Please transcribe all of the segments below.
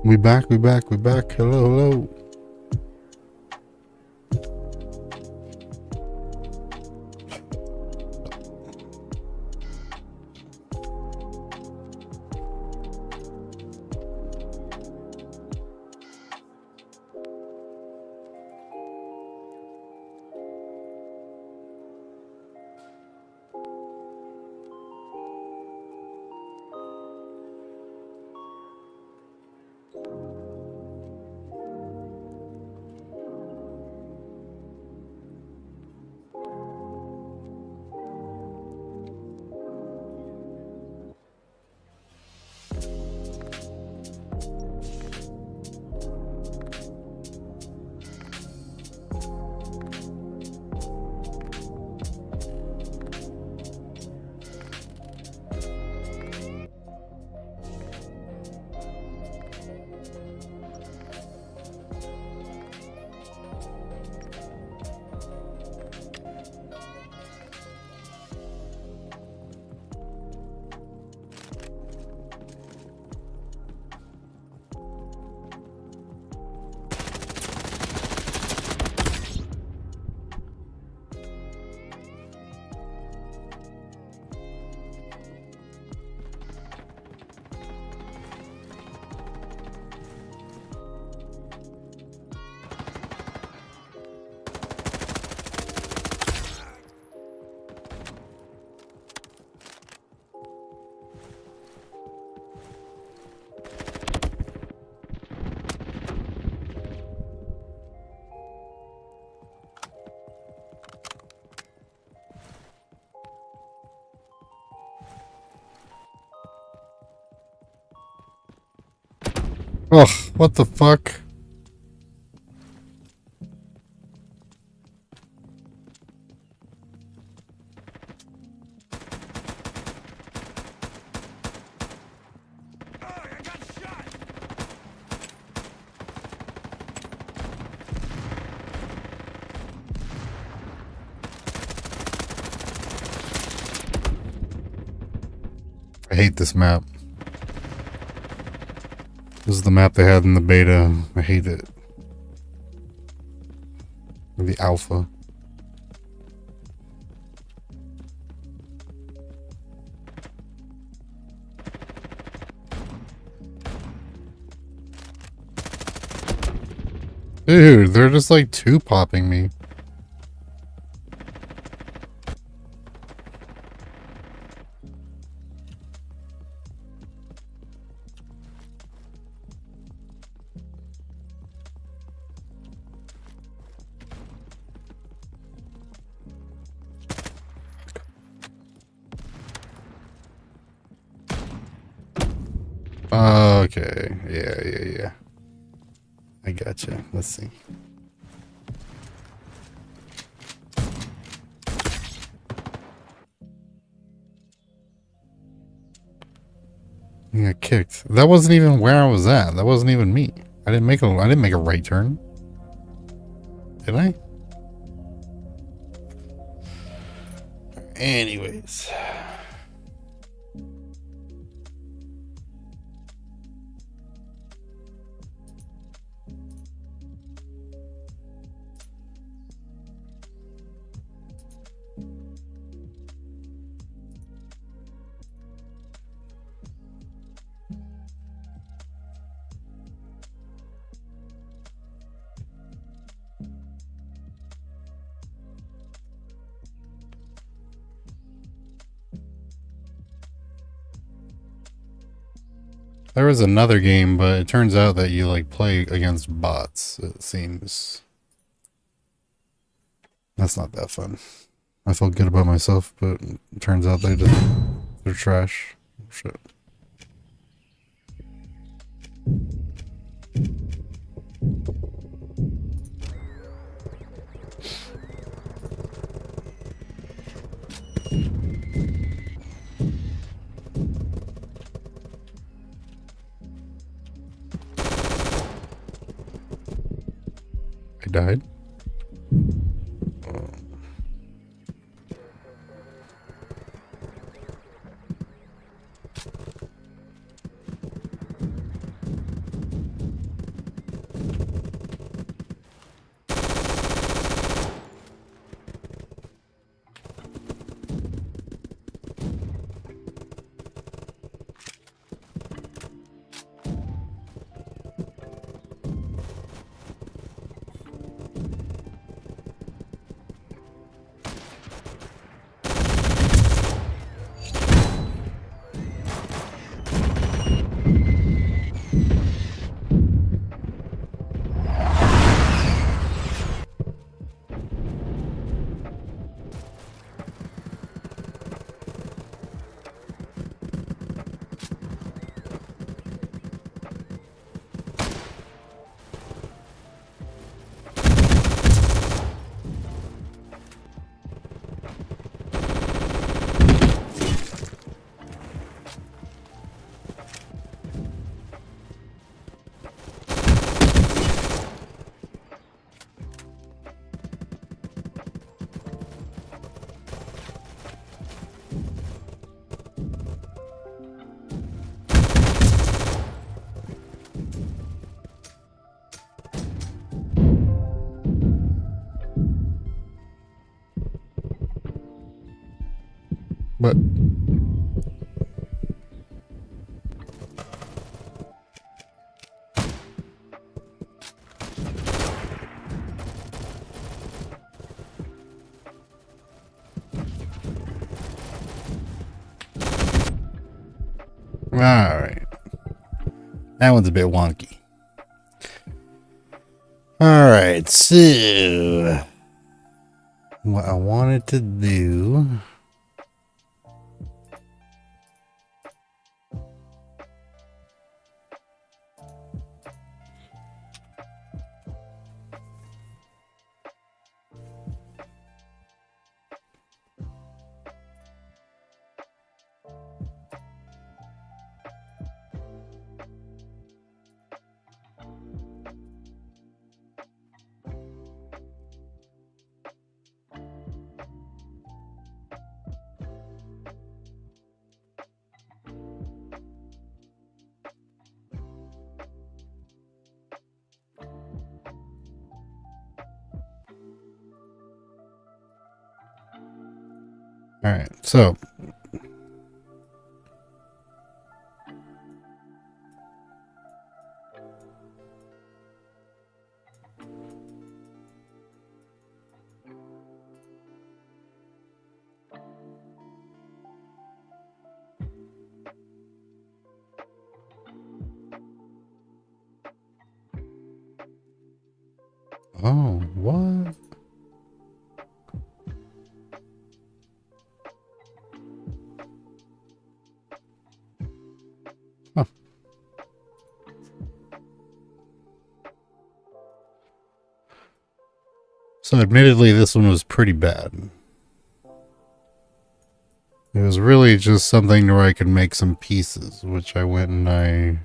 We back, we back, we back. Hello, hello. Ugh, what the fuck? I hate this map. This is the map they had in the beta. I hate it. Or the alpha. Dude, they're just like two-popping me. Okay. Yeah. I gotcha. Let's see. I got kicked. That wasn't even where I was at. That wasn't even me. I didn't make a right turn. Did I? Anyways. There was another game, but it turns out that you like play against bots, it seems. That's not that fun. I felt good about myself, but it turns out they're trash. Shit. I died. But alright. That one's a bit wonky. Alright, so what I wanted to do. Alright, so oh, what? Huh. So admittedly, this one was pretty bad. It was really just something where I could make some pieces, which I went and I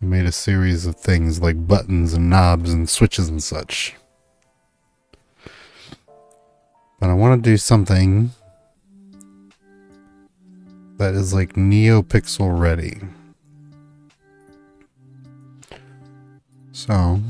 made a series of things like buttons and knobs and switches and such. But I want to do something that is like NeoPixel ready. So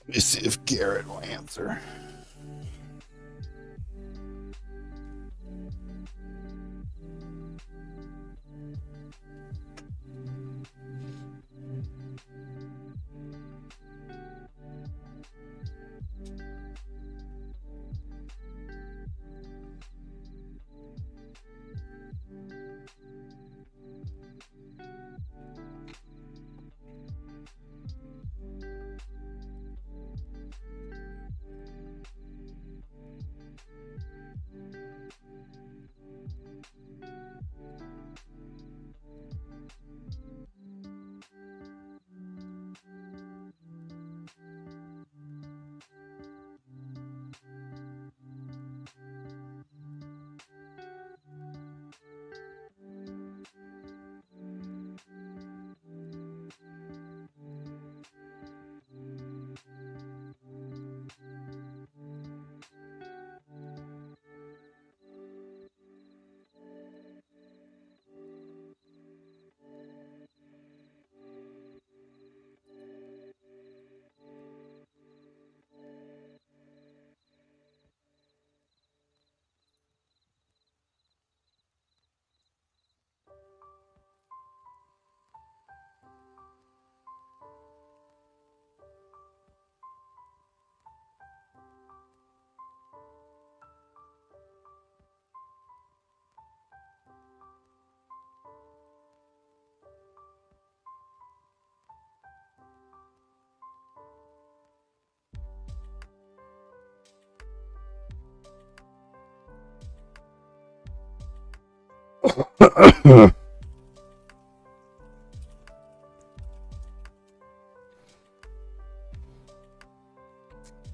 let me see if Garrett will answer.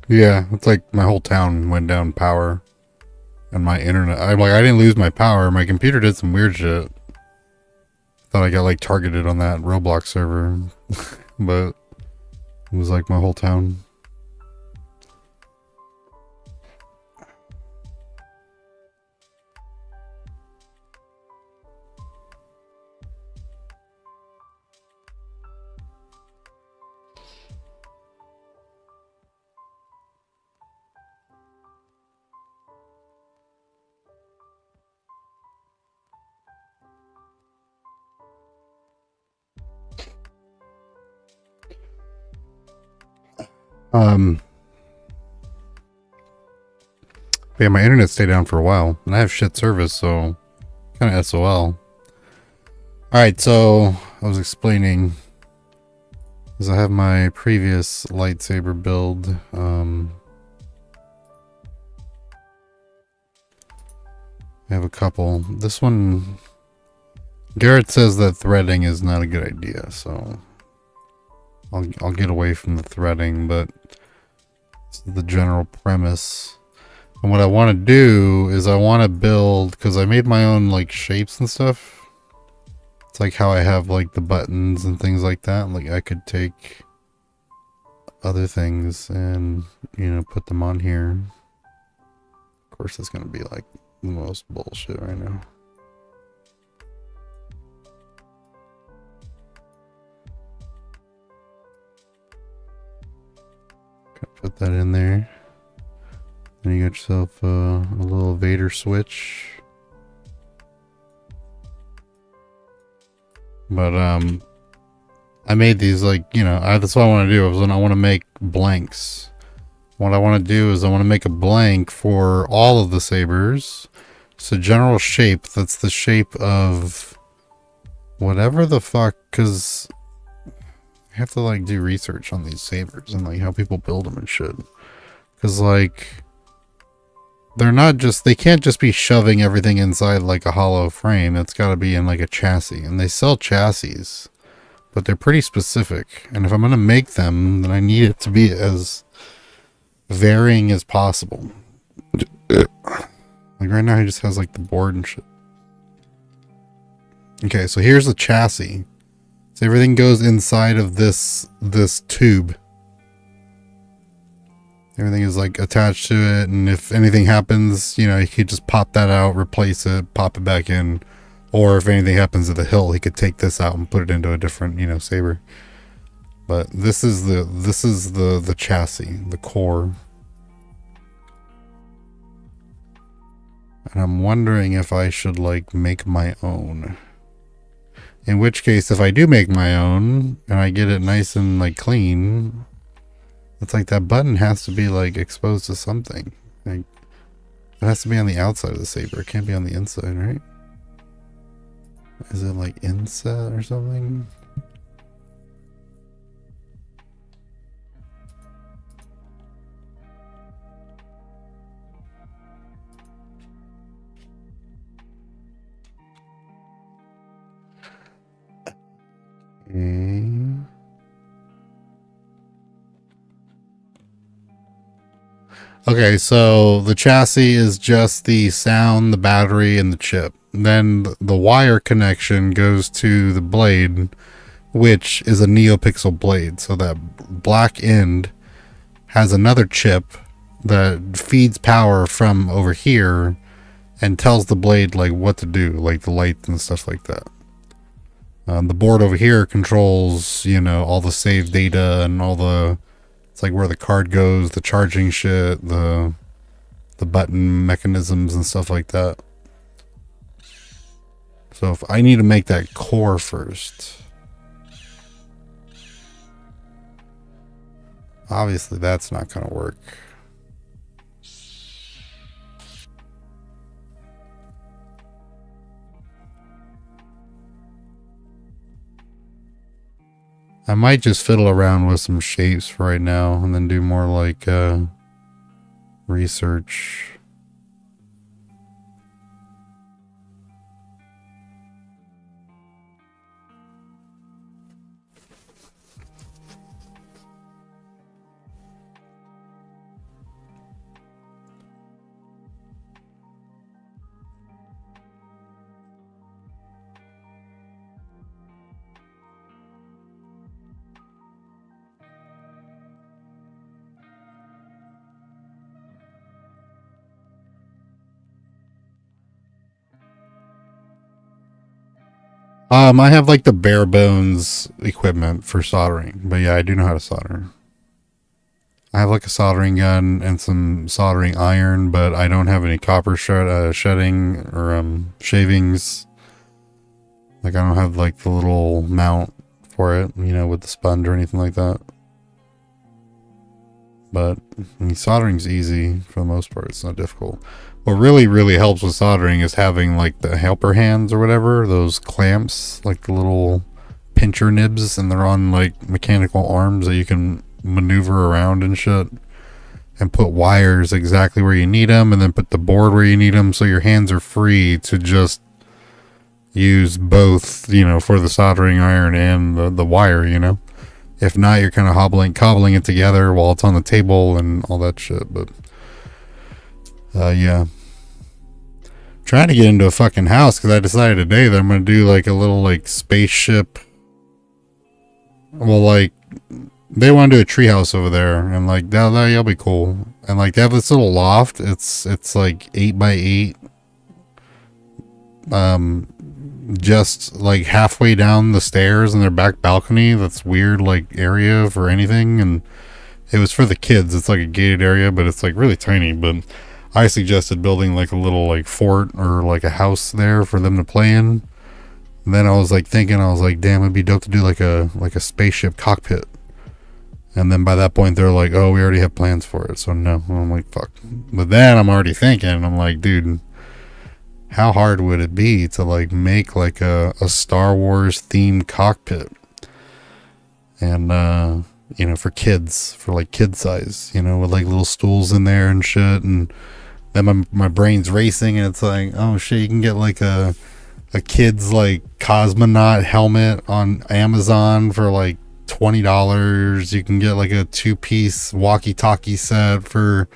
Yeah, it's like my whole town went down power. And my internet, I didn't lose my power. My computer did some weird shit. Thought I got like targeted on that Roblox server. But it was like my whole town. Um, yeah, my internet stayed down for a while, and I have shit service, so kind of SOL. All right, so I was explaining, because I have my previous lightsaber build. I have a couple. This one, Garrett says that threading is not a good idea, so I'll get away from the threading, but this is the general premise. And what I want to do is I want to build, because I made my own like shapes and stuff. It's like how I have like the buttons and things like that. Like I could take other things and, you know, put them on here. Of course, it's going to be like the most bullshit right now. Put that in there. Then you got yourself a little Vader switch. But I made these like, you know, that's what I want to do. I want to make blanks. What I want to do is I want to make a blank for all of the sabers. It's a general shape that's the shape of whatever the fuck, because I have to like do research on these sabers and like how people build them and shit. Because like they're not just, they can't just be shoving everything inside like a hollow frame. It's got to be in like a chassis, and they sell chassis, but they're pretty specific. And if I'm going to make them, then I need it to be as varying as possible. Like right now he just has like the board and shit. Okay, so here's the chassis. So everything goes inside of this tube. Everything is like attached to it, and if anything happens, you know, he could just pop that out, replace it, pop it back in. Or if anything happens to the hilt, he could take this out and put it into a different, you know, saber. But this is the chassis, the core. And I'm wondering if I should like make my own. In which case, if I do make my own and I get it nice and like clean, it's like that button has to be like exposed to something. Like it has to be on the outside of the saber. It can't be on the inside, right? Is it like inset or something? Okay, so the chassis is just the sound, the battery, and the chip. Then the wire connection goes to the blade, which is a NeoPixel blade. So that black end has another chip that feeds power from over here and tells the blade like what to do, like the lights and stuff like that. The board over here controls, you know, all the save data and all the, it's like where the card goes, the charging shit, the button mechanisms and stuff like that. So if I need to make that core first, obviously that's not going to work. I might just fiddle around with some shapes for right now and then do more like research. I have like the bare bones equipment for soldering, but yeah, I do know how to solder. I have like a soldering gun and some soldering iron, but I don't have any copper shedding or shavings. Like I don't have like the little mount for it, you know, with the sponge or anything like that. But I mean, soldering's easy for the most part. It's not difficult. What really helps with soldering is having like the helper hands or whatever, those clamps, like the little pincher nibs, and they're on like mechanical arms that you can maneuver around and shit, and put wires exactly where you need them, and then put the board where you need them, so your hands are free to just use both, you know, for the soldering iron and the wire, you know. If not, you're kind of cobbling it together while it's on the table and all that shit. But yeah, trying to get into a fucking house because I decided today that I'm gonna do like a little like spaceship. Well, like they want to do a treehouse over there, and like that'll be cool. And like they have this little loft. It's like 8x8. Just like halfway down the stairs in their back balcony. That's weird, like area for anything. And it was for the kids. It's like a gated area, but it's like really tiny. But I suggested building like a little like fort or like a house there for them to play in. And then I was like thinking, I was like, damn, it'd be dope to do like a spaceship cockpit. And then by that point they're like, oh, we already have plans for it, so no. And I'm like, fuck. But then I'm already thinking, I'm like, dude, how hard would it be to like make like a Star Wars themed cockpit? And you know, for kids, for like kid size, you know, with like little stools in there and shit. And then my brain's racing, and it's like, oh shit, you can get like a kid's like cosmonaut helmet on Amazon for like $20. You can get like a 2-piece walkie-talkie set for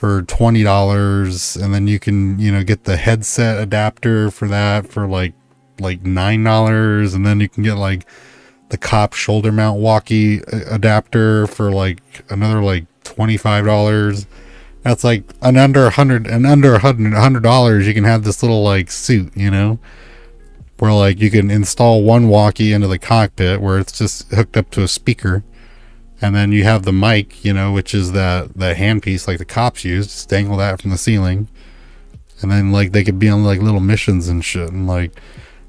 $20, and then you can, you know, get the headset adapter for that for like $9, and then you can get like the cop shoulder mount walkie adapter for like another like $25. That's like under $100 you can have this little like suit, you know, where like you can install one walkie into the cockpit where it's just hooked up to a speaker. And then you have the mic, you know, which is that handpiece like the cops use. Just dangle that from the ceiling. And then like they could be on like little missions and shit. And like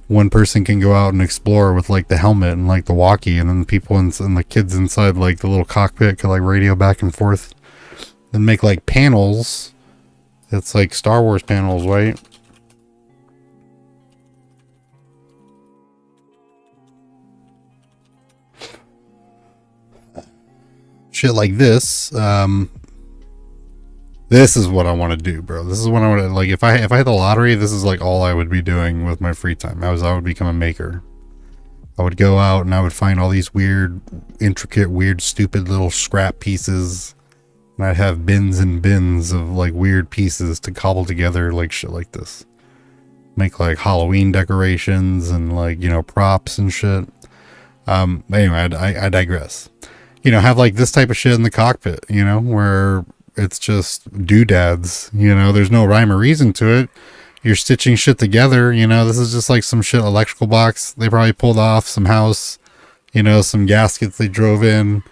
one person can go out and explore with like the helmet and like the walkie. And then people and the kids inside like the little cockpit could like radio back and forth. And make like panels. It's like Star Wars panels, right? Shit like this. This is what I want to do, bro. This is what I want to, like, if I hit the lottery, this is like all I would be doing with my free time. I would become a maker. I would go out and I would find all these weird, intricate, weird, stupid little scrap pieces. And I'd have bins and bins of like weird pieces to cobble together like shit like this. Make like Halloween decorations and like, you know, props and shit. Anyway, I digress. You know, have like this type of shit in the cockpit, you know, where it's just doodads, you know, there's no rhyme or reason to it. You're stitching shit together, you know, this is just like some shit electrical box they probably pulled off some house, you know, some gaskets they drove in,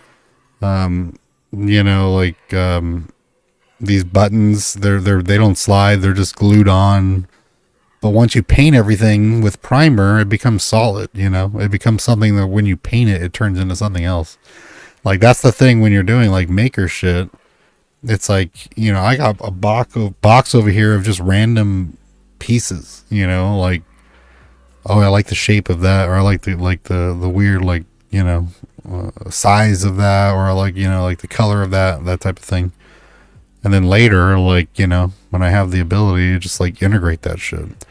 you know, like these buttons, they don't slide, they're just glued on. But once you paint everything with primer, it becomes solid, you know, it becomes something that when you paint it, it turns into something else. Like that's the thing when you're doing like maker shit. It's like, you know, I got a box over here of just random pieces, you know, like, oh, I like the shape of that, or I like the weird, like, you know, size of that, or I like, you know, like the color of that type of thing. And then later, like, you know, when I have the ability to just like integrate that shit,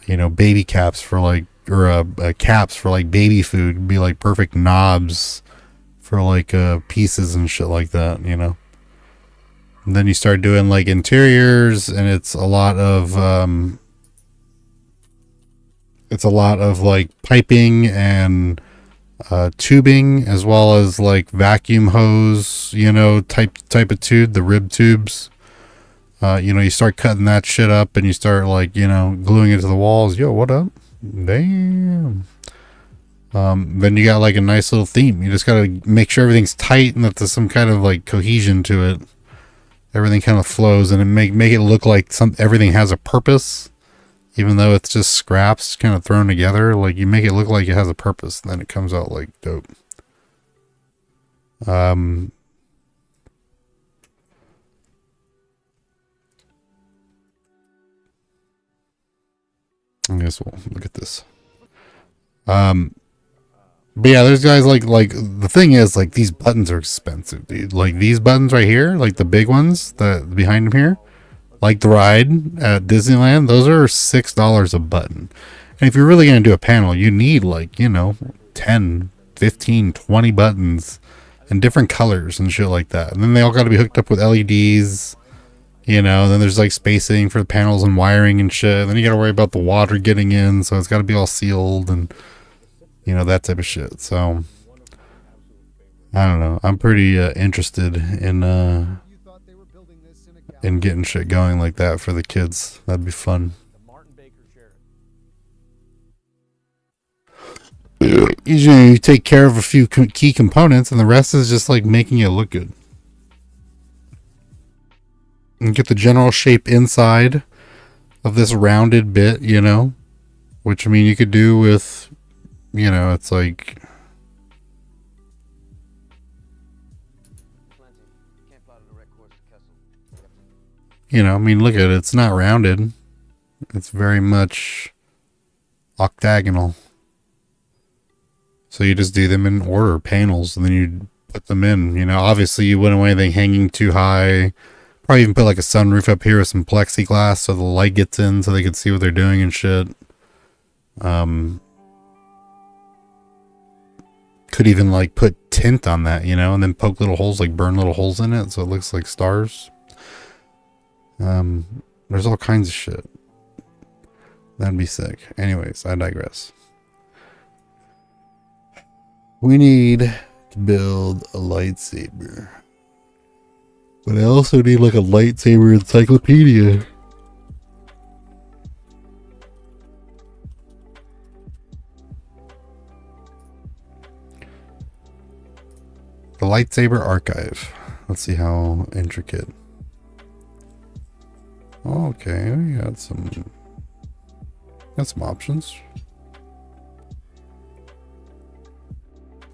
you know, baby caps for like, or caps for like baby food, be like perfect knobs for like pieces and shit like that, you know. And then you start doing like interiors, and it's a lot of like piping and tubing, as well as like vacuum hose, you know, type of tube, the rib tubes. You know, you start cutting that shit up, and you start like, you know, gluing it to the walls. Yo, what up? Damn. Then you got like a nice little theme. You just gotta make sure everything's tight and that there's some kind of like cohesion to it. Everything kind of flows and it make it look like everything has a purpose, even though it's just scraps kind of thrown together. Like you make it look like it has a purpose, and then it comes out like dope. I guess we'll look at this. But yeah, there's guys like the thing is like these buttons are expensive, dude. Like these buttons right here, like the big ones that behind them here, like the ride at Disneyland, those are $6 a button. And if you're really gonna do a panel, you need like, you know, 10, 15, 20 buttons and different colors and shit like that. And then they all got to be hooked up with LEDs, you know. And then there's like spacing for the panels and wiring and shit. And then you got to worry about the water getting in, so it's got to be all sealed and, you know, that type of shit. So I don't know. I'm pretty interested in getting shit going like that for the kids. That'd be fun. Usually you take care of a few key components and the rest is just like making it look good. And get the general shape inside of this rounded bit, you know, which I mean you could do with, you know, it's like, you know, I mean, look at it. It's not rounded. It's very much octagonal. So you just do them in order, panels, and then you put them in. You know, obviously you wouldn't want anything hanging too high. Probably even put like a sunroof up here with some plexiglass so the light gets in so they can see what they're doing and shit. Could even like put tint on that, you know, and then poke little holes, like burn little holes in it so it looks like stars. There's all kinds of shit. That'd be sick. Anyways, I digress. We need to build a lightsaber. But I also need like a lightsaber encyclopedia. The lightsaber archive. Let's see how intricate. Okay, we got some options.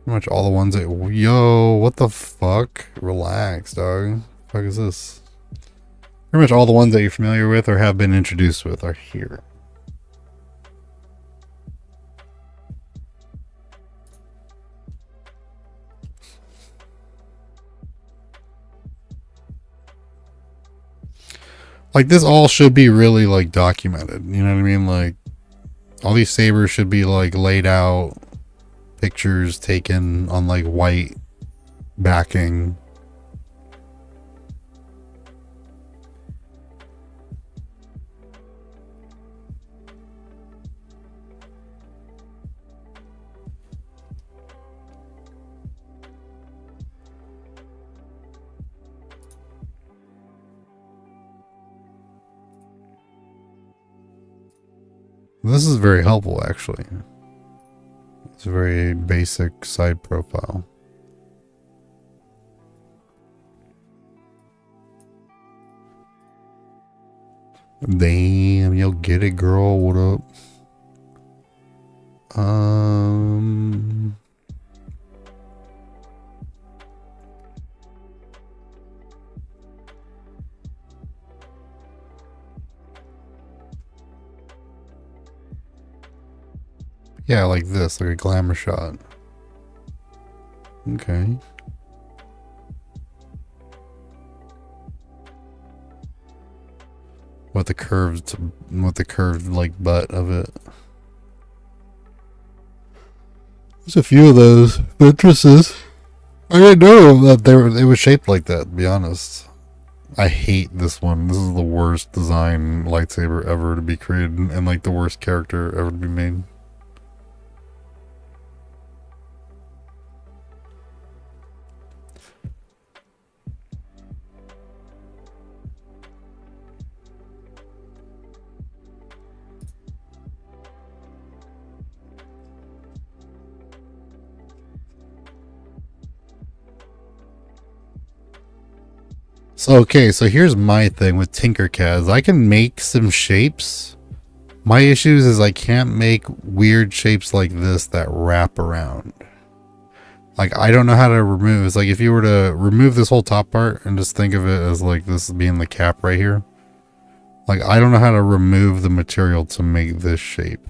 Pretty much all the ones that, yo, what the fuck? Relax, dog. The fuck is this? Pretty much all the ones that you're familiar with or have been introduced with are here. Like this all should be really like documented, you know what I mean? Like all these sabers should be like laid out, pictures taken on like white backing. This is very helpful, actually. It's a very basic side profile. Damn, you'll get it, girl. What up? Yeah, like this, like a glamour shot. Okay. With the curved like butt of it. There's a few of those mattresses. I didn't know that it was shaped like that, to be honest. I hate this one. This is the worst design lightsaber ever to be created and like the worst character ever to be made. So okay, so here's my thing with Tinkercad. I can make some shapes. My issues is I can't make weird shapes like this that wrap around. Like, I don't know how to remove. It's like if you were to remove this whole top part and just think of it as like this being the cap right here. Like, I don't know how to remove the material to make this shape.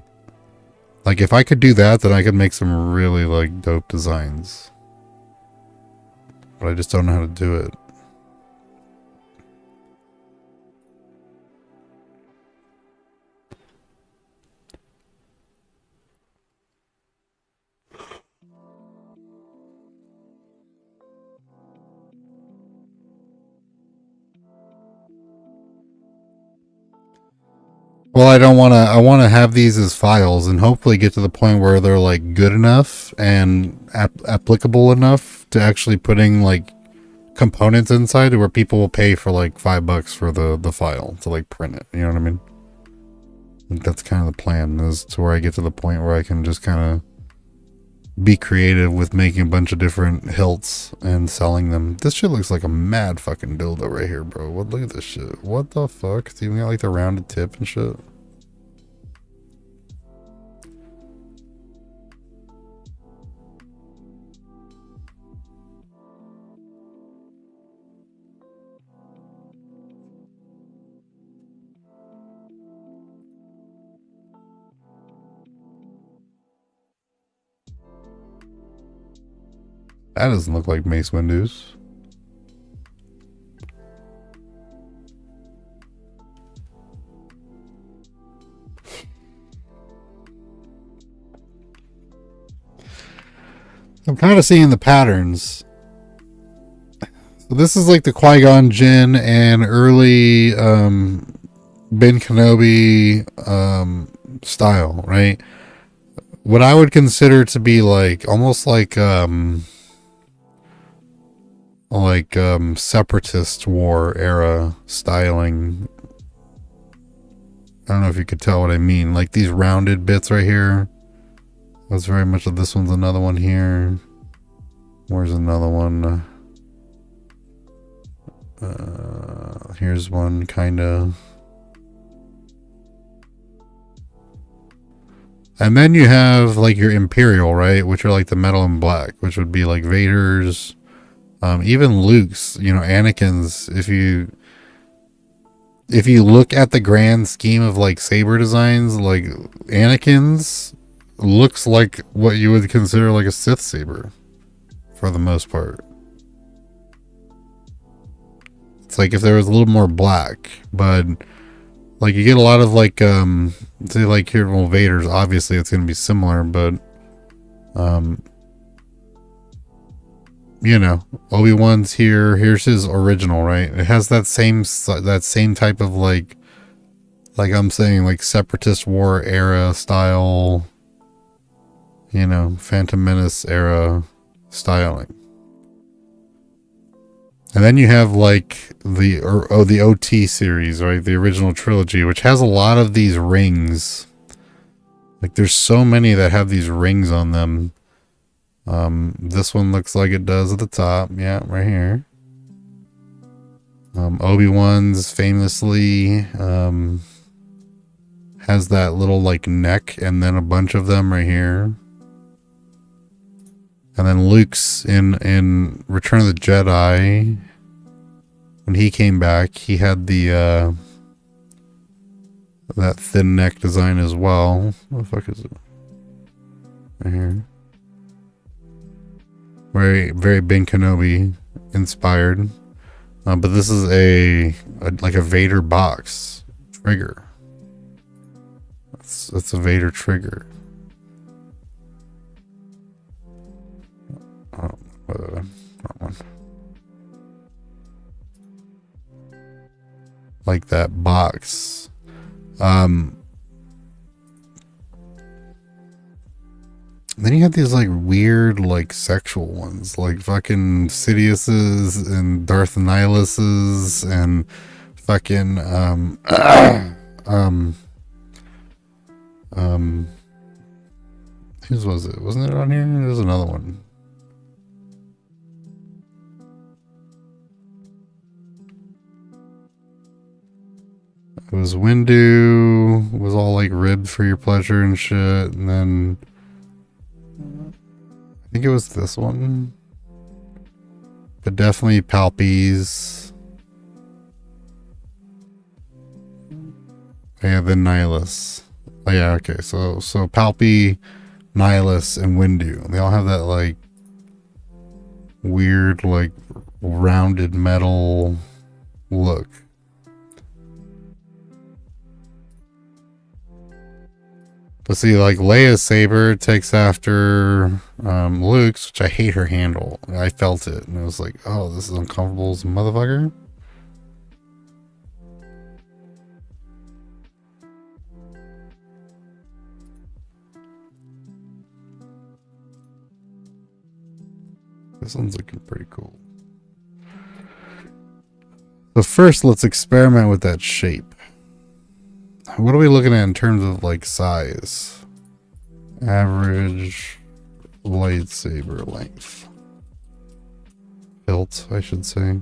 Like, if I could do that, then I could make some really, like, dope designs. But I just don't know how to do it. Well, I don't want to. I want to have these as files and hopefully get to the point where they're like good enough and applicable enough to actually putting like components inside, where people will pay for like $5 for the file to like print it. You know what I mean? Like, that's kind of the plan, is to where I get to the point where I can just kind of be creative with making a bunch of different hilts and selling them. This shit looks like a mad fucking dildo right here, bro. What? Look at this shit. What the fuck? It's even got like the rounded tip and shit. That doesn't look like Mace Windows. I'm kind of seeing the patterns. So this is like the Qui-Gon Jinn and early Ben Kenobi style, right? What I would consider to be like almost like separatist war era styling. I don't know if you could tell what I mean. Like these rounded bits right here. That's very much of this one's another one here. Where's another one? Here's one kind of. And then you have like your Imperial, right? Which are like the metal and black, which would be like Vader's, even Luke's, you know, Anakin's. If you look at the grand scheme of like saber designs, like Anakin's looks like what you would consider like a Sith saber for the most part. It's like if there was a little more black, but like you get a lot of like say like here, well, Vader's obviously it's going to be similar, but you know, Obi-Wan's here. Here's his original, right? It has that same type of like I'm saying, like separatist war era style, you know, Phantom Menace era styling. And then you have like the OT series, right? The original trilogy, which has a lot of these rings. Like there's so many that have these rings on them. This one looks like it does at the top. Yeah, right here. Obi-Wan's famously has that little like neck and then a bunch of them right here. And then Luke's in Return of the Jedi, when he came back, he had the that thin neck design as well. What the fuck is it? Right here. Very, very Ben Kenobi inspired. But this is a like a Vader box trigger. It's a Vader trigger. That one. Like that box. Then you have these like weird like sexual ones, like fucking Sidious's and Darth Nihilus's and fucking whose was it? Wasn't it on here? There's another one. It was Windu, was all like ribbed for your pleasure and shit, and then I think it was this one. But definitely Palpies. Yeah, then Nihilus. Oh yeah, okay. So Palpy, Nihilus, and Windu. They all have that like weird, like rounded metal look. But see, like Leia's saber takes after Luke's, which I hate her handle. I felt it, and it was like, oh, this is uncomfortable as a motherfucker. This one's looking pretty cool. So first, let's experiment with that shape. What are we looking at in terms of like size? Average lightsaber length. Hilt, I should say.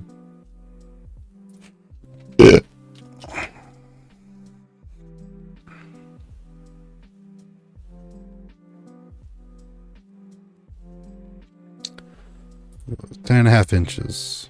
Ten and a half inches.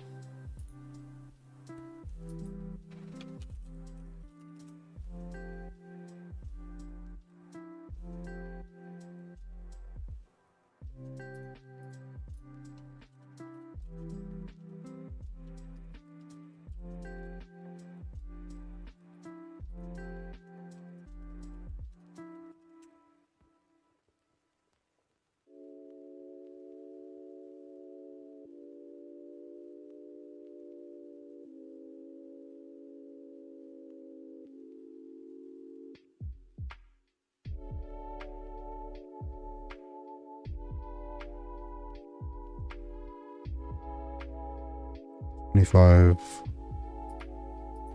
$25.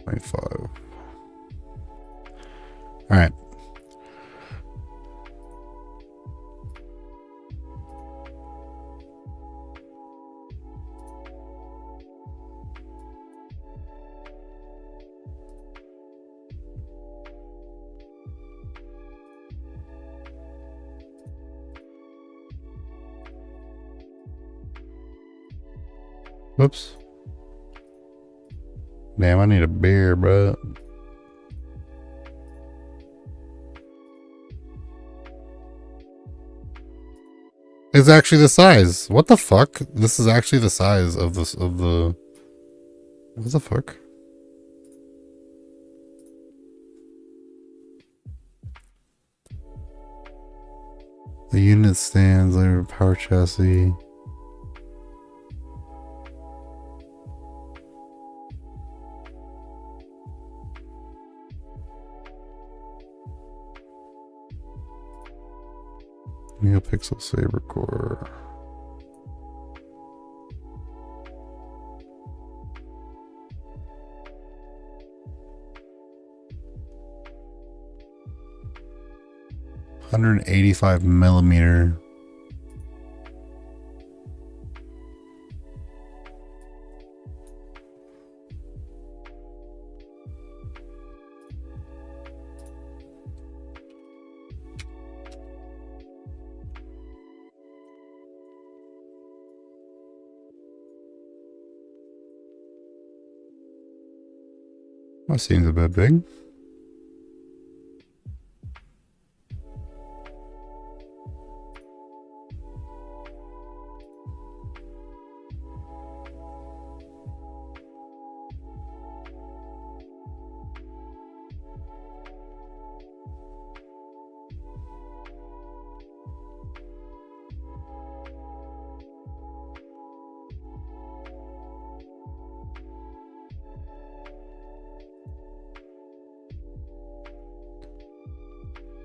$25. All right. Whoops. Damn, I need a beer, bro. It's actually the size. What the fuck? This is actually the size of this of the. What the fuck? The unit stands under power chassis. Neopixel saber core. $185mm. That seems a bit big.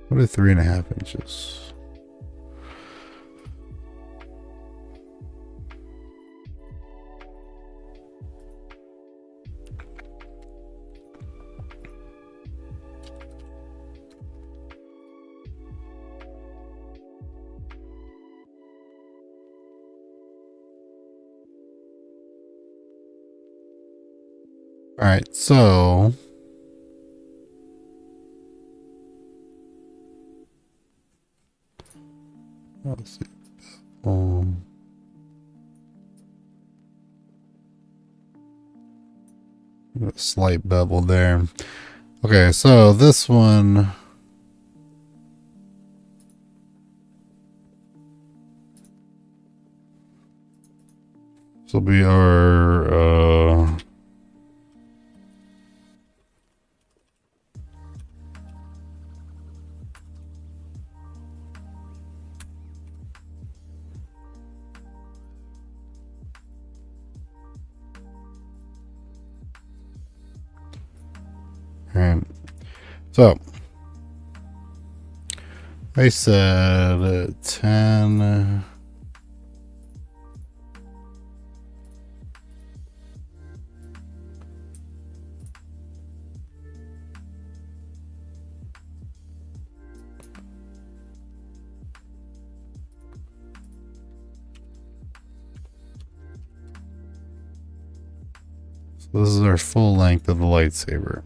What are 3.5 inches? All right, so Let's see. A slight bevel there. Okay, so this one. This will be our. Alright. So, I said 10. So this is our full length of the lightsaber.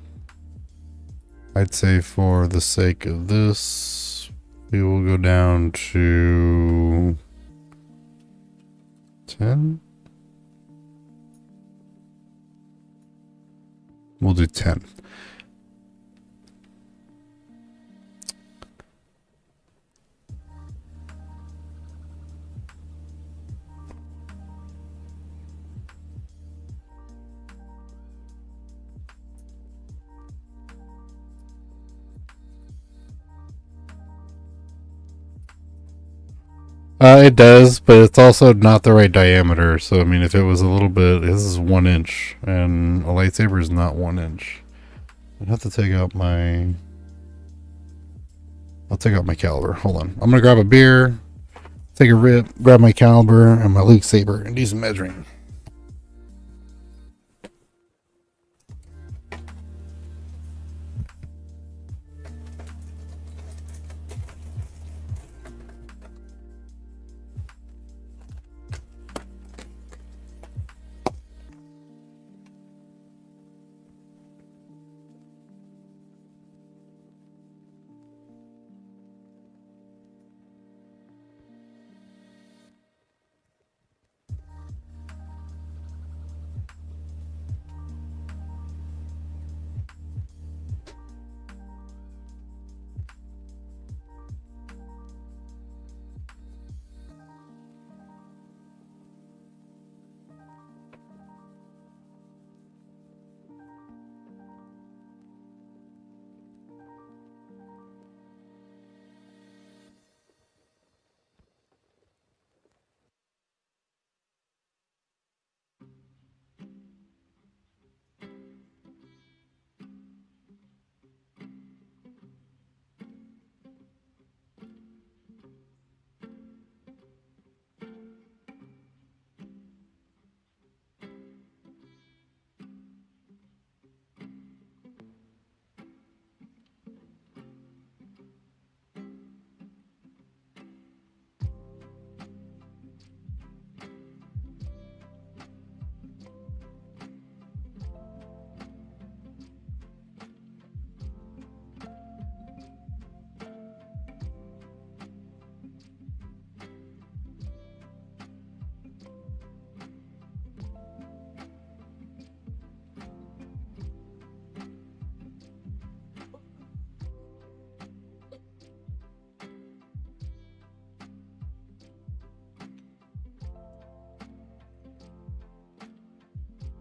I'd say for the sake of this, we will go down to 10. We'll do 10. It does, but it's also not the right diameter. So, I mean, if it was a little bit, this is 1 inch, and a lightsaber is not 1 inch. I'd have to take out my. I'll take out my caliber. Hold on. I'm gonna grab a beer, take a rip, grab my caliber and my lightsaber, and do some measuring.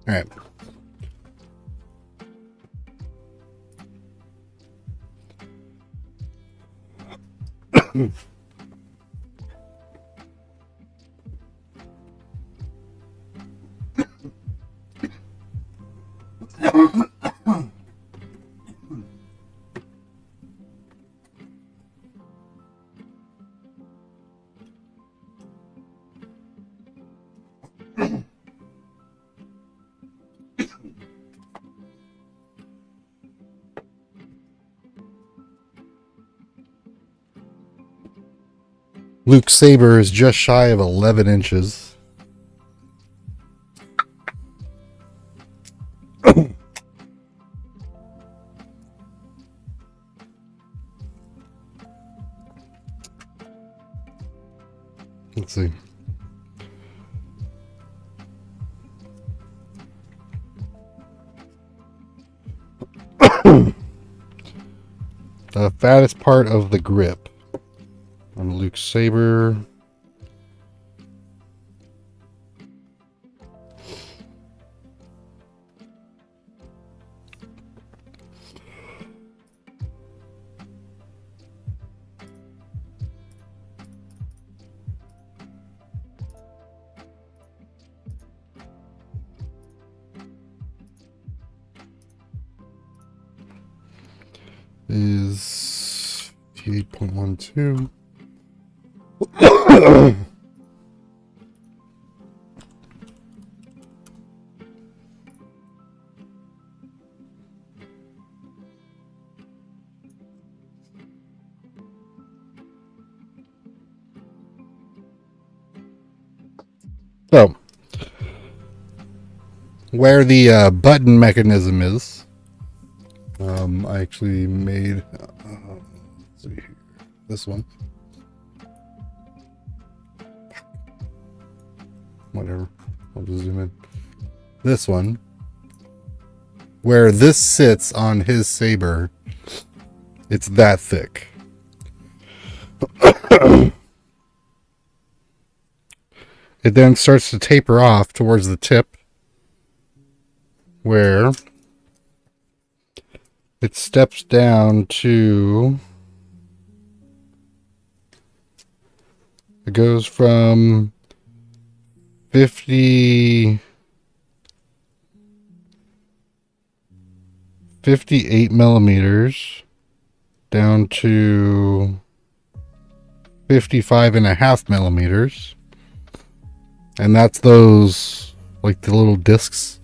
All right. Luke's saber is just shy of 11 inches. Let's see. The fattest part of the grip on Luke's saber. Is 58.12. So, where the button mechanism is, I actually made let's see here, this one. Whatever, I'll just zoom in. This one, where this sits on his saber, it's that thick. It then starts to taper off towards the tip, where it steps down to, it goes from 58 millimeters down to 55.5 millimeters. And that's those, like the little discs.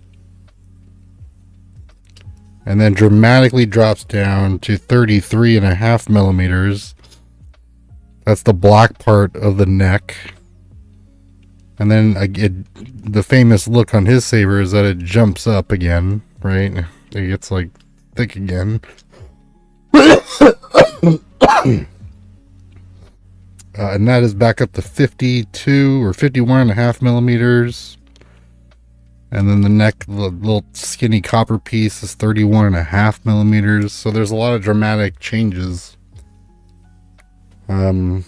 And then dramatically drops down to 33.5 millimeters. That's the black part of the neck. And then the famous look on his saber is that it jumps up again, right? It gets like thick again. And that is back up to 52 or 51.5 millimeters. And then the neck, the little skinny copper piece is 31.5 millimeters. So there's a lot of dramatic changes. Yeah.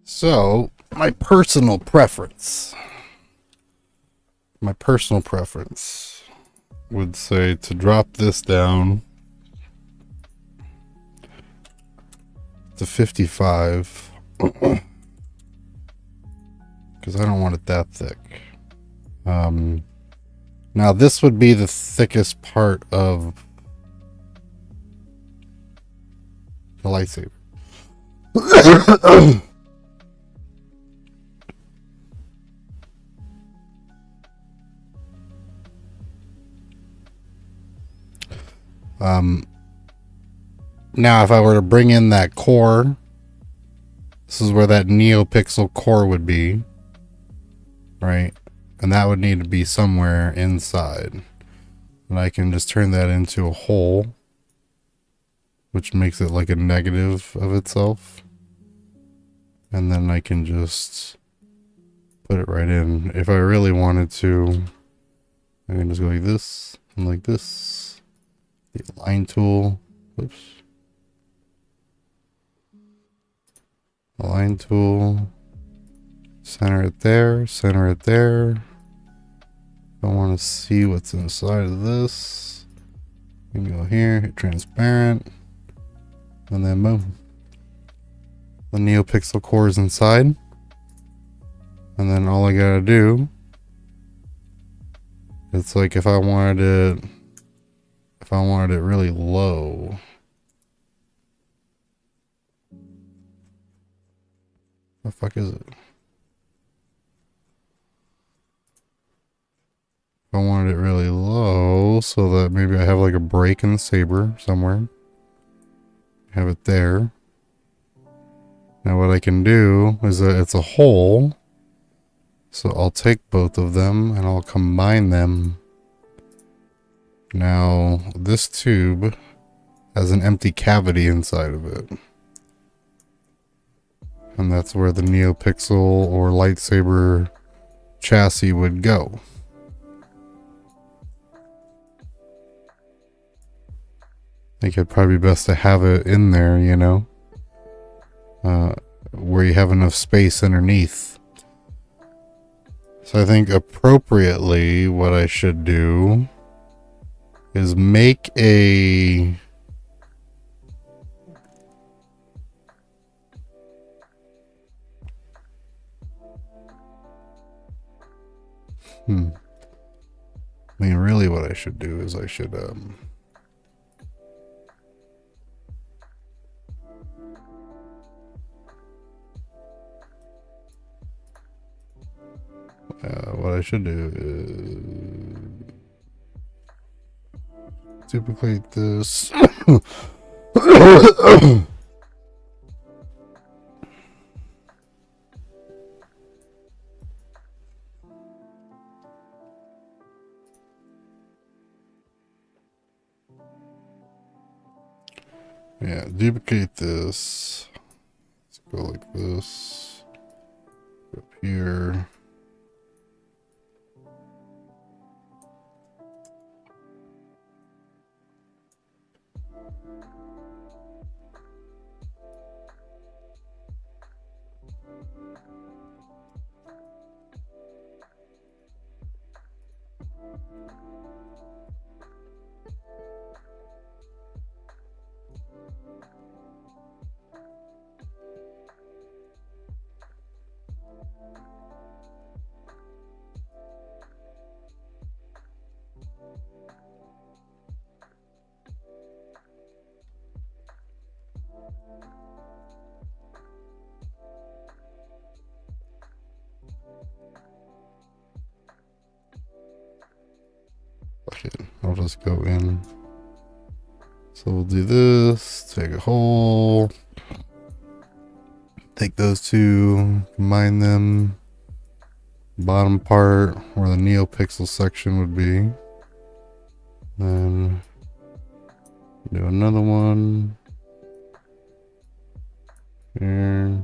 So, my personal preference would say to drop this down to 55 because I don't want it that thick. Now this would be the thickest part of the lightsaber. Now if I were to bring in that core, this is where that NeoPixel core would be, right? And that would need to be somewhere inside. And I can just turn that into a hole, which makes it like a negative of itself. And then I can just put it right in. If I really wanted to, I can just go like this and like this. The align tool, oops. Align tool, center it there, center it there. I want to see what's inside of this. You can go here, hit transparent, and then boom. The NeoPixel core is inside. And then all I gotta do, it's like if I wanted it really low. The fuck is it? I wanted it really low so that maybe I have like a break in the saber somewhere. Have it there. Now what I can do is that it's a hole. So I'll take both of them and I'll combine them. Now, this tube has an empty cavity inside of it. And that's where the NeoPixel or Lightsaber chassis would go. I think it'd probably be best to have it in there, you know, where you have enough space underneath. So I think appropriately what I should do is make a I mean, really what I should do is I should what I should do is duplicate this. Yeah, duplicate this. Let's go like this. Up here. Okay, I'll just go in. So we'll do this, take a hole, take those two, combine them, bottom part where the NeoPixel section would be. Then do another one here.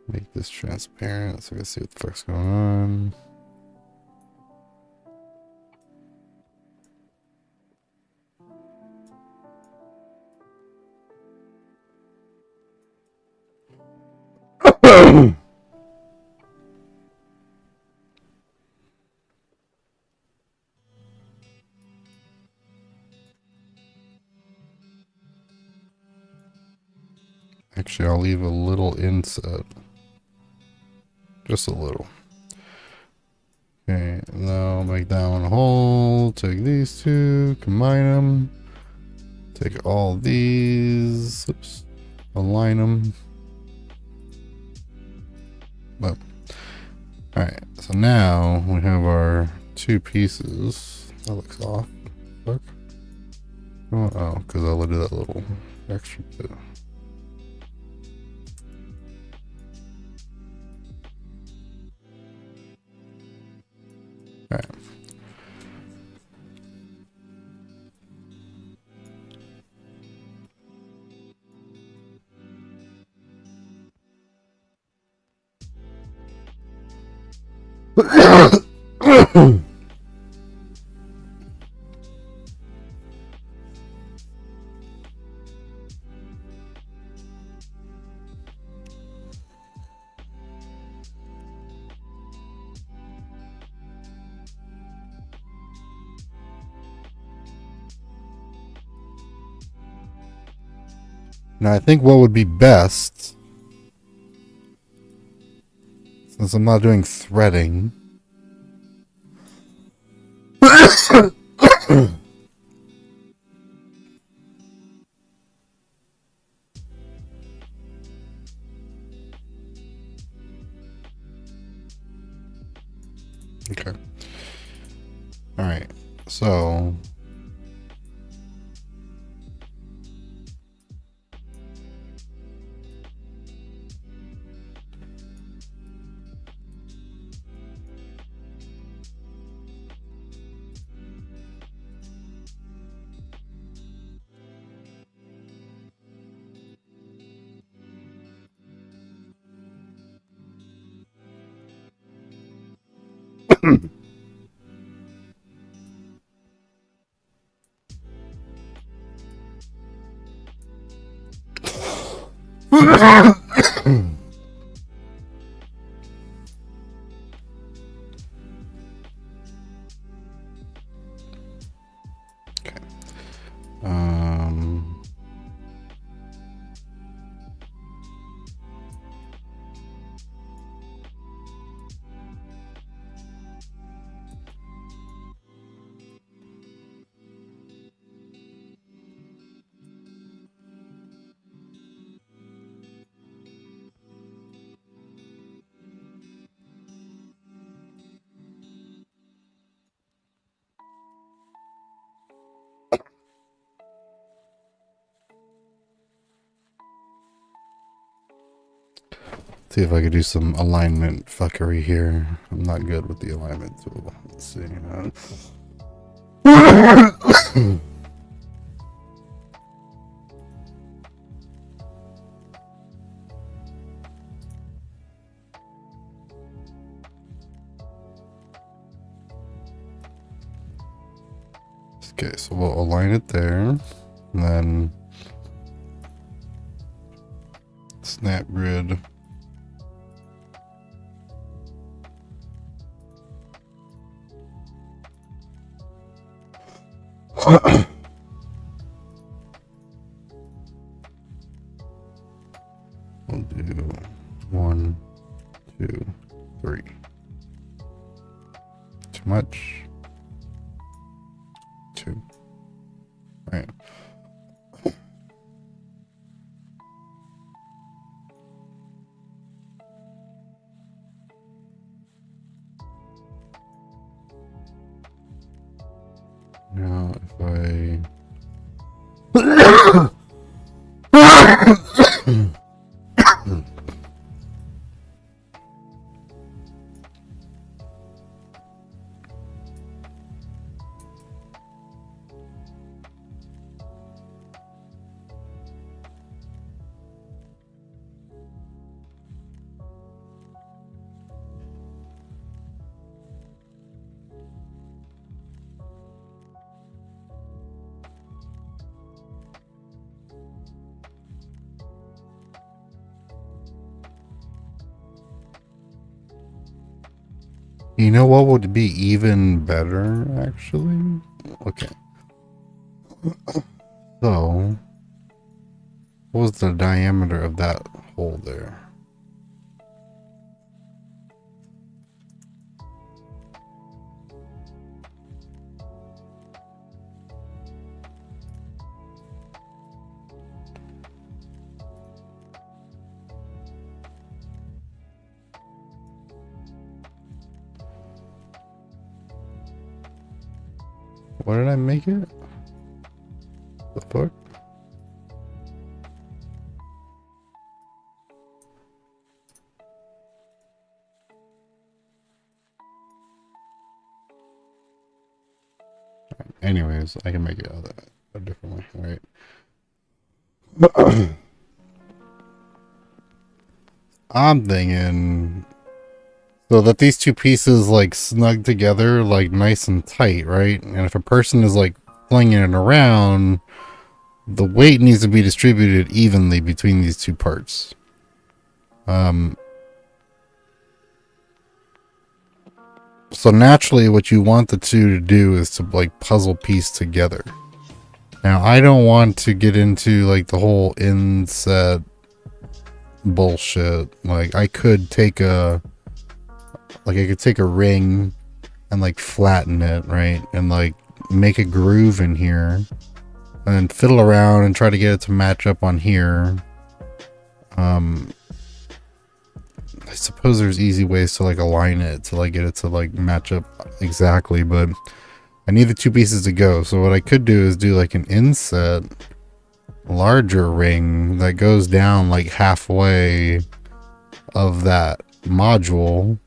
Make this transparent so I can see what the fuck's going on. Actually, I'll leave a little inset. Just a little. Okay, now I'll make that one a hole. Take these two, combine them. Take all these, oops, align them. But, alright, so now we have our two pieces. That looks off. Fuck. Oh, because I'll do that little extra bit. Alright. Now I think what would be best, since I'm not doing threading, okay. Alright, so Um, see if I could do some alignment fuckery here. I'm not good with the alignment tool. Let's see. Okay, so we'll align it there, and then snap grid. We'll do 1, 2, 3. Too much. 2. Right. Now if I you know what would be even better, actually? Okay. So, what was the diameter of that hole there? What did I make it? The fuck? Anyways, I can make it a different way, right? I'm thinking so that these two pieces like snug together, like nice and tight, right? And if a person is like flinging it around, the weight needs to be distributed evenly between these two parts. So naturally what you want the two to do is to like puzzle piece together. Now I don't want to get into like the whole inset bullshit. Like I could take a ring and like flatten it, right? And like make a groove in here and then fiddle around and try to get it to match up on here. I suppose there's easy ways to like align it to like get it to like match up exactly, but I need the two pieces to go. So what I could do is do like an inset larger ring that goes down like halfway of that module,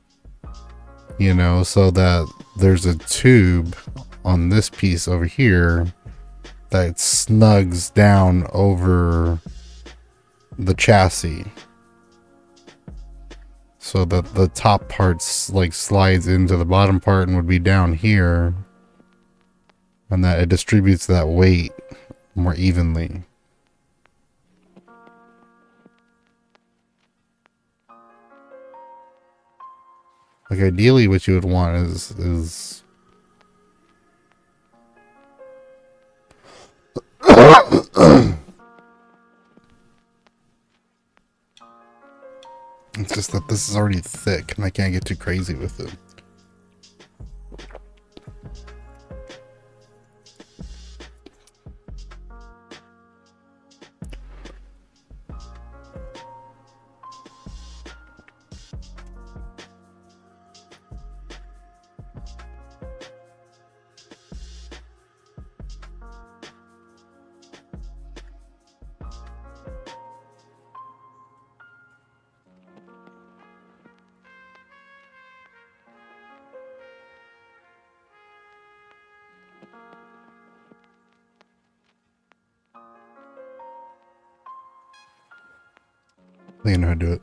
you know, so that there's a tube on this piece over here that snugs down over the chassis. so that the top parts like slides into the bottom part and would be down here, and that it distributes that weight more evenly. Like ideally what you would want is it's just that this is already thick and I can't get too crazy with it. I think I know how to do it.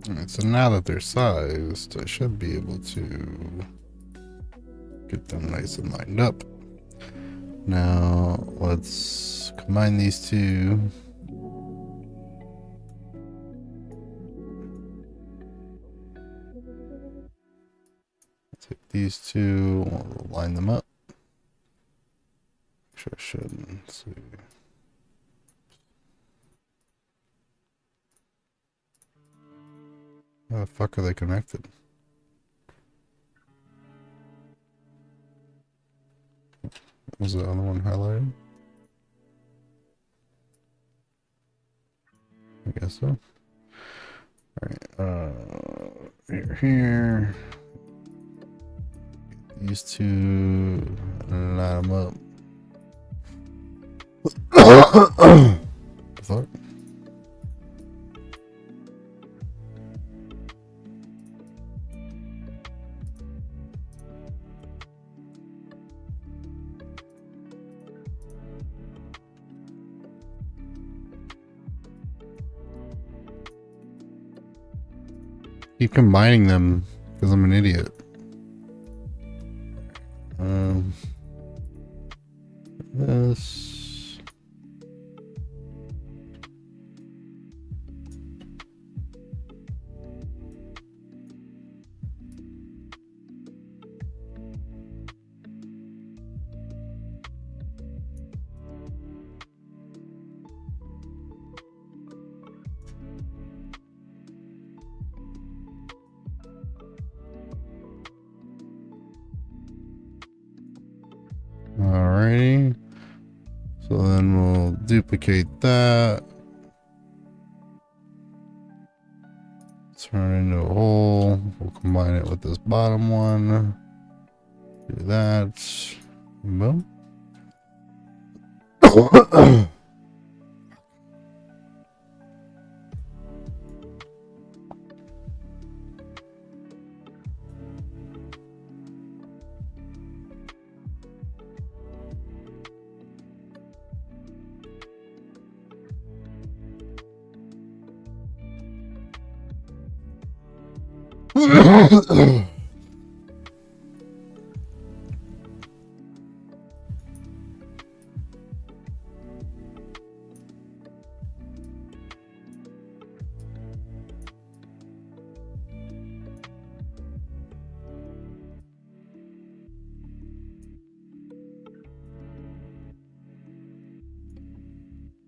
Alright, so now that they're sized, I should be able to get them nice and lined up. Now, let's combine these two. Take these two, we'll line them up. Which I shouldn't see. How the fuck are they connected? Was the other one highlighted? I guess so. Alright, here. These two, line them up. Fuck. Keep combining them because I'm an idiot. This. Alrighty. So then we'll duplicate that. Turn it into a hole. We'll combine it with this bottom one. Do that. Boom.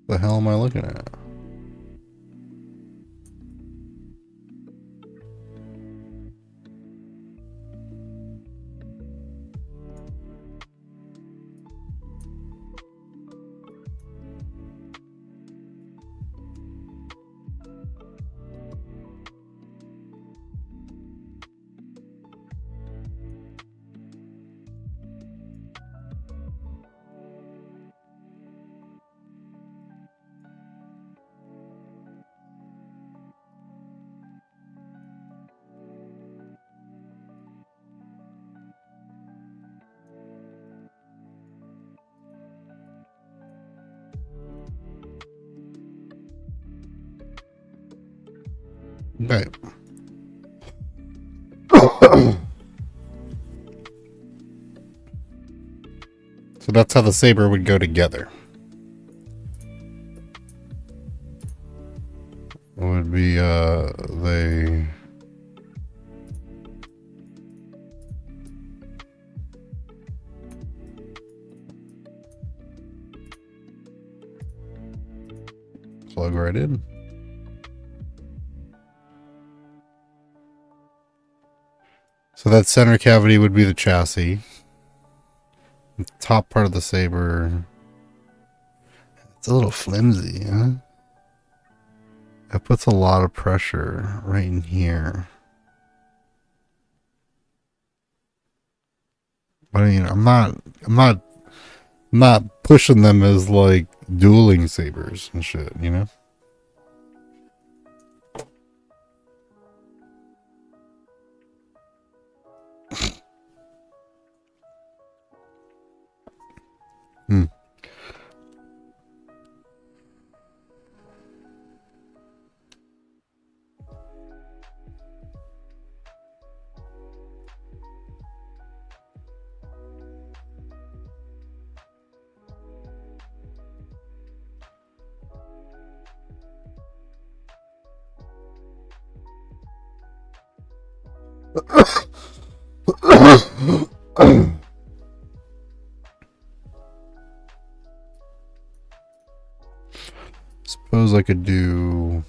The hell am I looking at? Okay. So that's how the saber would go together. Would be they plug right in. So that center cavity would be the chassis. The top part of the saber, it's a little flimsy, huh? It puts a lot of pressure right in here. But I mean, I'm not pushing them as like dueling sabers and shit, you know? suppose I could do...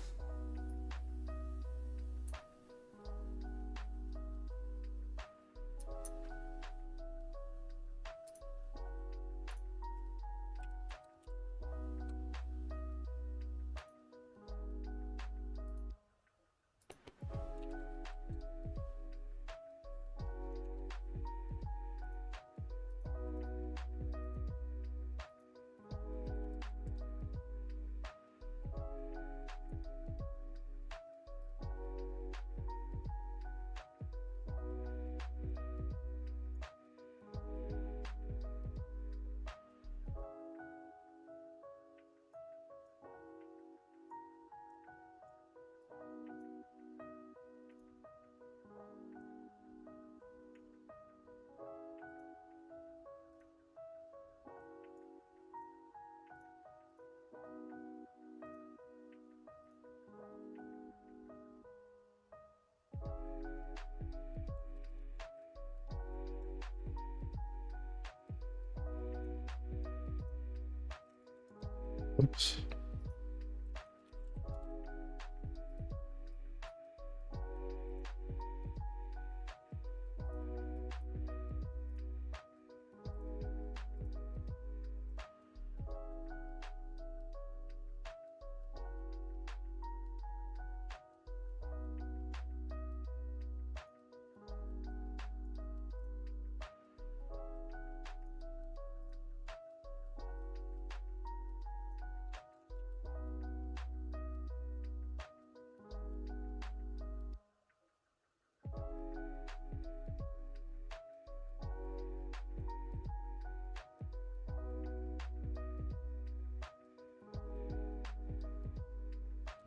Oops.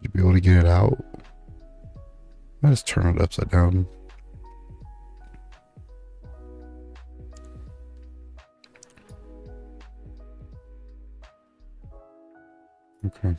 You'd be able to get it out. I just turn it upside down. Okay.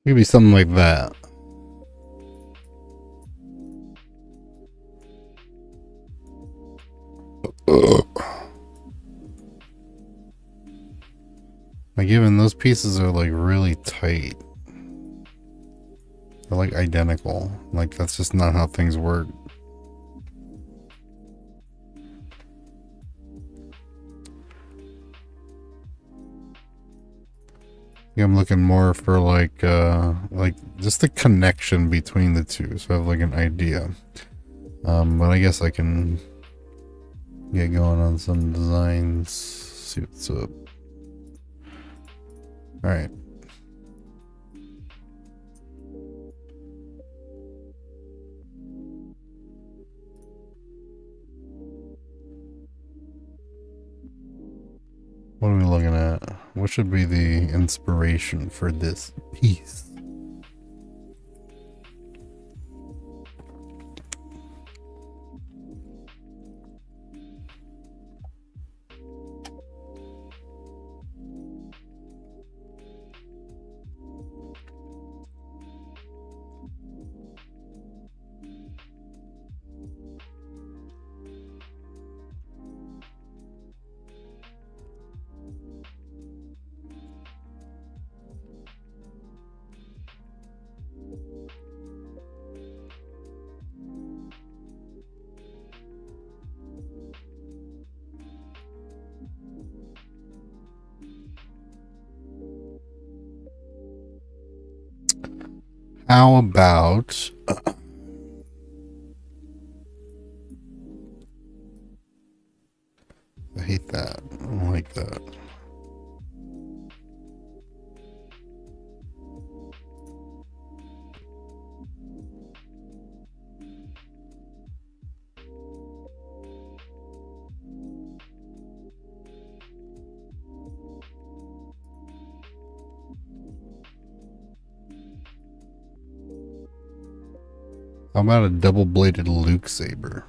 It could be something like that. Like even those pieces are like really tight. They're like identical. Like that's just not how things work. I'm looking more for like just the connection between the two, so I have like an idea. But I guess I can get going on some designs. See what's up. All right. What are we looking at? What should be the inspiration for this piece? How about I hate that. I don't like that. How about a double-bladed Luke saber?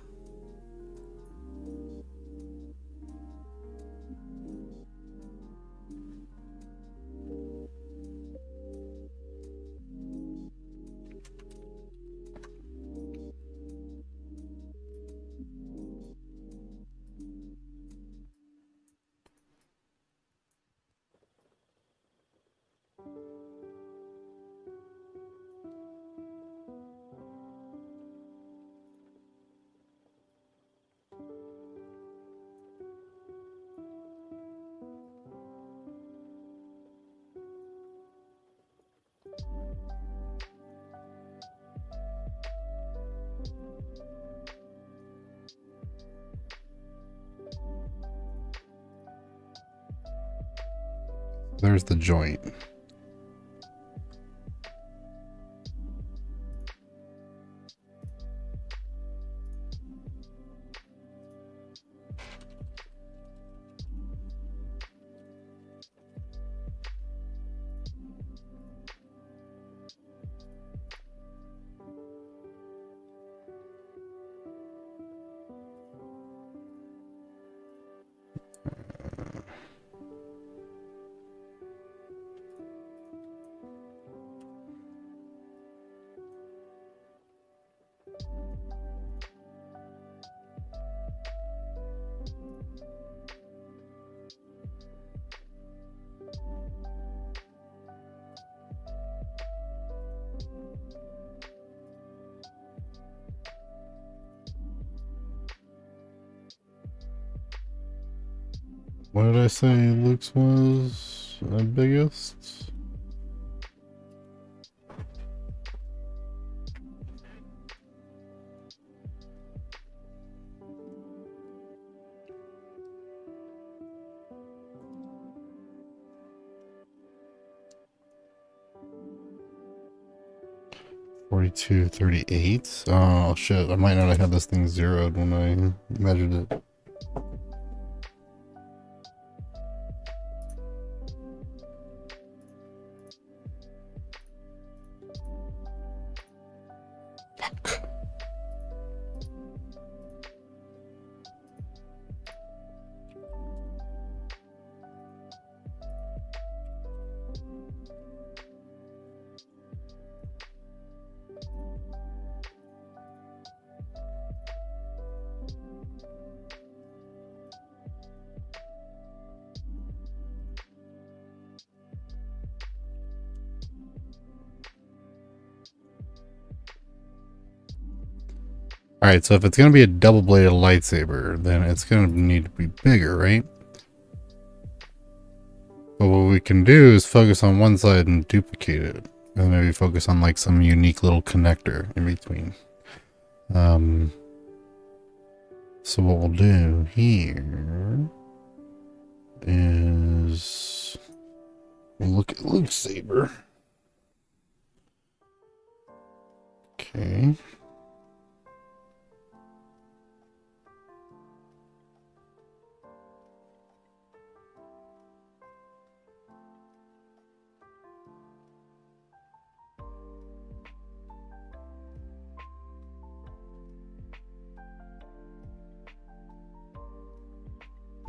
There's the joint. What did I say Luke's was the biggest? $42.38. Oh shit! I might not have had this thing zeroed when I measured it. Alright, so if it's going to be a double-bladed lightsaber, then it's going to need to be bigger, right? But what we can do is focus on one side and duplicate it. And maybe focus on like some unique little connector in between. So what we'll do here is we'll look at Luke's saber. Okay.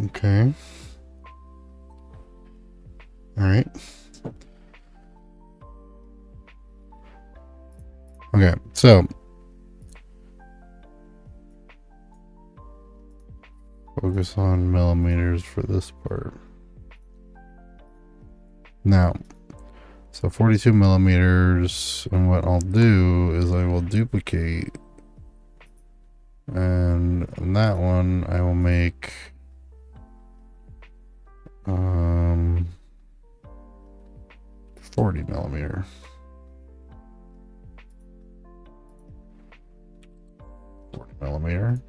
Okay. All right. Okay, so focus on millimeters for this part. Now, so 42 millimeters, and what I'll do is I will duplicate, and on that one I will make 40 millimeter. Millimeter.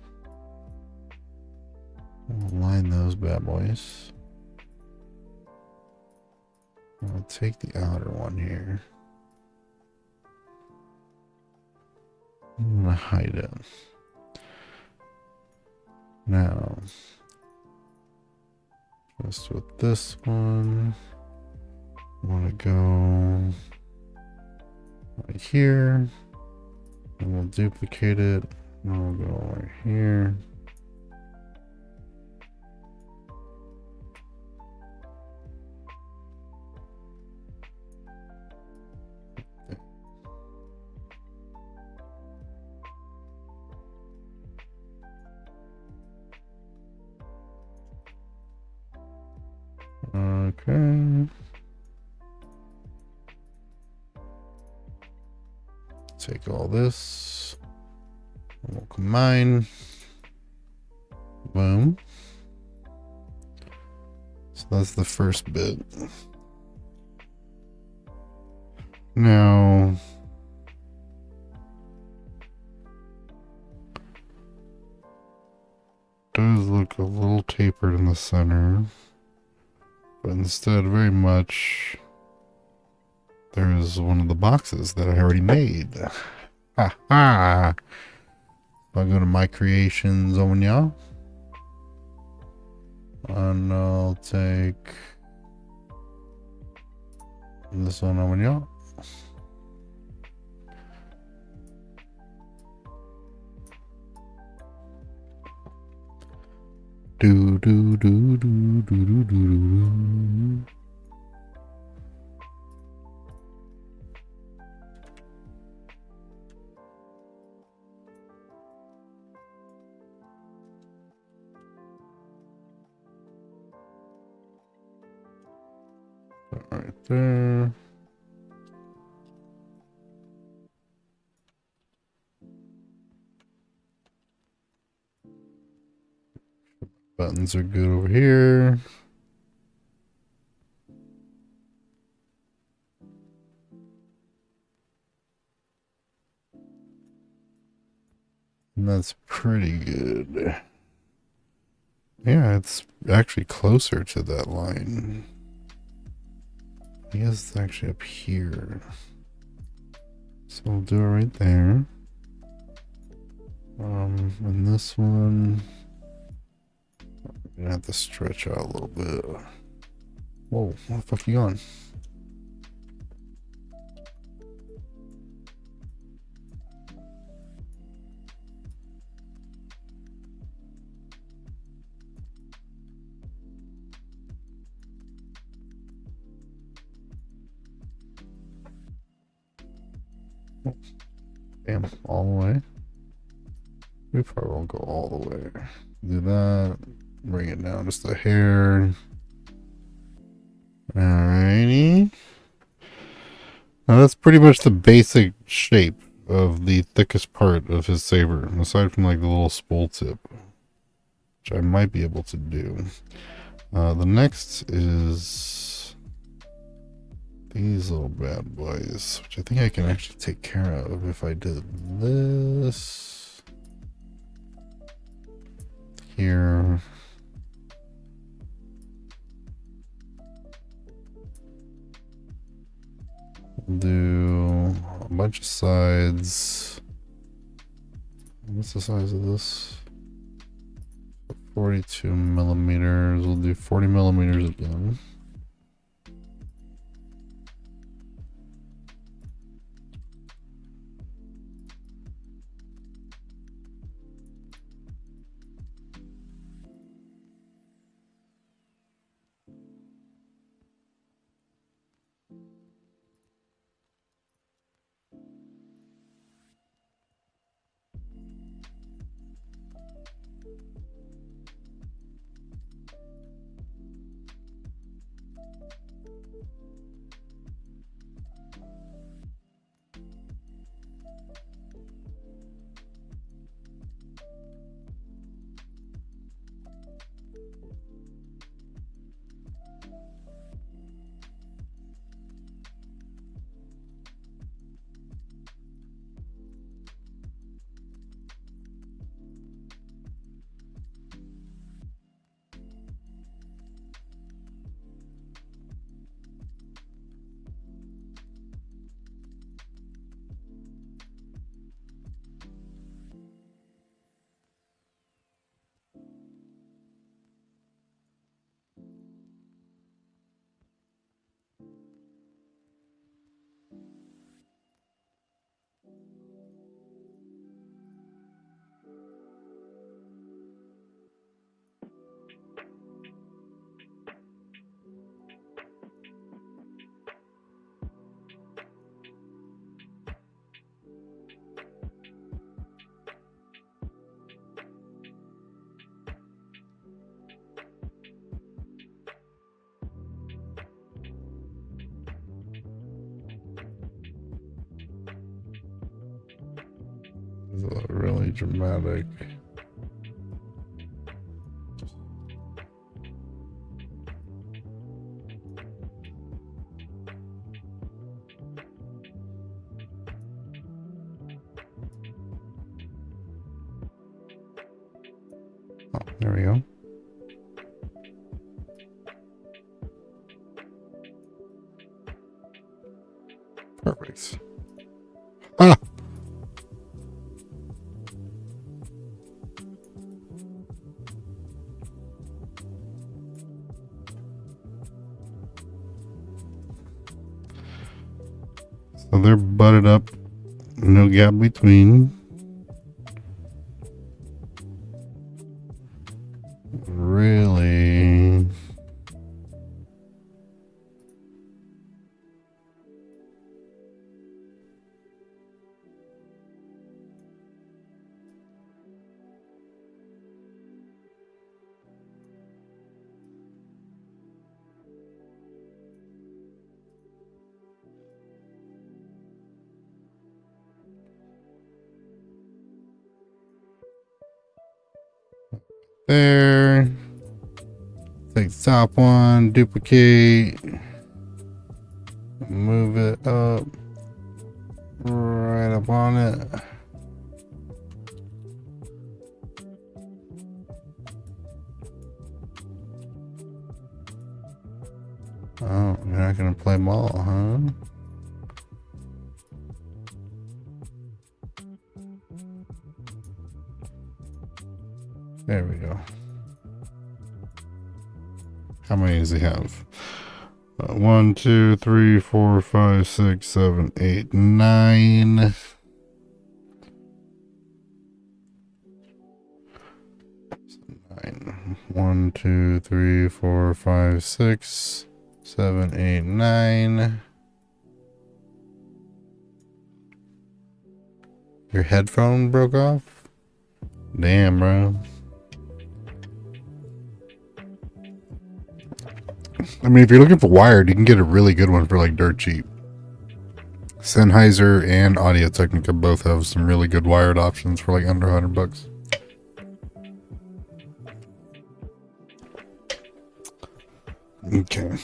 We'll line those bad boys. I'll take the outer one here. I'm gonna hide it. Now, just with this one, I want to go right here. And we'll duplicate it. And we'll go right here. Okay. Take all this. We'll combine. Boom. So that's the first bit. Now, does look a little tapered in the center, but instead very much there's one of the boxes that I already made. Ha ha! I'll go to my creations on y'all, and I'll take this one on y'all. Do do do do do do do do. Right there. Buttons are good over here. And that's pretty good. Yeah, it's actually closer to that line. I guess it's actually up here. So we'll do it right there. And this one, I'm gonna have to stretch out a little bit. Whoa, where the fuck are you going? Damn, all the way. We probably won't go all the way. Do that. Bring it down just a hair. Alrighty. Now that's pretty much the basic shape of the thickest part of his saber, aside from like the little spool tip, which I might be able to do. The next is these little bad boys, which I think I can actually take care of if I did this here. We'll do a bunch of sides. What's the size of this? 42 millimeters. We'll do 40 millimeters again. really dramatic. Oh, there we go. Perfect. Ah! So they're butted up, no gap between. Really? There. Take the top one, duplicate, move it up, right up on it. Oh, you're not gonna play ball, huh? There we go. How many does he have? 1, 2, 3, 4, 5, 6, 7, 8, 9. 9. 1, 2, 3, 4, 5, 6, 7, 8, 9. Your headphone broke off? Damn, bro. I mean, if you're looking for wired, you can get a really good one for like dirt cheap. Sennheiser and Audio-Technica both have some really good wired options for like under $100. Okay.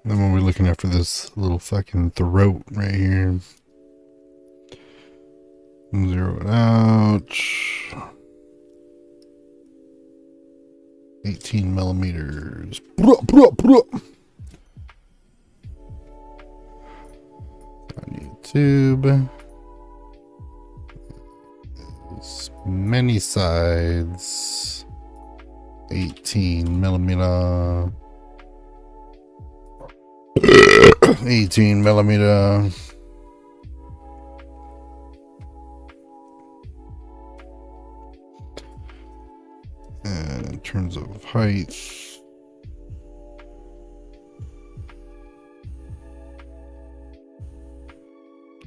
Then when we're looking after this little fucking throat right here. Zero it out. 18 millimeters. On YouTube. There's many sides. 18 millimeter. 18 millimeter. And in terms of height,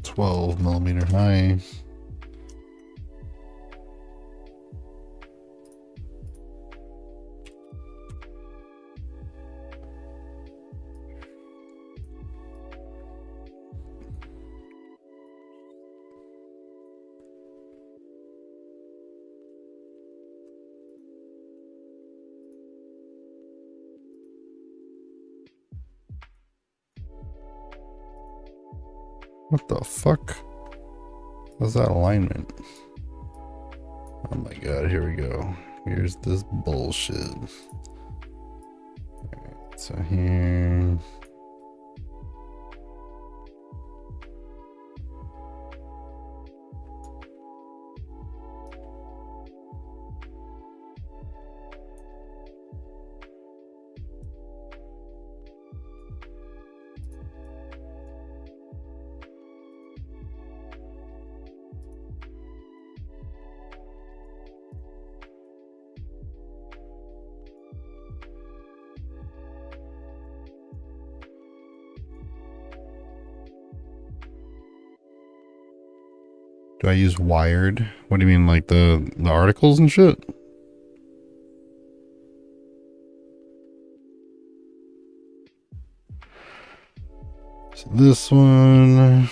12 millimeter high. What the fuck? What's that alignment? Oh my god, here we go. Here's this bullshit. Alright, so here. Do I use wired? What do you mean, like the articles and shit? So this one.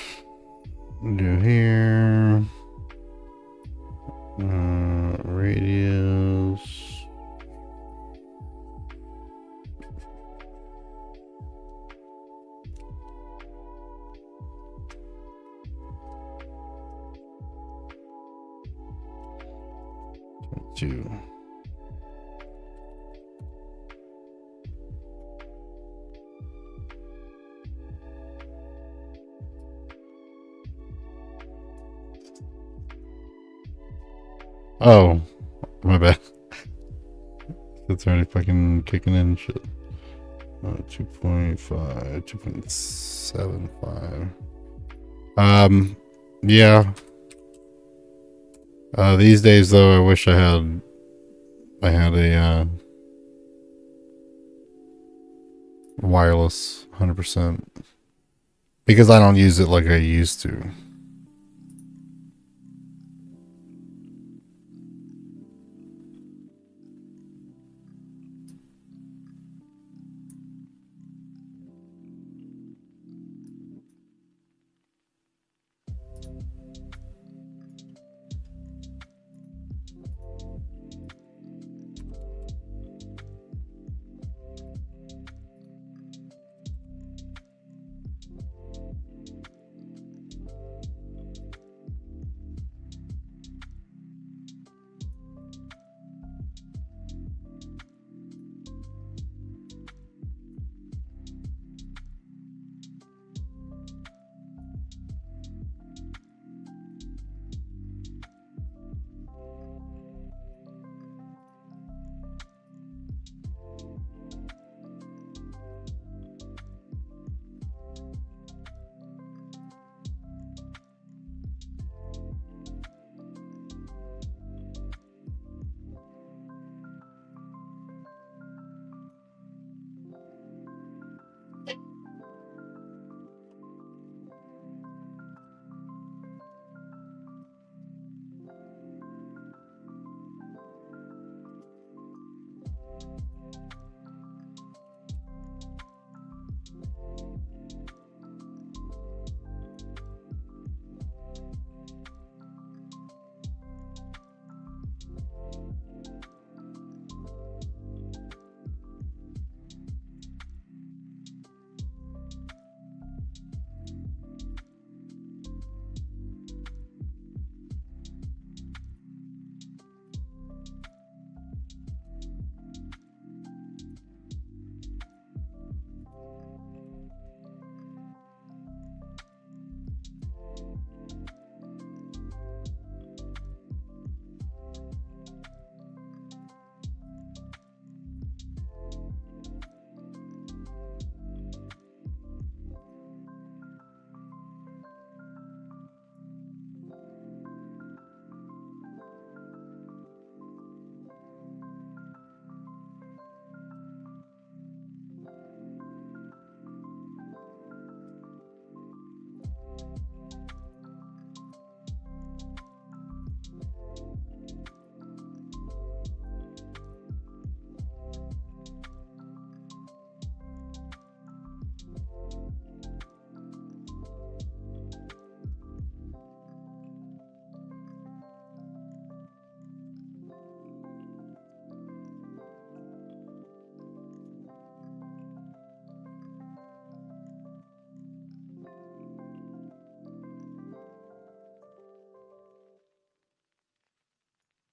do here. Radius. Two. Oh, my bad. It's already fucking kicking in shit. 2.5, 2.75. Yeah. These days though, I wish I had a wireless 100% because I don't use it like I used to.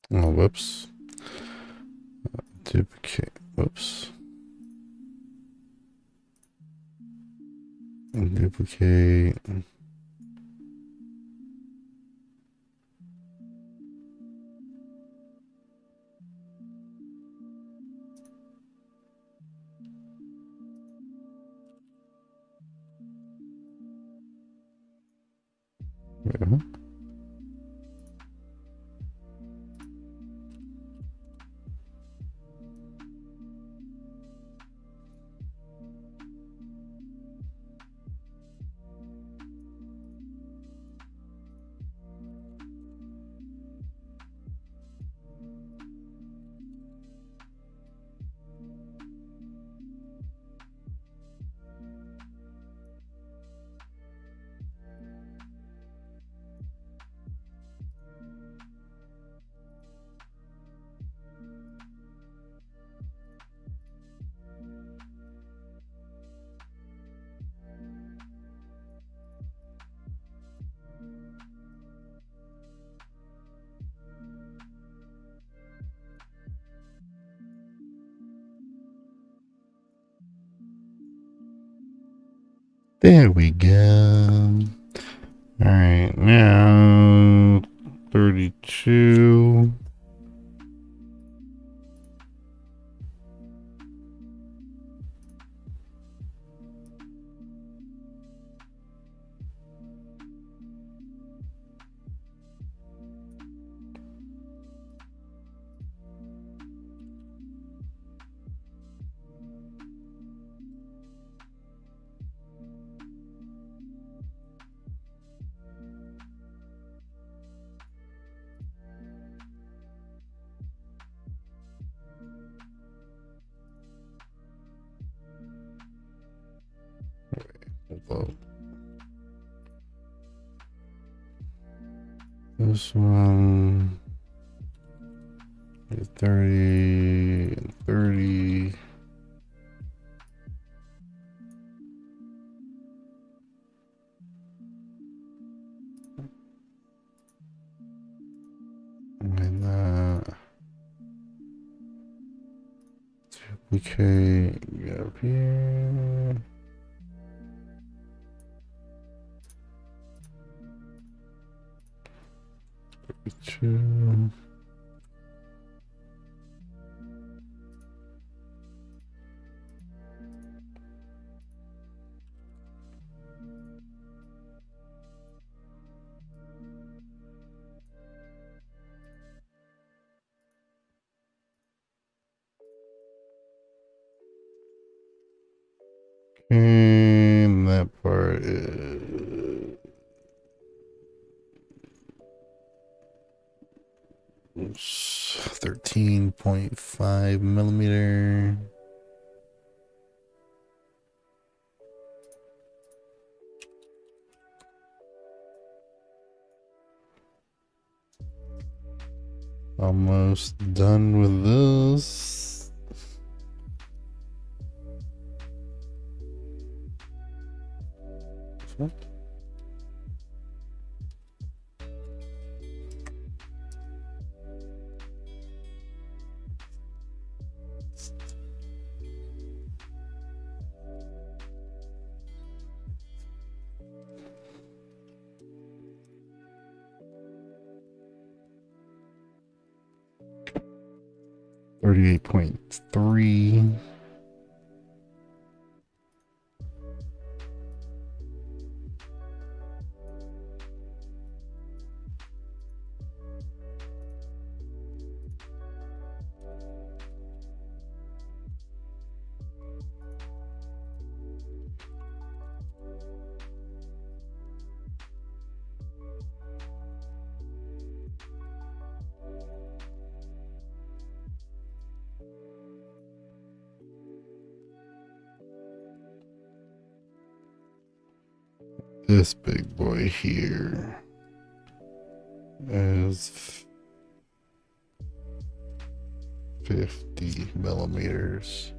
Oh, whoops. Duplicate. Whoops. Duplicate. Yeah. There we go. Alright, now 32. This one 30 and 30. And that. Duplicate. Get up here. Two. And that part is 13.5 millimeter. Almost done with this. $38.3. This big boy here is 50 millimeters.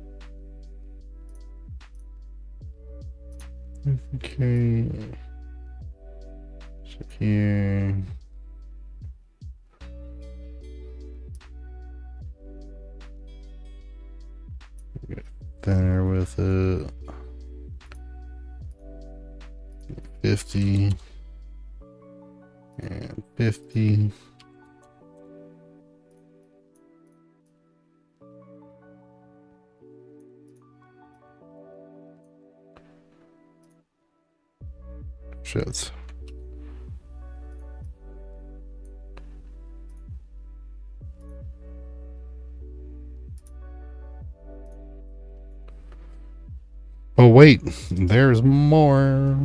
Okay. So here. Get thinner with it. 50 and 50. Shit. Oh wait, there's more.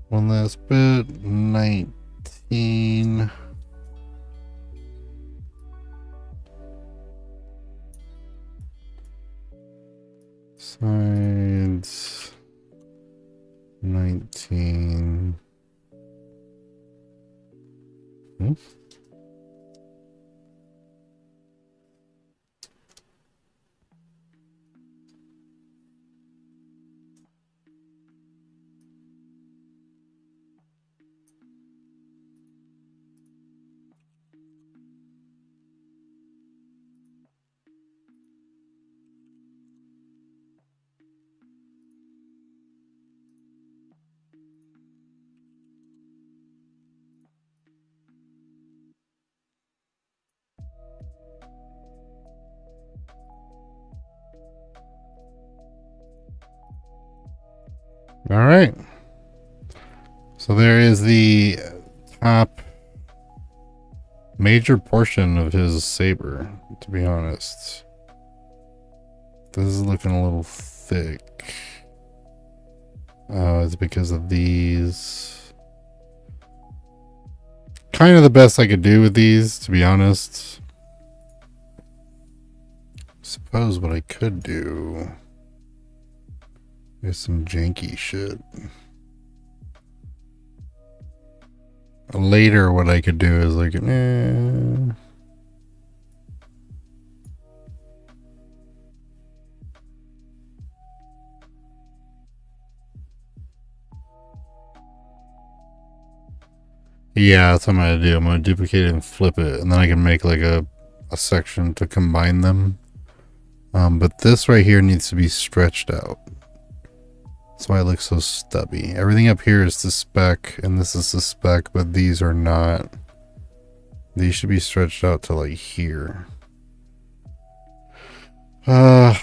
One last bit. 19. Sides. 19. Hmm? All right. So there is the top major portion of his saber, to be honest. This is looking a little thick. Oh, it's because of these. Kind of the best I could do with these, to be honest. Suppose what I could do is some janky shit. Later, what I could do is like, yeah, that's what I'm gonna do. I'm gonna duplicate it and flip it, and then I can make like a section to combine them. But this right here needs to be stretched out. That's why it looks so stubby. Everything up here is the spec, and this is the spec, but these are not. These should be stretched out to like here. So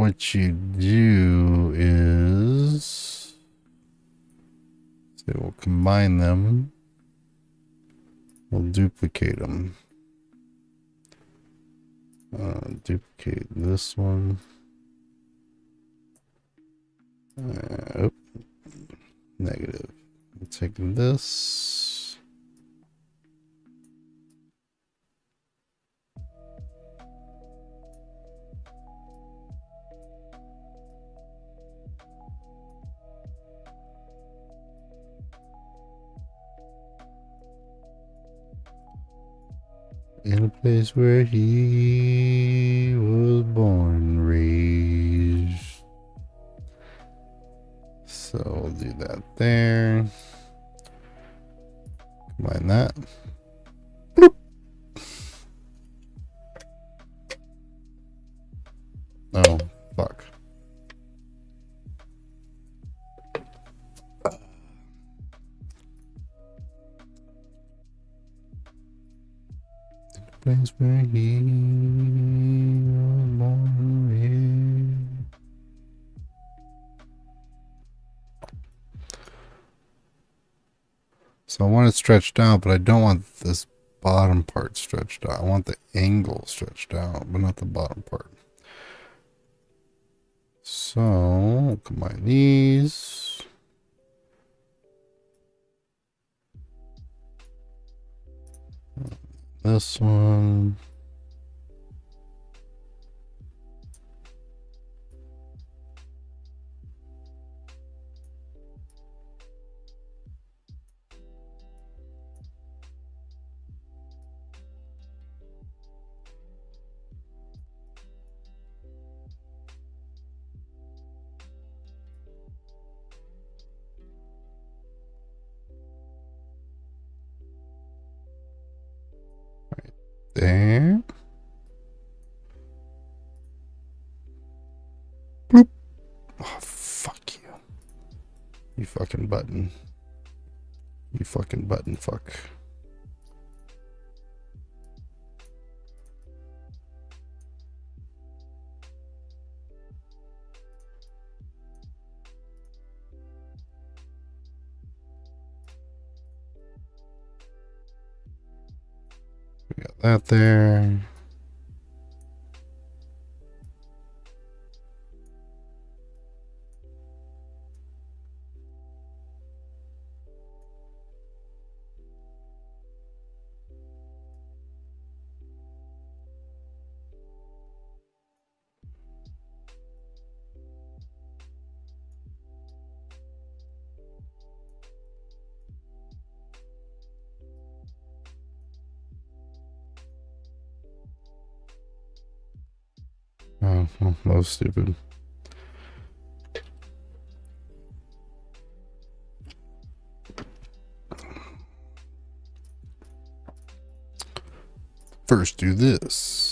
what you do is, so we'll combine them. We'll duplicate them. Duplicate this one. Oh, negative. We'll take this. In a place where he was born and raised. So we'll do that there. Combine that. Bloop. Oh, fuck. Place where he was born and raised. So I want it stretched out, but I don't want this bottom part stretched out. I want the angle stretched out, but not the bottom part. So I'll combine these. This one. There. Bloop. Oh, fuck you. You fucking button. You fucking button fuck. We got that there. Oh, well, that was stupid. First, do this.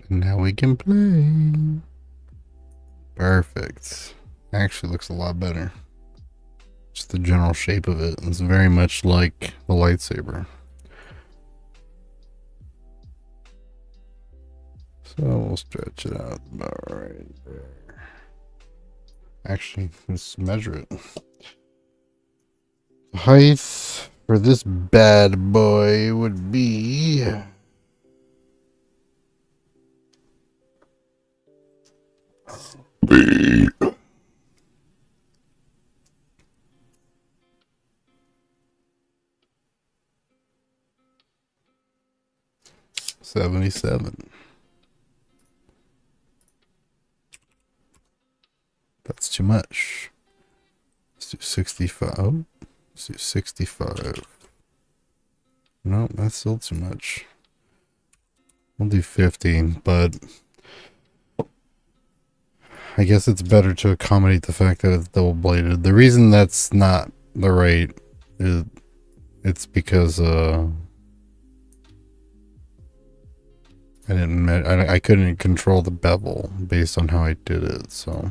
And now we can play. Perfect. Actually looks a lot better. Just the general shape of it is very much like the lightsaber. So we'll stretch it out about right there. Actually, let's measure it. The height for this bad boy would be 77. That's too much. Let's do 65. Oh, let's do 65. No, that's still too much. We'll do 15, but I guess it's better to accommodate the fact that it's double bladed. The reason that's not the right is it's because I couldn't control the bevel based on how I did it, so.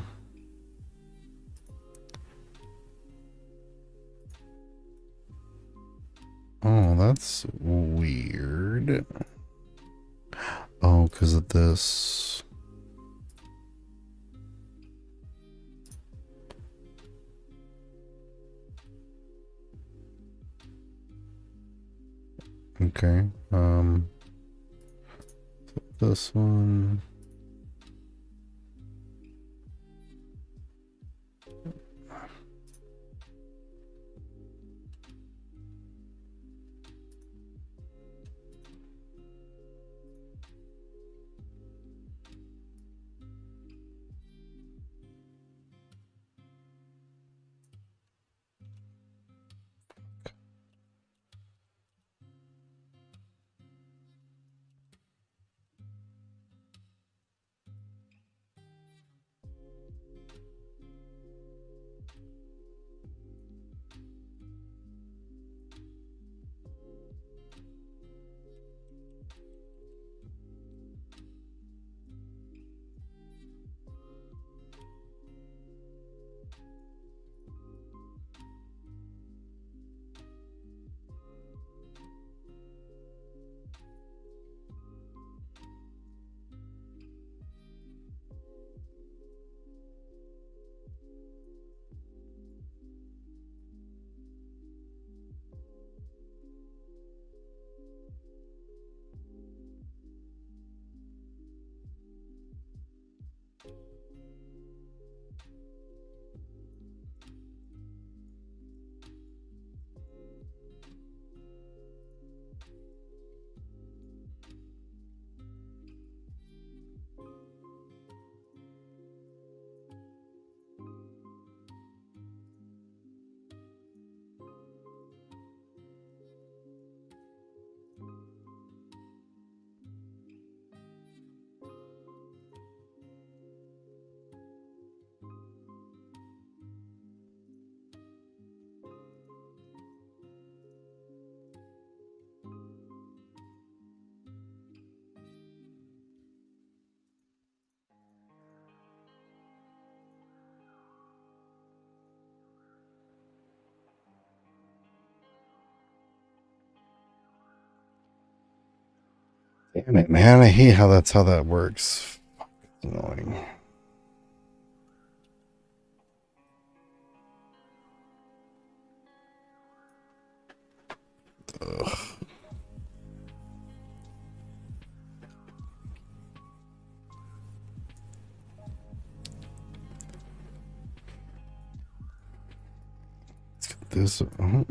Oh, that's weird. Oh, because of this. Okay. This one. Damn it, man. I hate how that's how that works. It's annoying. Ugh. Let's get this. Oh.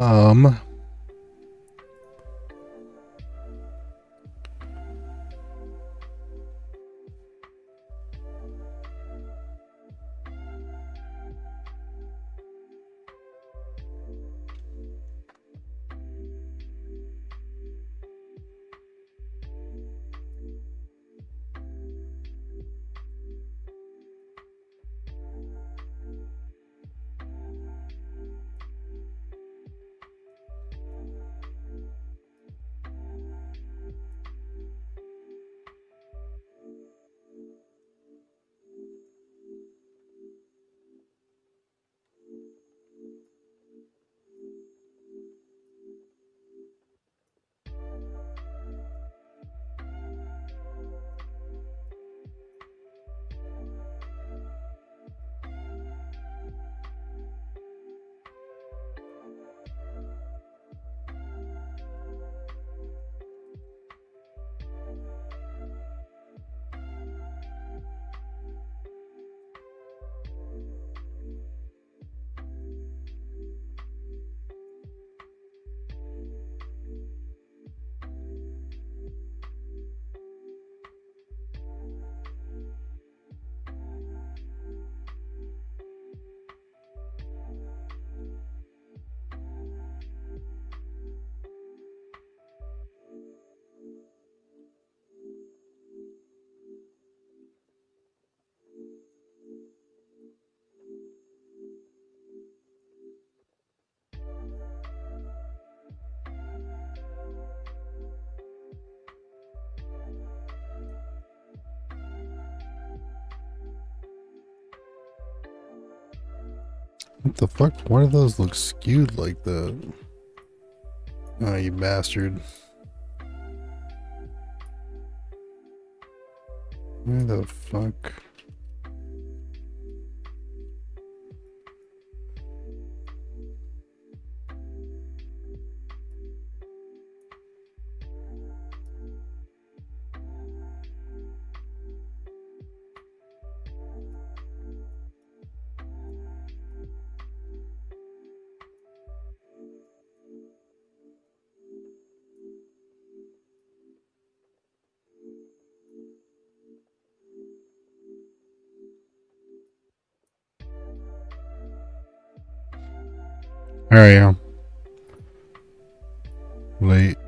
um What the fuck? Why do those look skewed like that? Oh, you bastard. Why the fuck? Alright, yeah. Late.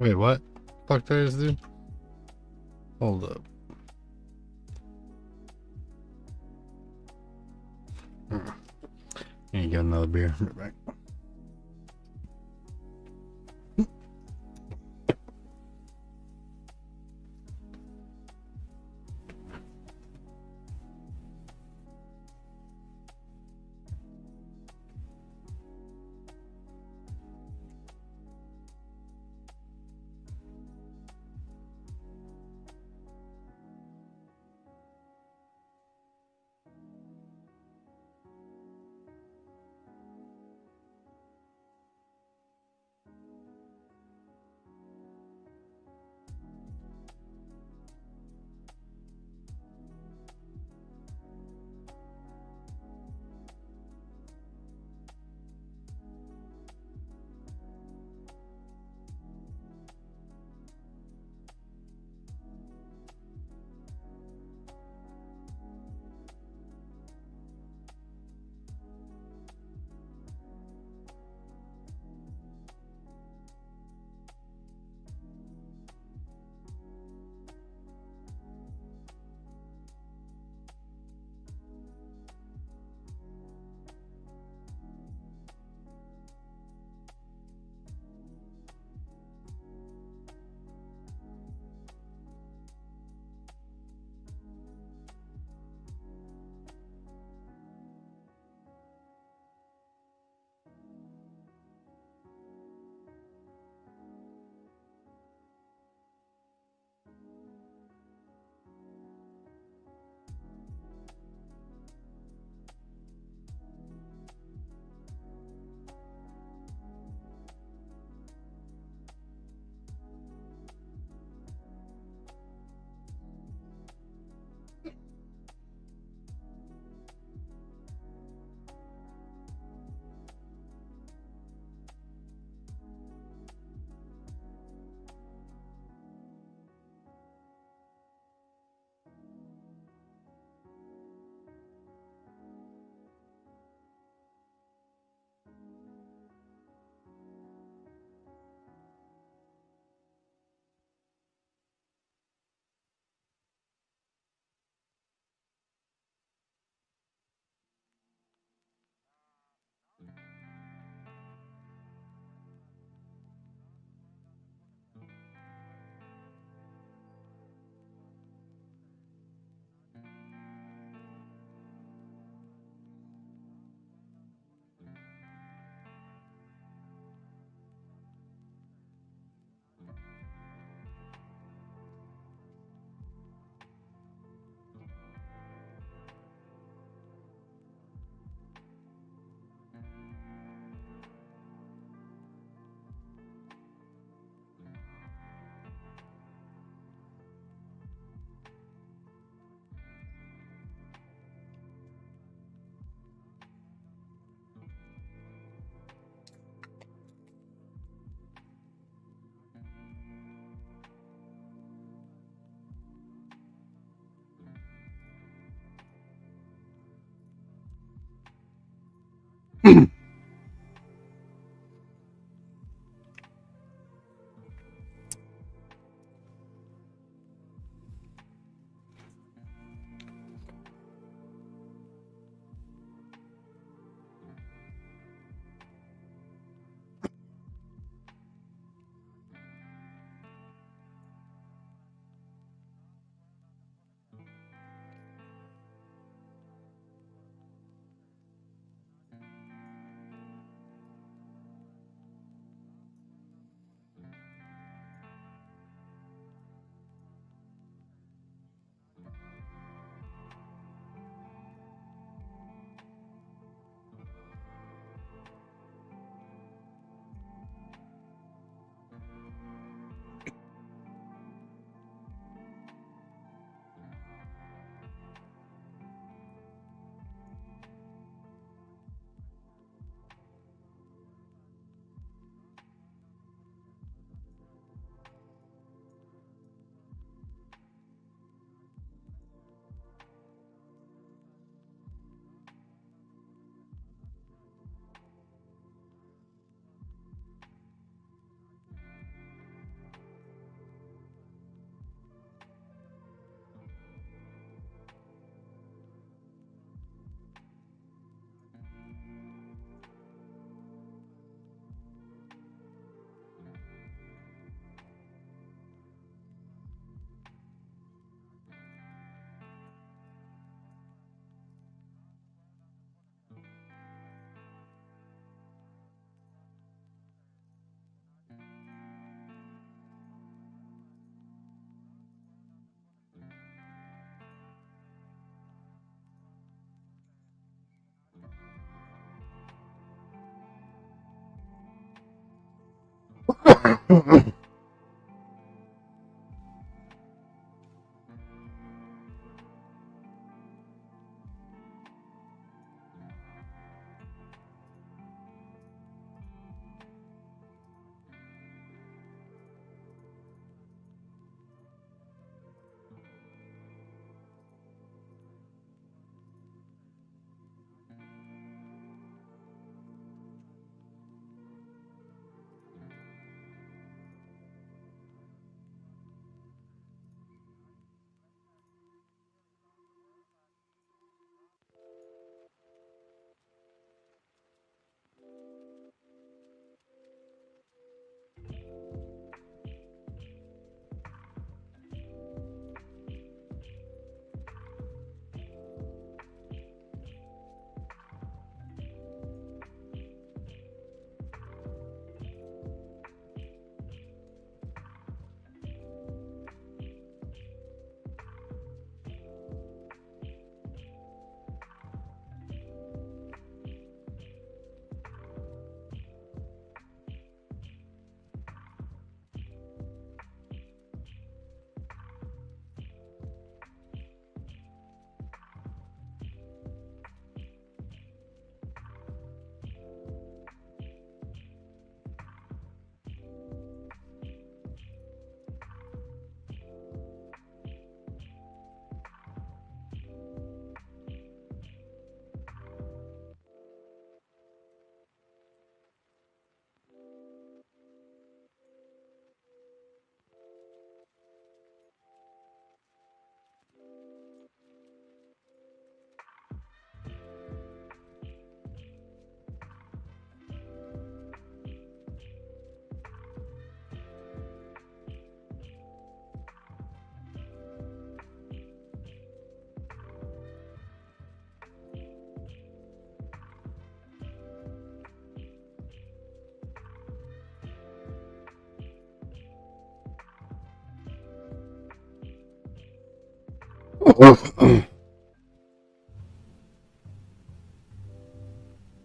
Wait, what? Fuck did I just do? Hold up. You get another beer. Right back.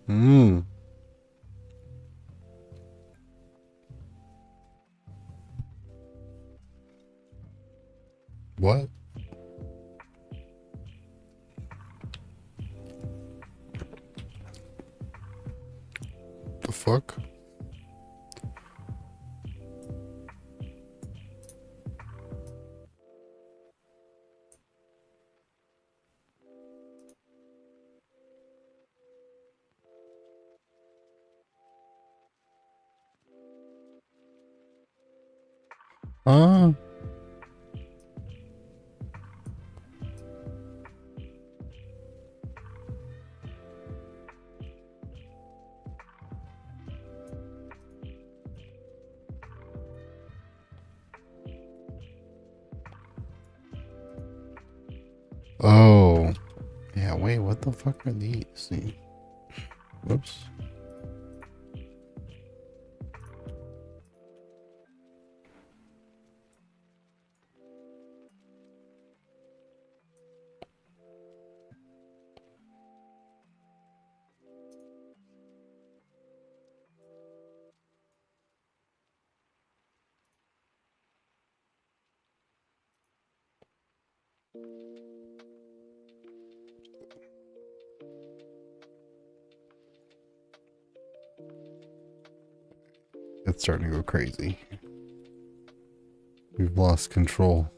Mm. What the fuck? Uh, oh. Yeah, wait, what the fuck are these? Whoops. It's starting to go crazy. We've lost control.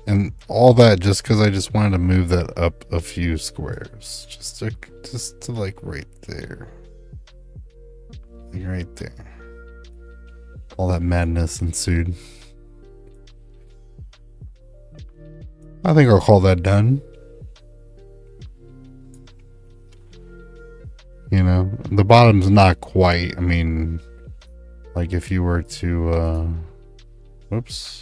And all that just because I just wanted to move that up a few squares. Just to like right there. Like right there. All that madness ensued. I think I'll call that done. You know, the bottom's not quite. I mean, like if you were to, whoops.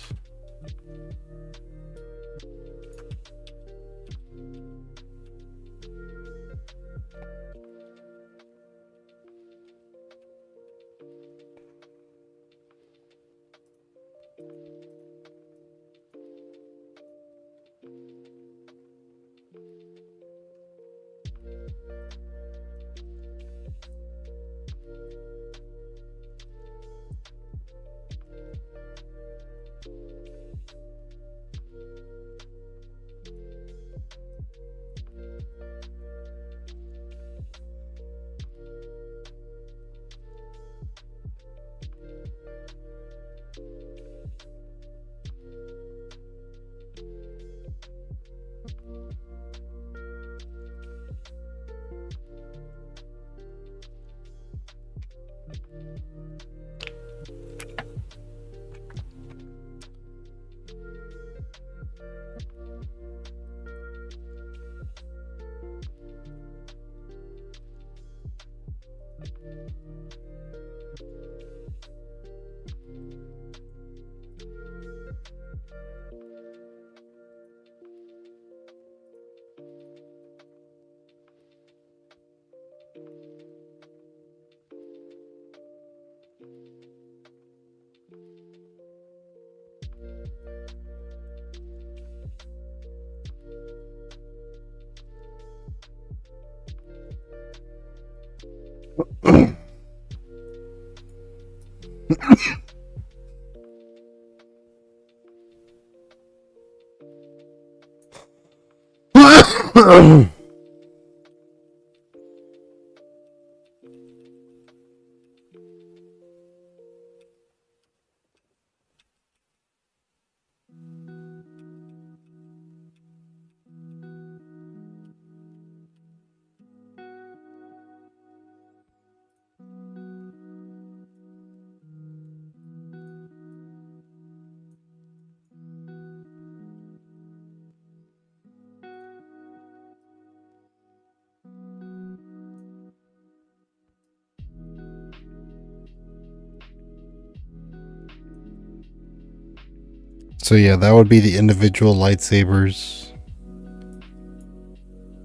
So yeah, that would be the individual lightsabers.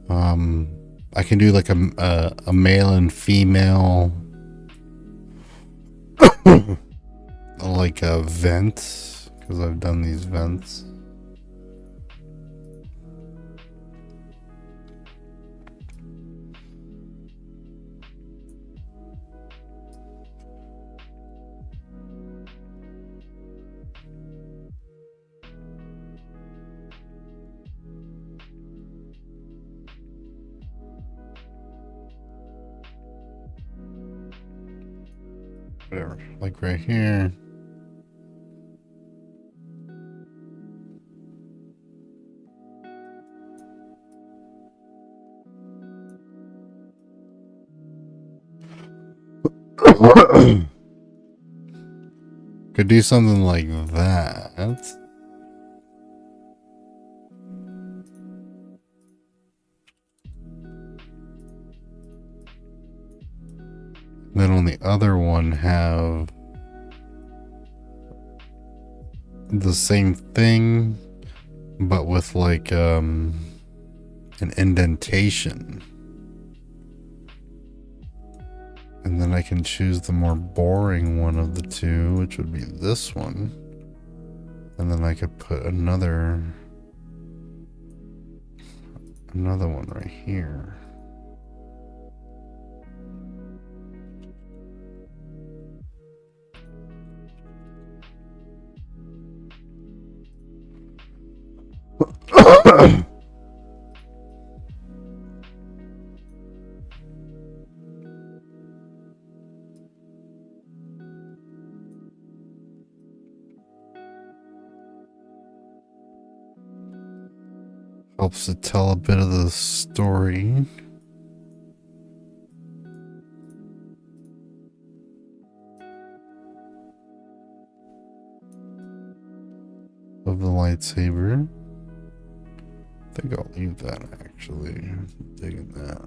I can do like a male and female, like a vent, because I've done these vents. Whatever, like right here. Could do something like that. Then on the other one have the same thing, but with like an indentation. And then I can choose the more boring one of the two, which would be this one. And then I could put another one right here. Helps to tell a bit of the story. Of the lightsaber. I think I'll leave that actually. I'm digging that.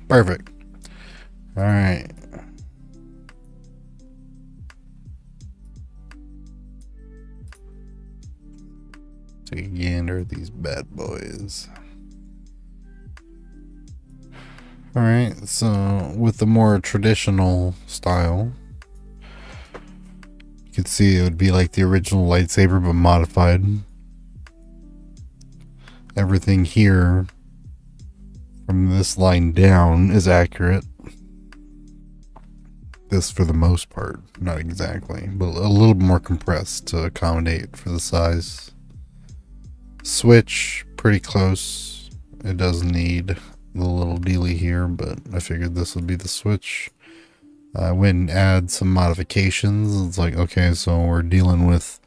Perfect. All right. Take a gander at these bad boys. All right. So with the more traditional style, you can see it would be like the original lightsaber but modified. Everything here from this line down is accurate. This for the most part, not exactly, but a little more compressed to accommodate for the size. Switch, pretty close. It does need the little dealy here, but I figured this would be the switch. I went and add some modifications. It's like, okay, so we're dealing with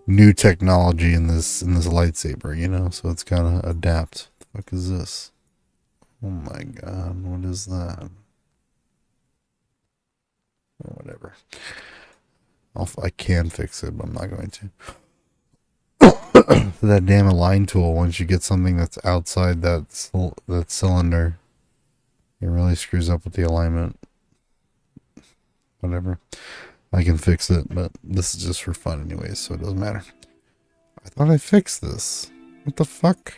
new technology in this lightsaber, you know, so it's gotta adapt. What the fuck is this? Oh my god, what is that? Or whatever. I can fix it, but I'm not going to. That damn align tool, once you get something that's outside that cylinder, it really screws up with the alignment. Whatever. I can fix it, but this is just for fun anyways, so it doesn't matter. I thought I fixed this. What the fuck?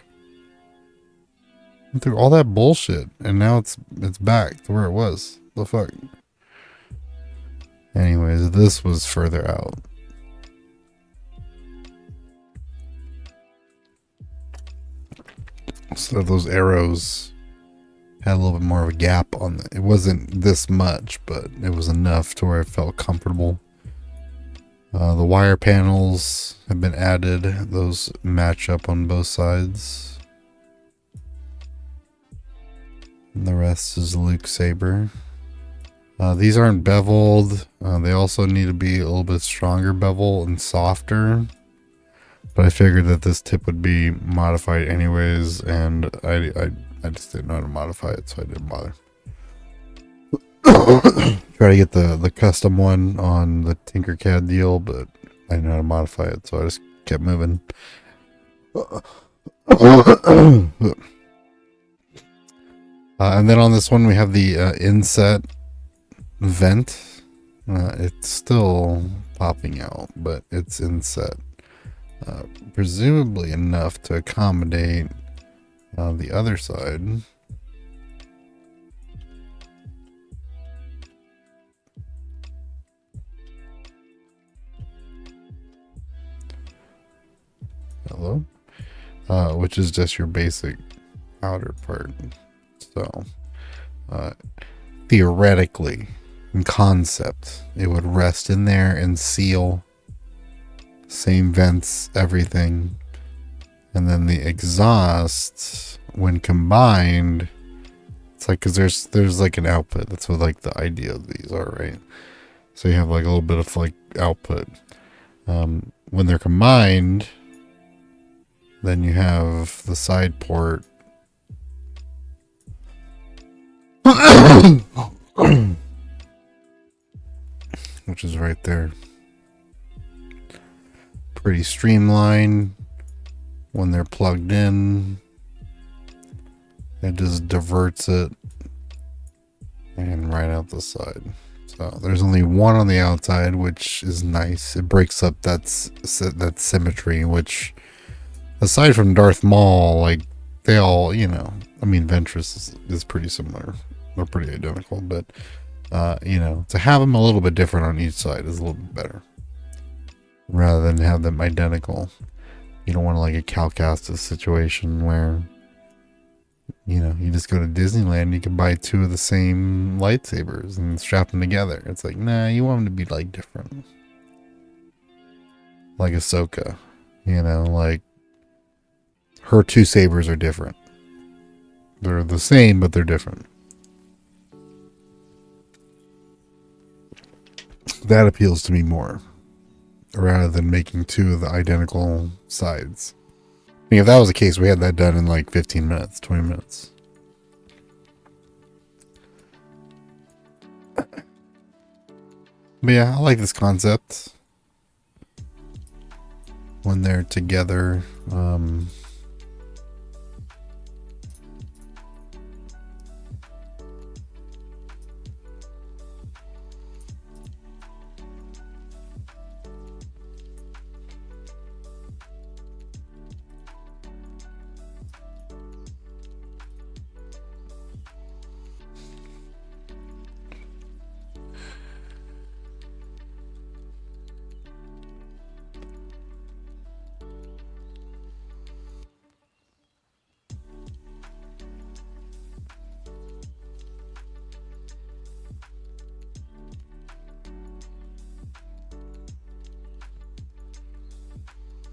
Went through all that bullshit, and now it's back to where it was. The fuck? Anyways, this was further out. So those arrows had a little bit more of a gap on it. It wasn't this much, but it was enough to where I felt comfortable. The wire panels have been added. Those match up on both sides. And the rest is Luke Saber. These aren't beveled. They also need to be a little bit stronger bevel and softer. But I figured that this tip would be modified anyways, and I just didn't know how to modify it, so I didn't bother. Try to get the custom one on the Tinkercad deal, but I didn't know how to modify it, so I just kept moving. And then on this one we have the inset vent. It's still popping out, but it's inset. Presumably enough to accommodate the other side. Hello? Which is just your basic outer part. So, theoretically, in concept, it would rest in there and seal. Same vents, everything. And then the exhaust, when combined, it's like, because there's like an output. That's what like the idea of these are, right? So you have like a little bit of like output. When they're combined, then you have the side port. Which is right there. Pretty streamlined. When they're plugged in, it just diverts it and right out the side. So there's only one on the outside, which is nice. It breaks up that symmetry, which, aside from Darth Maul, like, they all, you know, I mean, Ventress is pretty similar. They're pretty identical, but, you know, to have them a little bit different on each side is a little bit better, rather than have them identical. You don't want like a Cal Kestis situation where, you know, you just go to Disneyland, you can buy two of the same lightsabers and strap them together. It's like, nah, you want them to be like different. Like Ahsoka, you know, like her two sabers are different. They're the same, but they're different. That appeals to me more, rather than making two of the identical sides. I mean, if that was the case, we had that done in like 15 minutes, 20 minutes. But yeah, I like this concept. When they're together,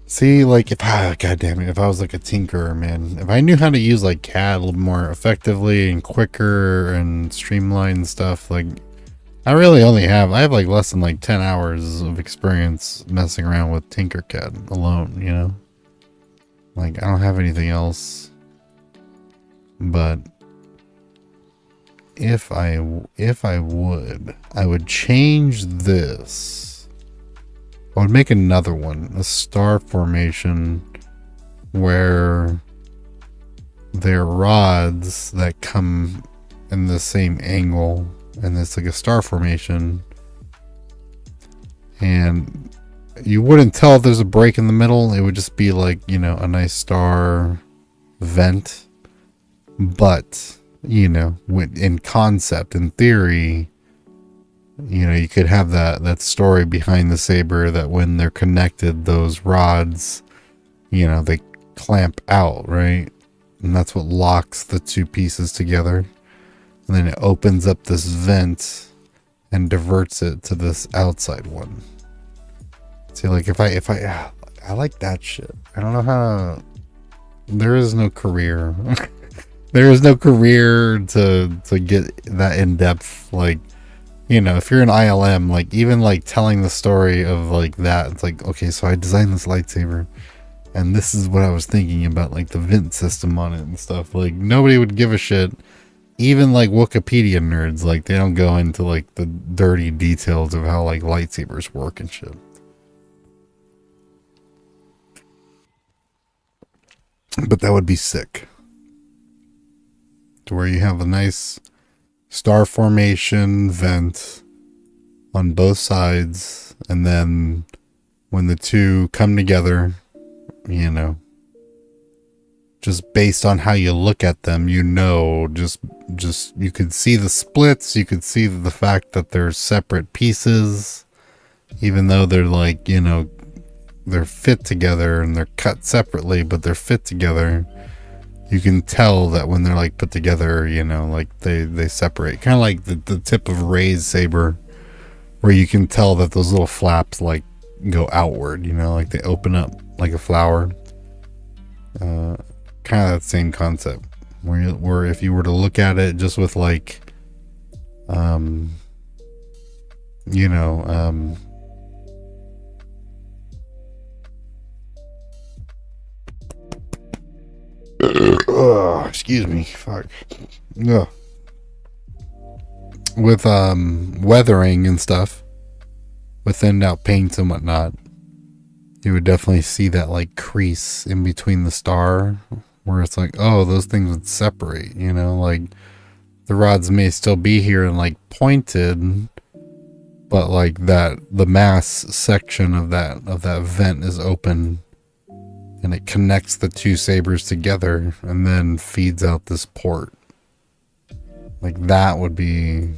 see, like, God damn it, if I was like a tinkerer, man, if I knew how to use like CAD a little more effectively and quicker and streamline stuff, like, I have like less than like 10 hours of experience messing around with Tinkercad alone, you know? Like, I don't have anything else. But if I would change this. I would make another one, a star formation, where they're rods that come in the same angle, and it's like a star formation, and you wouldn't tell if there's a break in the middle. It would just be like, you know, a nice star vent. But, you know, in concept, in theory, you know, you could have that story behind the saber, that when they're connected, those rods, you know, they clamp out, right? And that's what locks the two pieces together. And then it opens up this vent and diverts it to this outside one. See, like, if I like that shit. I don't know how. There is no career. There is no career to get that in depth. Like, you know, if you're an ILM, like, even like telling the story of like that, it's like, okay, so I designed this lightsaber, and this is what I was thinking about, like the vent system on it and stuff. Like, nobody would give a shit. Even like Wikipedia nerds, like, they don't go into like the dirty details of how like lightsabers work and shit. But that would be sick. To where you have a nice star formation vent on both sides, and then when the two come together, you know, just based on how you look at them, you know, just you could see the splits, you could see the fact that they're separate pieces, even though they're like, you know, they're fit together and they're cut separately, but they're fit together. you can tell that when they're like put together, you know, like they separate, kind of like the tip of Ray's saber, where you can tell that those little flaps like go outward, you know, like they open up like a flower. Kind of that same concept, where if you were to look at it just with like, you know, excuse me, fuck, yeah, with weathering and stuff, with thinned out paints and whatnot, you would definitely see that like crease in between the star, where it's like, oh, those things would separate, you know, like the rods may still be here and like pointed, but like that the mass section of that vent is open, and it connects the two sabers together and then feeds out this port. Like that would be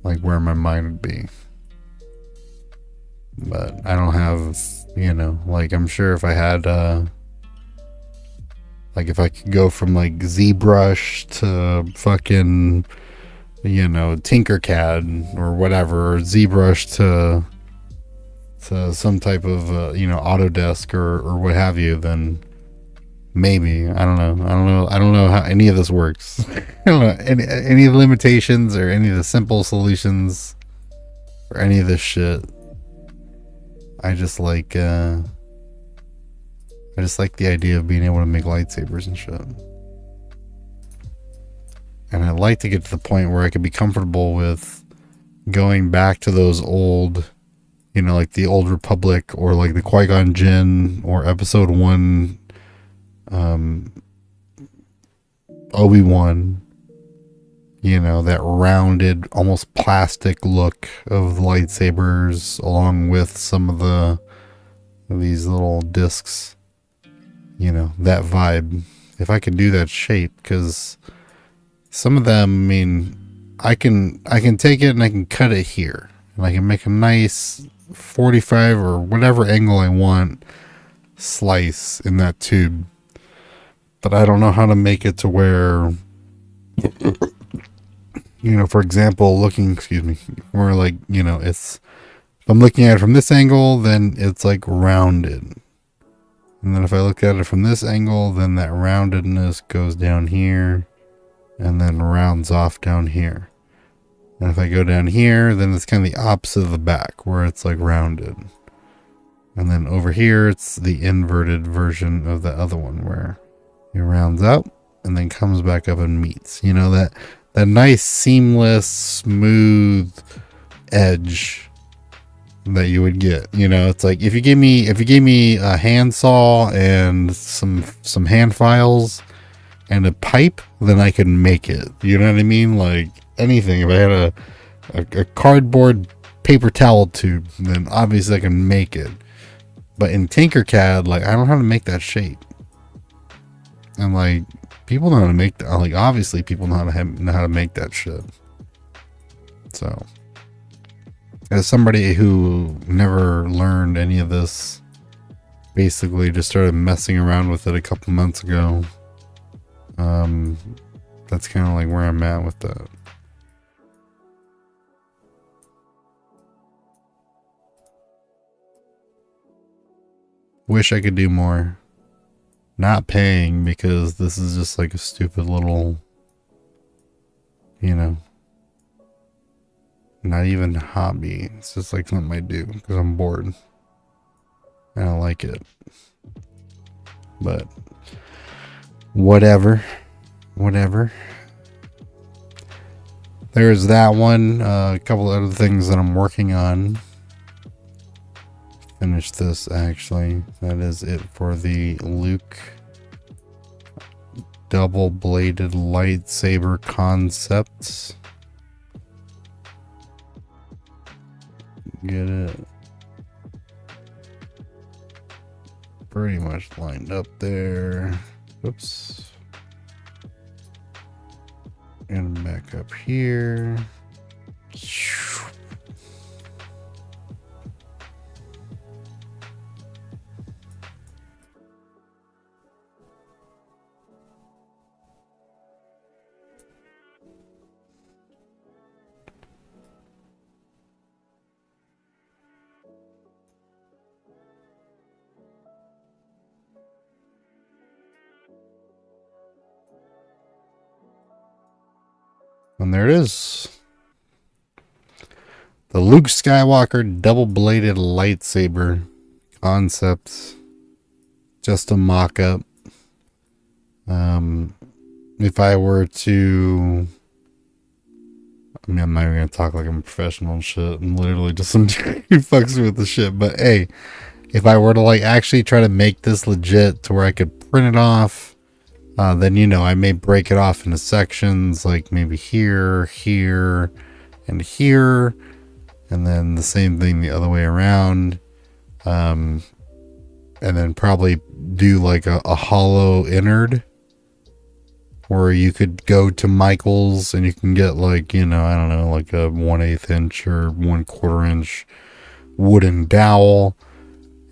like where my mind would be. But I don't have, you know, like I'm sure if I had like if I could go from like ZBrush to fucking, you know, Tinkercad or whatever, or ZBrush to some type of you know, Autodesk or what have you, then maybe, I don't know how any of this works. I don't know any of the limitations or any of the simple solutions or any of this shit. I just like the idea of being able to make lightsabers and shit. And I'd like to get to the point where I could be comfortable with going back to those old, you know, like the Old Republic or like the Qui-Gon Jinn or Episode 1 Obi-Wan, you know, that rounded, almost plastic look of the lightsabers, along with some of these little discs, you know, that vibe. If I could do that shape, because some of them, I mean, I can take it and I can cut it here, and I can make a nice 45 or whatever angle I want slice in that tube. But I don't know how to make it to where, you know, for example, where like, you know, it's, if I'm looking at it from this angle, then it's like rounded. And then if I look at it from this angle, then that roundedness goes down here and then rounds off down here. And if I go down here, then it's kind of the opposite of the back, where it's like rounded. And then over here, it's the inverted version of the other one, where it rounds out and then comes back up and meets. You know, that nice, seamless, smooth edge that you would get. You know, it's like if you gave me a handsaw and some hand files and a pipe, then I could make it. You know what I mean? Like anything. If I had a cardboard paper towel tube, then obviously I can make it. But in Tinkercad, like I don't know how to make that shape. And like people know how to make that. Like obviously people know how to make that shit. So, as somebody who never learned any of this, basically just started messing around with it a couple months ago. That's kind of like where I'm at with that. Wish I could do more. Not paying, because this is just like a stupid little, you know, not even a hobby. It's just like something I do because I'm bored and I like it. But whatever. There's that one. A couple of other things that I'm working on. Finish this actually. That is it for the Luke double-bladed lightsaber concepts. Get it pretty much lined up there. Oops. And back up here. there it is. The Luke Skywalker double-bladed lightsaber concept. Just a mock-up. If I were to... I mean, I'm not even going to talk like I'm a professional and shit. I'm literally just some dude who fucks with the shit. But hey, if I were to like actually try to make this legit to where I could print it off, then, you know, I may break it off into sections, like maybe here, here, and here. And then the same thing the other way around. And then probably do like a hollow innard, where you could go to Michael's and you can get like, you know, I don't know, like a 1/8 inch or 1/4 inch wooden dowel,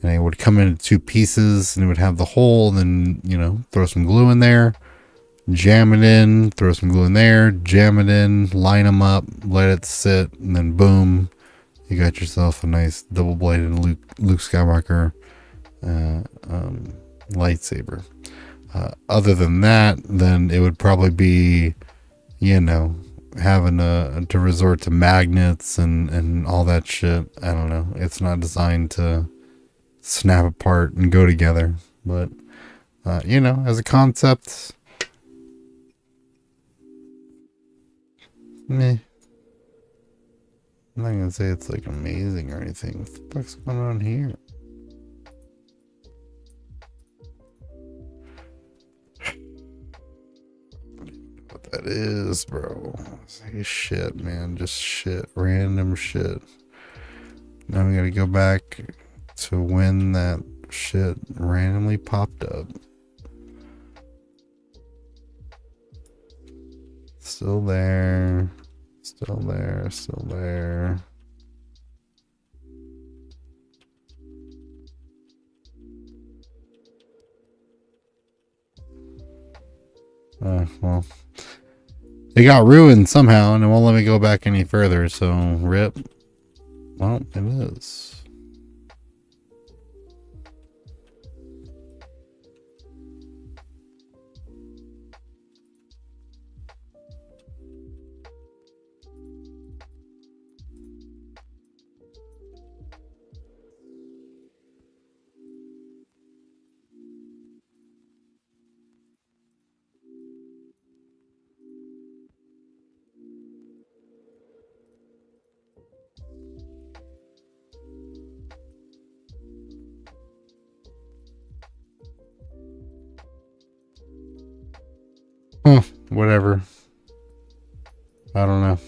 and it would come into 2 pieces, and it would have the hole, and then, you know, throw some glue in there, jam it in, throw some glue in there, jam it in, line them up, let it sit, and then boom, you got yourself a nice double-bladed Luke Skywalker lightsaber. Other than that, then it would probably be, you know, having to resort to magnets and all that shit. I don't know. It's not designed to snap apart and go together. But, you know, as a concept, meh. I'm not going to say it's like amazing or anything. What the fuck's going on here? That is, bro. Say shit, man. Just shit. Random shit. Now we gotta go back to when that shit randomly popped up. Still there. Still there. Still there. Well. It got ruined somehow, and it won't let me go back any further, so rip. Well, it is. Whatever. I don't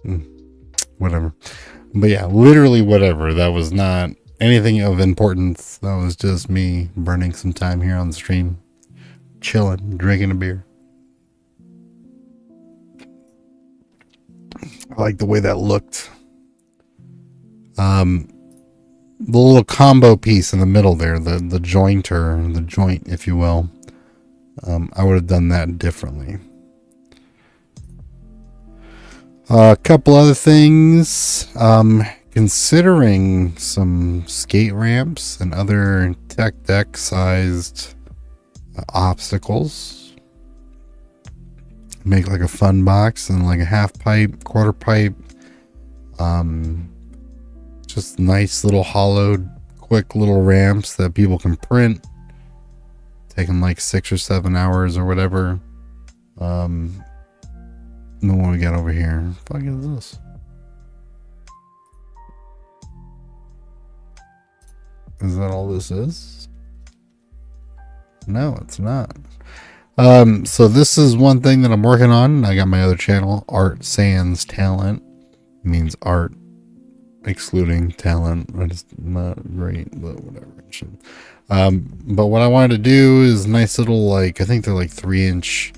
know. Whatever. But yeah, literally whatever. That was not anything of importance. That was just me burning some time here on the stream. Chilling, drinking a beer. I like the way that looked. The little combo piece in the middle there, the jointer, the joint, if you will. I would have done that differently. A couple other things. Considering some skate ramps and other tech deck sized obstacles. Make like a fun box and like a half pipe, quarter pipe. Just nice little hollowed, quick little ramps that people can print. Taking like 6 or 7 hours or whatever. Then what we got over here? What the fuck is this? Is that all this is? No, it's not. So this is one thing that I'm working on. I got my other channel, Art Sans Talent. It means art excluding talent. It's not great, but whatever. But what I wanted to do is nice little, like, I think they're like 3-inch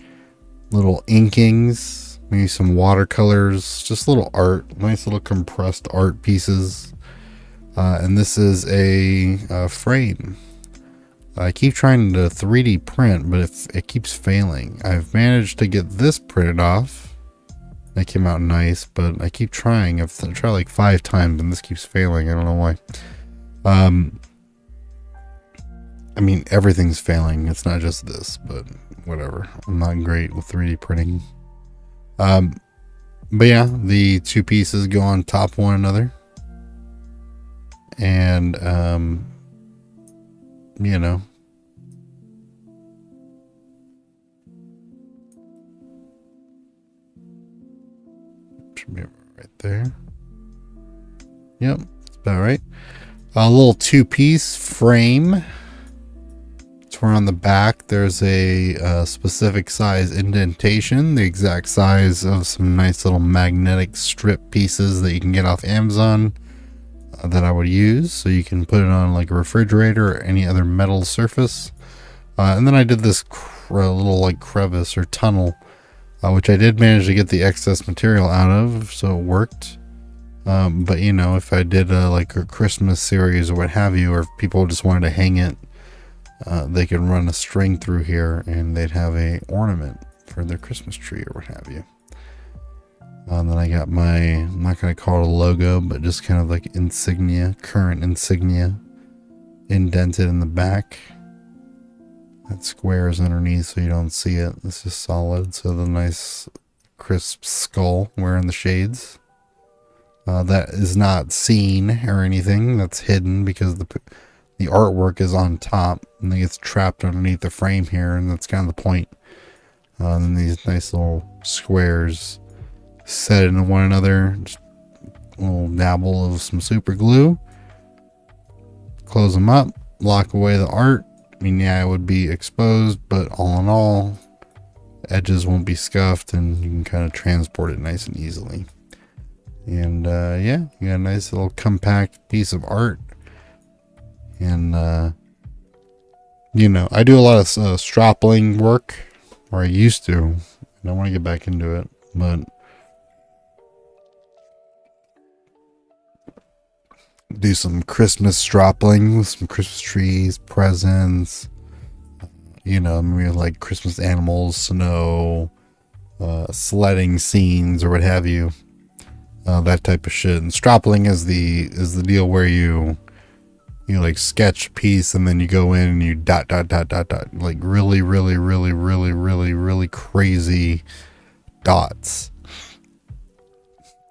little inkings, maybe some watercolors, just little art, nice little compressed art pieces. And this is a frame. I keep trying to 3D print, but it keeps failing. I've managed to get this printed off. It came out nice, but I keep trying. I've tried like 5 times and this keeps failing. I don't know why. I mean, everything's failing. It's not just this, but whatever. I'm not great with 3D printing. But yeah, the two pieces go on top of one another. And, you know, should be right there. Yep, that's about right. A little two-piece frame. It's where on the back there's a specific size indentation, the exact size of some nice little magnetic strip pieces that you can get off Amazon that I would use. So you can put it on like a refrigerator or any other metal surface. And then I did this little like crevice or tunnel, which I did manage to get the excess material out of, so it worked. But you know, if I did like a Christmas series or what have you, or if people just wanted to hang it, they could run a string through here and they'd have a ornament for their Christmas tree or what have you. And then I got my, I'm not going to call it a logo, but just kind of like insignia, current insignia, indented in the back. That square is underneath so you don't see it. This is solid. So the nice crisp skull wearing the shades. That is not seen or anything. That's hidden because the artwork is on top and it gets trapped underneath the frame here, and that's kind of the point. And then these nice little squares set into one another. Just a little dabble of some super glue. Close them up. Lock away the art. I mean, yeah, it would be exposed, but all in all, edges won't be scuffed and you can kind of transport it nice and easily. And yeah, you got a nice little compact piece of art. And you know, I do a lot of strappling work, or I used to. I don't want to get back into it, but do some Christmas strappling with some Christmas trees, presents, you know, maybe like Christmas animals, snow, sledding scenes or what have you. That type of shit. And strappling is the deal where you like sketch a piece and then you go in and you dot like really crazy dots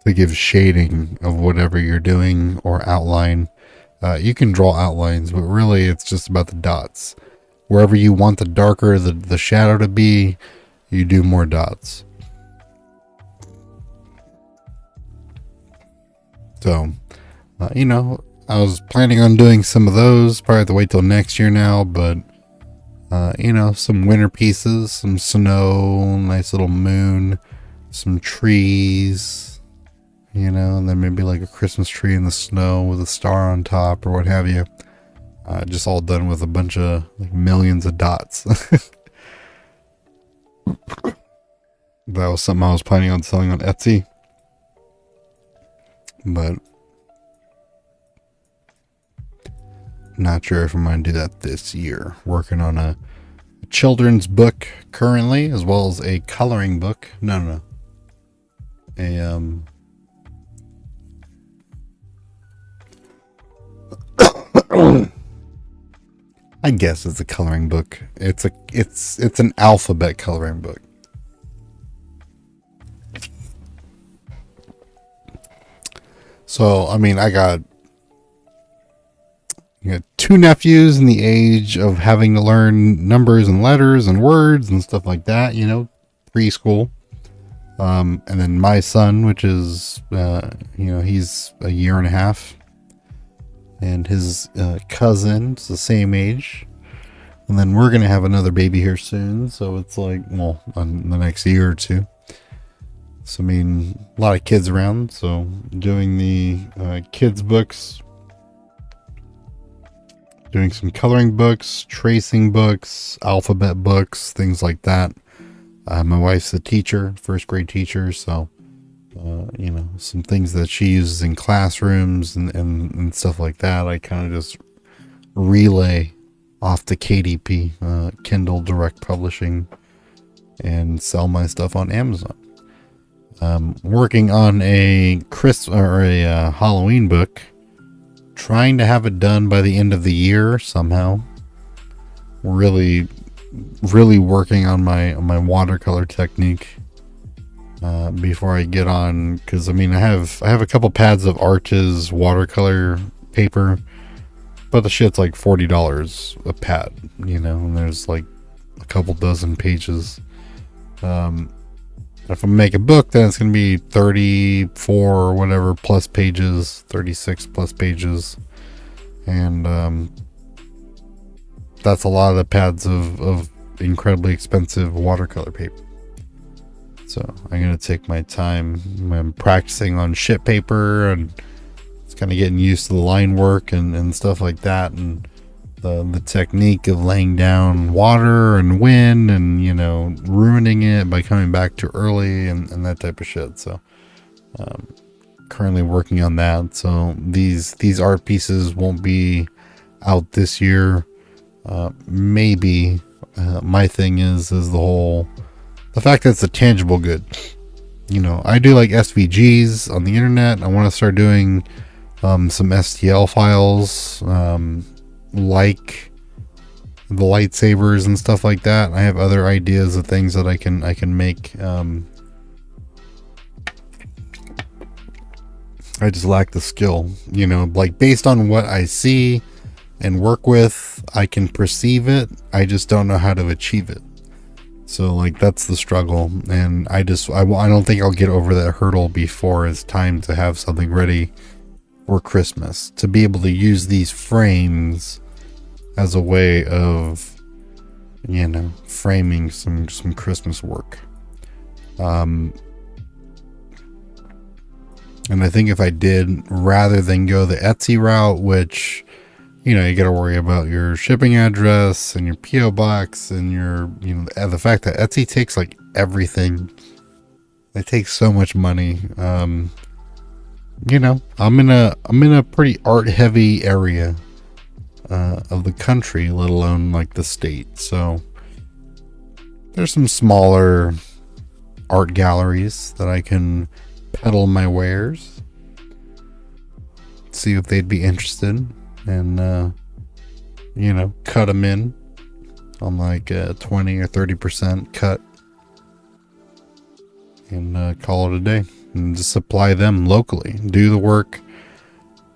to give shading of whatever you're doing or outline. You can draw outlines, but really it's just about the dots. Wherever you want the darker the shadow to be, you do more dots. So, you know, I was planning on doing some of those. Probably have to wait till next year now, but, you know, some winter pieces, some snow, nice little moon, some trees, you know, and then maybe like a Christmas tree in the snow with a star on top or what have you. Just all done with a bunch of like millions of dots. That was something I was planning on selling on Etsy. But not sure if I'm going to do that this year. Working on a children's book currently, as well as a coloring book. No. I guess it's a coloring book. It's an alphabet coloring book. So, I mean, I got two nephews in the age of having to learn numbers and letters and words and stuff like that, you know, preschool. And then my son, which is, you know, he's a year and a half. And his cousin's the same age. And then we're going to have another baby here soon. So it's like, well, in the next year or two. So, I mean, a lot of kids around. So doing the kids books. Doing some coloring books, tracing books, alphabet books, things like that. My wife's a teacher, first grade teacher. So, you know, some things that she uses in classrooms and stuff like that. I kind of just relay off to KDP, Kindle Direct Publishing, and sell my stuff on Amazon. Working on a Halloween book, trying to have it done by the end of the year somehow. really, really working on my watercolor technique before I get on, because I mean I have a couple pads of Arches watercolor paper, but the shit's like $40 a pad, you know, and there's like a couple dozen pages. If I make a book, then it's gonna be 34 or whatever plus pages, 36 plus pages, and that's a lot of the pads of incredibly expensive watercolor paper. So I'm gonna take my time. I'm practicing on shit paper, and it's kind of getting used to the line work and stuff like that, and the technique of laying down water and wind, and you know, ruining it by coming back too early and that type of shit. So currently working on that. So these art pieces won't be out this year. Maybe my thing is the fact that it's a tangible good. You know, I do like SVGs on the internet. I want to start doing some STL files, like the lightsabers and stuff like that. I have other ideas of things that I can make. I just lack the skill, you know, like based on what I see and work with, I can perceive it. I just don't know how to achieve it. So like that's the struggle, and I don't think I'll get over that hurdle before it's time to have something ready for Christmas, to be able to use these frames as a way of, you know, framing some Christmas work. And I think if I did, rather than go the Etsy route, which, you know, you got to worry about your shipping address and your PO box and your, you know, the fact that Etsy takes like everything. They take so much money. You know, I'm in a pretty art heavy area of the country, let alone like the state. So there's some smaller art galleries that I can peddle my wares, see if they'd be interested, and you know, cut them in on like a 20 or 30% cut, and call it a day, and just supply them locally, do the work,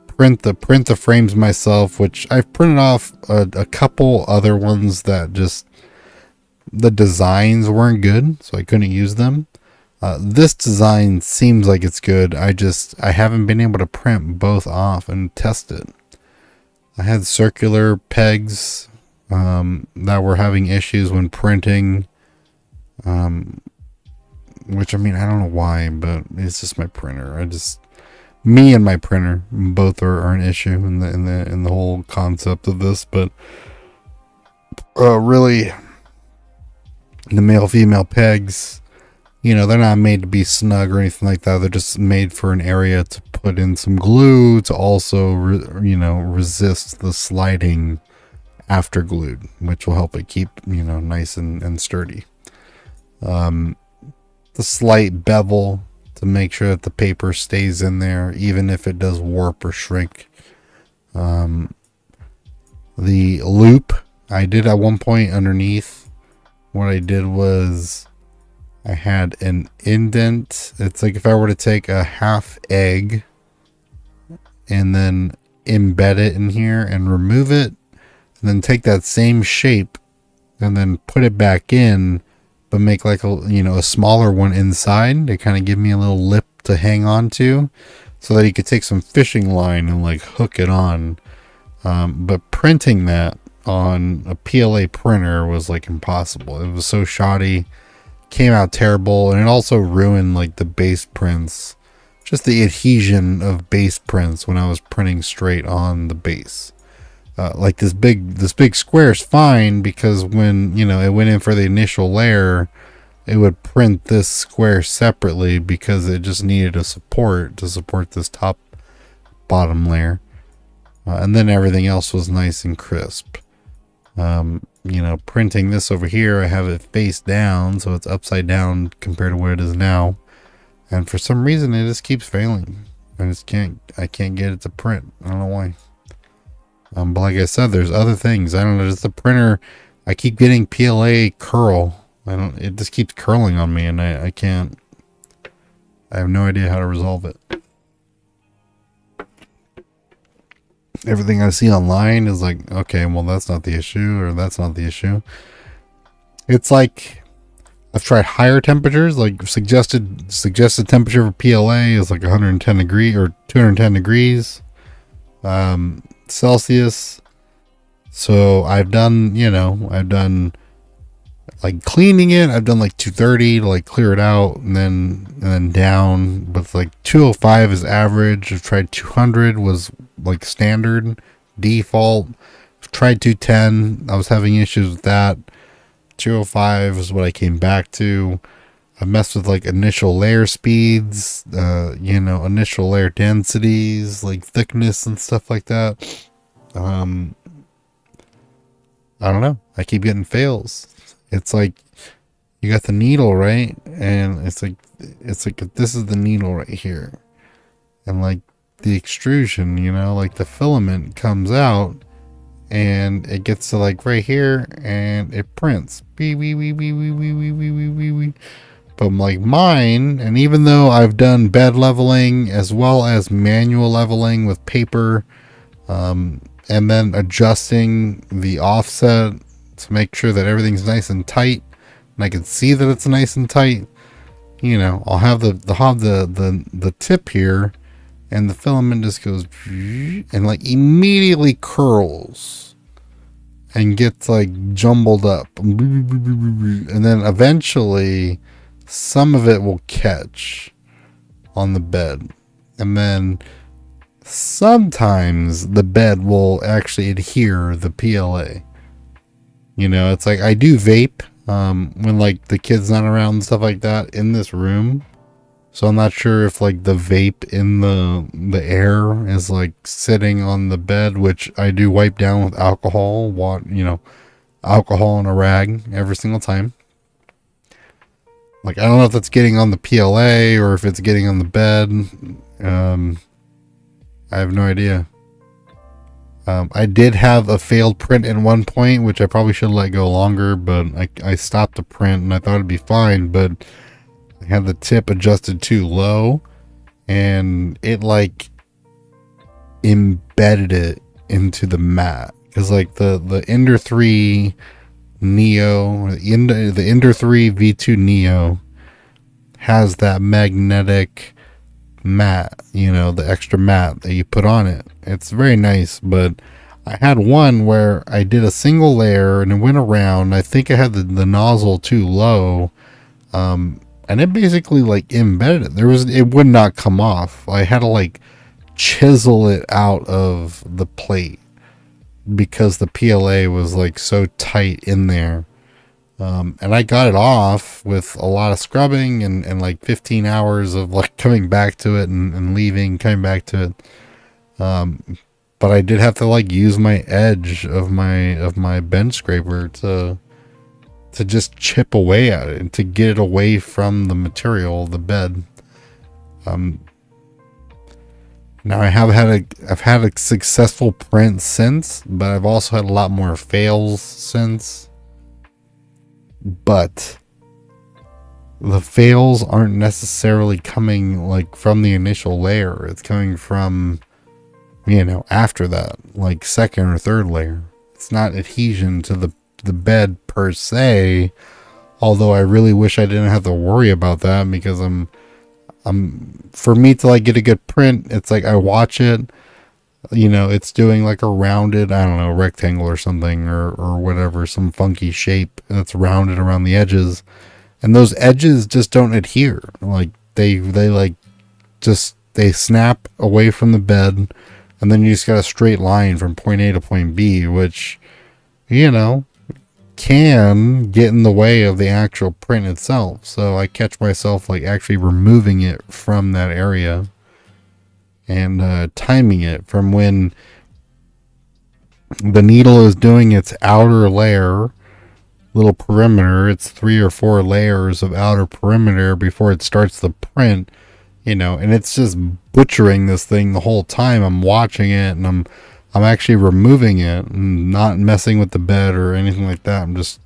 print the frames myself, which I've printed off a couple other ones that just the designs weren't good, so I couldn't use them. This design seems like it's good. I haven't been able to print both off and test it. I had circular pegs that were having issues when printing, which, I mean, I don't know why, but it's just my printer. Me and my printer both are an issue in the whole concept of this. But really, the male female pegs, you know, they're not made to be snug or anything like that. They're just made for an area to put in some glue to also, resist the sliding after glued, which will help it keep, you know, nice and sturdy. The slight bevel to make sure that the paper stays in there, even if it does warp or shrink. The loop I did at one point underneath, what I did was I had an indent. It's like if I were to take a half egg and then embed it in here and remove it, and then take that same shape and then put it back in, but make like a smaller one inside to kind of give me a little lip to hang on to, so that you could take some fishing line and like hook it on. But printing that on a PLA printer was like impossible. It was so shoddy, came out terrible, and it also ruined like the base prints, just the adhesion of base prints when I was printing straight on the base. Like this big square is fine, because when, you know, it went in for the initial layer, it would print this square separately because it just needed a support to support this top bottom layer, and then everything else was nice and crisp. Printing this over here, I have it face down, so it's upside down compared to what it is now, and for some reason it just keeps failing. I can't get it to print. I don't know why. But like I said, there's other things. I don't know, just the printer I keep getting PLA curl. It just keeps curling on me, and I can't. I have no idea how to resolve it. Everything I see online is like, okay, well, that's not the issue, or that's not the issue. It's like I've tried higher temperatures, like suggested temperature for PLA is like 110 degrees or 210 degrees Celsius. So I've done like cleaning it. I've done like 230 to like clear it out, and then down. But like 205 is average. I've tried 200 was like standard default. I've tried 210. I was having issues with that. 205 is what I came back to. I messed with like initial layer speeds, initial layer densities, like thickness and stuff like that. I don't know. I keep getting fails. It's like you got the needle, right? And it's like this is the needle right here. And like the extrusion, like the filament comes out and it gets to like right here and it prints. But like mine, and even though I've done bed leveling as well as manual leveling with paper, and then adjusting the offset to make sure that everything's nice and tight, and I can see that it's nice and tight. I'll have the tip here, and the filament just goes and like immediately curls and gets like jumbled up, and then eventually some of it will catch on the bed, and then sometimes the bed will actually adhere the PLA. It's like I do vape when like the kid's not around and stuff like that in this room. So I'm not sure if like the vape in the air is like sitting on the bed, which I do wipe down with alcohol, alcohol and a rag every single time. Like I don't know if that's getting on the PLA or if it's getting on the bed. I have no idea. I did have a failed print at one point, which I probably should have let go longer, but I stopped the print and I thought it'd be fine, but I had the tip adjusted too low and it like embedded it into the mat. Because like the Ender 3 Neo, the Ender 3 V2 Neo has that magnetic mat, the extra mat that you put on it. It's very nice, but I had one where I did a single layer and it went around. I think I had the nozzle too low, and it basically like embedded it. It would not come off. I had to like chisel it out of the plate because the PLA was like so tight in there. And I got it off with a lot of scrubbing and like 15 hours of like coming back to it and leaving, coming back to it. But I did have to like use my edge of my bench scraper to just chip away at it and to get it away from the material, the bed. Now I've had a successful print since, but I've also had a lot more fails since. But the fails aren't necessarily coming like from the initial layer. It's coming from, after that, like second or third layer. It's not adhesion to the bed per se. Although I really wish I didn't have to worry about that, because for me to like get a good print, it's like I watch it, it's doing like a rounded, I don't know, rectangle or something or whatever, some funky shape that's rounded around the edges, and those edges just don't adhere. Like they snap away from the bed, and then you just got a straight line from point A to point B, which can get in the way of the actual print itself. So I catch myself like actually removing it from that area and timing it from when the needle is doing its outer layer, little perimeter. It's 3 or 4 layers of outer perimeter before it starts the print, and it's just butchering this thing the whole time. I'm watching it and I'm actually removing it and not messing with the bed or anything like that. I'm just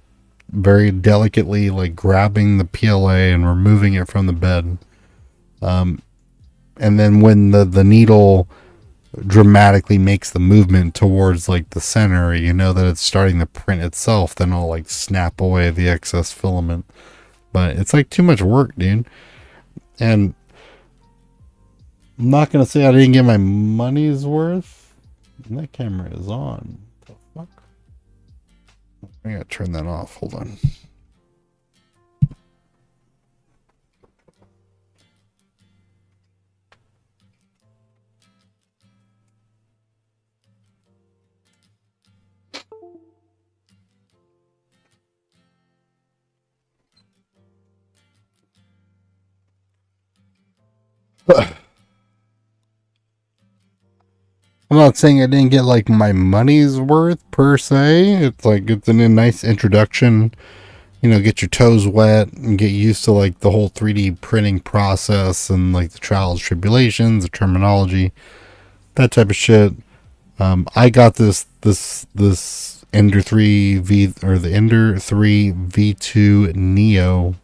very delicately like grabbing the PLA and removing it from the bed. And then when the needle dramatically makes the movement towards like the center, you know that it's starting to print itself, then I'll like snap away the excess filament. But it's like too much work, dude. And I'm not gonna say I didn't get my money's worth. And that camera is on. What the fuck? I gotta turn that off. Hold on. I'm not saying I didn't get like my money's worth per se. It's like it's a nice introduction. You know, get your toes wet and get used to like the whole 3D printing process and like the trials, tribulations, the terminology, that type of shit. I got this Ender 3 V or the Ender 3 V2 Neo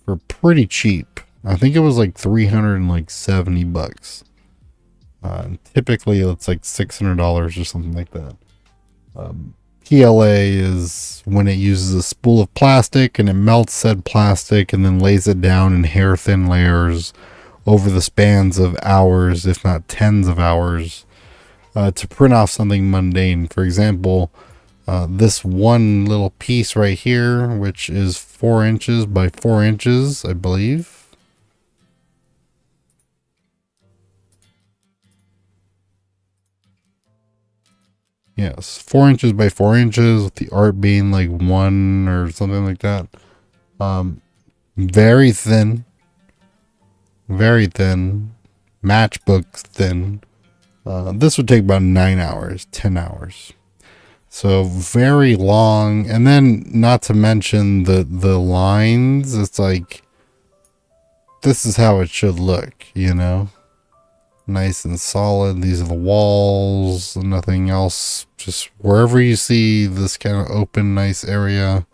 for pretty cheap. I think it was like $370. Typically it's like $600 or something like that. PLA is when it uses a spool of plastic and it melts said plastic and then lays it down in hair thin layers over the spans of hours, if not tens of hours, to print off something mundane. For example, this one little piece right here, which is 4 inches by 4 inches, I believe. Yes, 4 inches by 4 inches, with the art being like 1 or something like that. Very thin. Very thin. Matchbook thin. This would take about 9 hours, 10 hours. So very long. And then not to mention the lines. It's like, this is how it should look, you know? Nice and solid. These are the walls, nothing else. Just wherever you see this kind of open, nice area,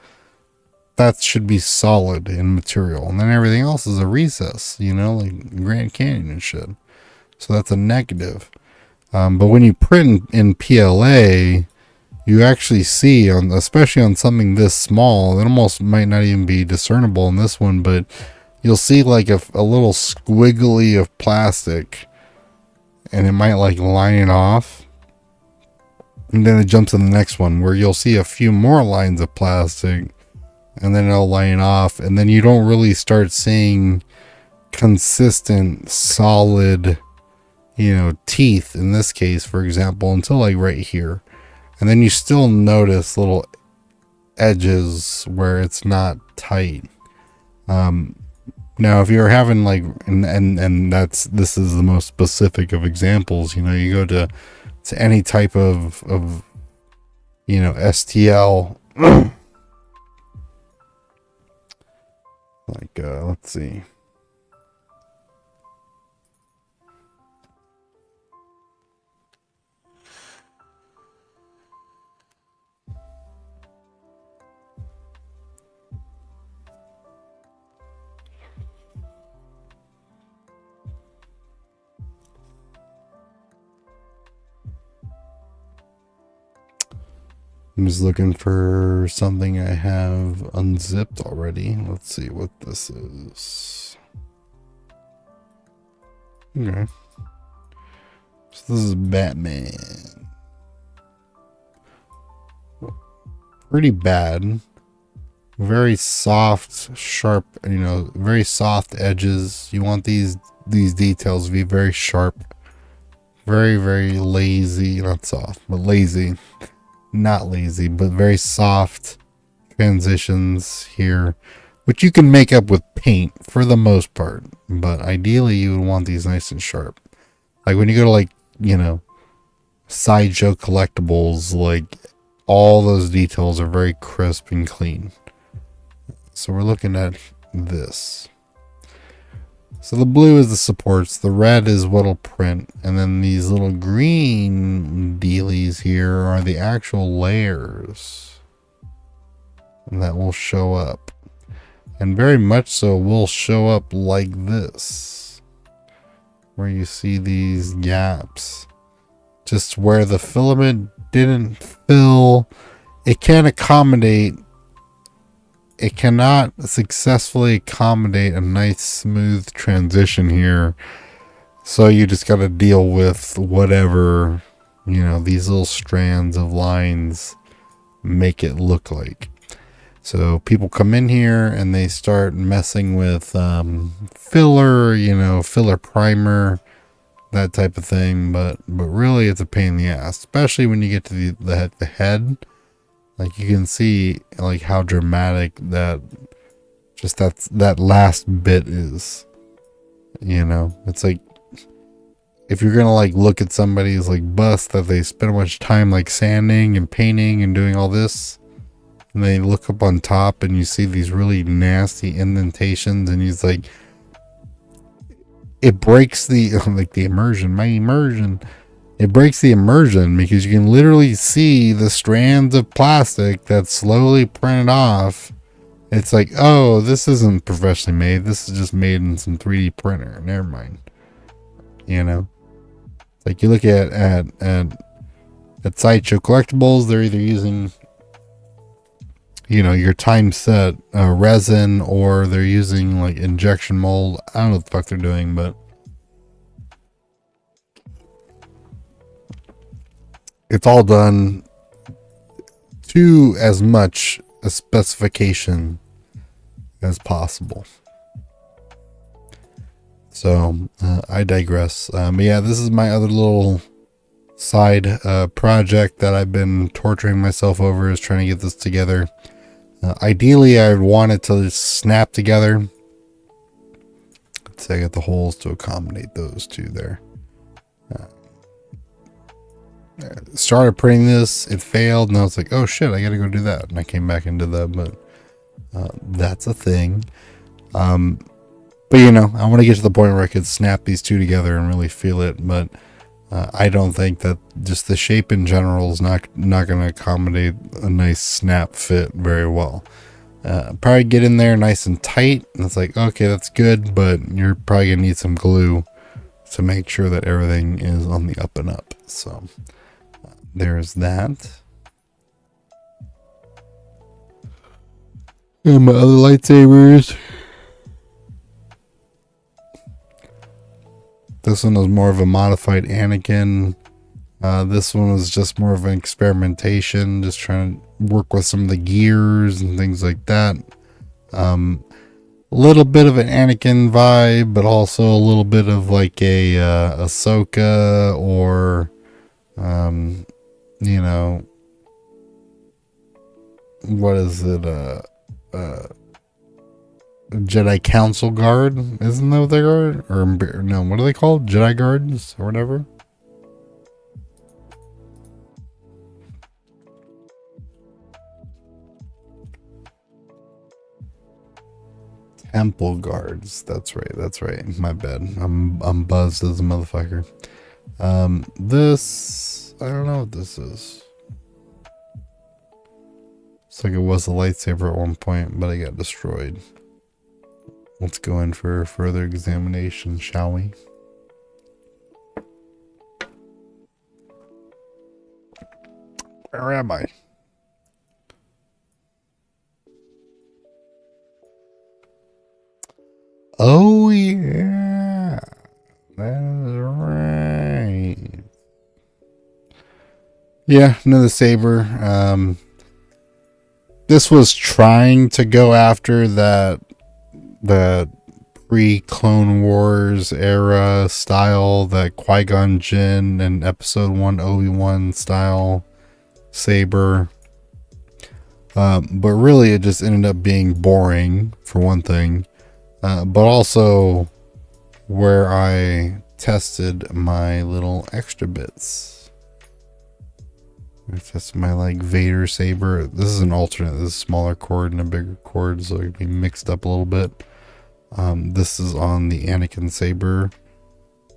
that should be solid in material. And then everything else is a recess, you know, like Grand Canyon and shit. So that's a negative. But when you print in PLA, you actually see, especially on something this small, it almost might not even be discernible in this one, but you'll see like a little squiggly of plastic, and it might like line it off. And then it jumps to the next one where you'll see a few more lines of plastic, and then it'll line off. And then you don't really start seeing consistent, solid, you know, teeth in this case, for example, until like right here. And then you still notice little edges where it's not tight. Now, if you're having like, and this is the most specific of examples, you know, you go to any type of, you know, STL, like, let's see. I'm just looking for something I have unzipped already. Let's see what this is. Okay. So this is Batman. Pretty bad. Very soft, sharp, you know, very soft edges. You want these details to be very sharp. Very, very lazy. Not soft, but lazy. Not lazy, but very soft transitions here, which you can make up with paint for the most part, but ideally you would want these nice and sharp. Like when you go to like, you know, Sideshow Collectibles, like all those details are very crisp and clean. So we're looking at this. So the blue is the supports, the red is what'll print, and then these little green dealies here are the actual layers that will show up. And very much so will show up like this, where you see these gaps, just where the filament didn't fill. It can't accommodate, it cannot successfully accommodate a nice smooth transition here. So you just got to deal with whatever, you know, these little strands of lines make it look like. So people come in here and they start messing with filler, you know, filler primer, that type of thing. But really it's a pain in the ass, especially when you get to the head. Like you can see like how dramatic that last bit is. You know, it's like if you're gonna like look at somebody's like bust that they spend much time like sanding and painting and doing all this, and they look up on top and you see these really nasty indentations, and he's like, it breaks the like the immersion, my immersion. It breaks the immersion because you can literally see the strands of plastic that's slowly printed off. It's like, oh, this isn't professionally made. This is just made in some 3D printer. Never mind. You know, like you look at Sideshow Collectibles, they're either using, you know, your time set resin, or they're using like injection mold. I don't know what the fuck they're doing, but it's all done to as much a specification as possible. So I digress. But yeah, this is my other little side project that I've been torturing myself over, is trying to get this together. Ideally, I would want it to just snap together. Let's say I got the holes to accommodate those two there. Started printing this, it failed, and I was like, oh shit, I gotta go do that, and I came back into that. But that's a thing. But you know, I want to get to the point where I could snap these two together and really feel it. But I don't think that just the shape in general is not going to accommodate a nice snap fit very well. Probably get in there nice and tight, and it's like, okay, that's good, but you're probably gonna need some glue to make sure that everything is on the up and up. So there's that. And my other lightsabers. This one was more of a modified Anakin. This one was just more of an experimentation, just trying to work with some of the gears and things like that. A little bit of an Anakin vibe, but also a little bit of like a Ahsoka, or you know, what is it? Jedi Council Guard, isn't that what they are? Or no, what are they called? Jedi Guards or whatever. Temple Guards. That's right. That's right. My bad. I'm buzzed as a motherfucker. This, I don't know what this is. It's like it was a lightsaber at one point, but it got destroyed. Let's go in for further examination, shall we? Where am I? Oh yeah, that's right. Yeah, another saber. This was trying to go after that pre-Clone Wars era style, that Qui-Gon Jinn and Episode 1 Obi-Wan style saber. But really it just ended up being boring, for one thing. But also where I tested my little extra bits. I tested my like Vader saber. This is an alternate. This is a smaller cord and a bigger cord, so it can be mixed up a little bit. This is on the Anakin Saber.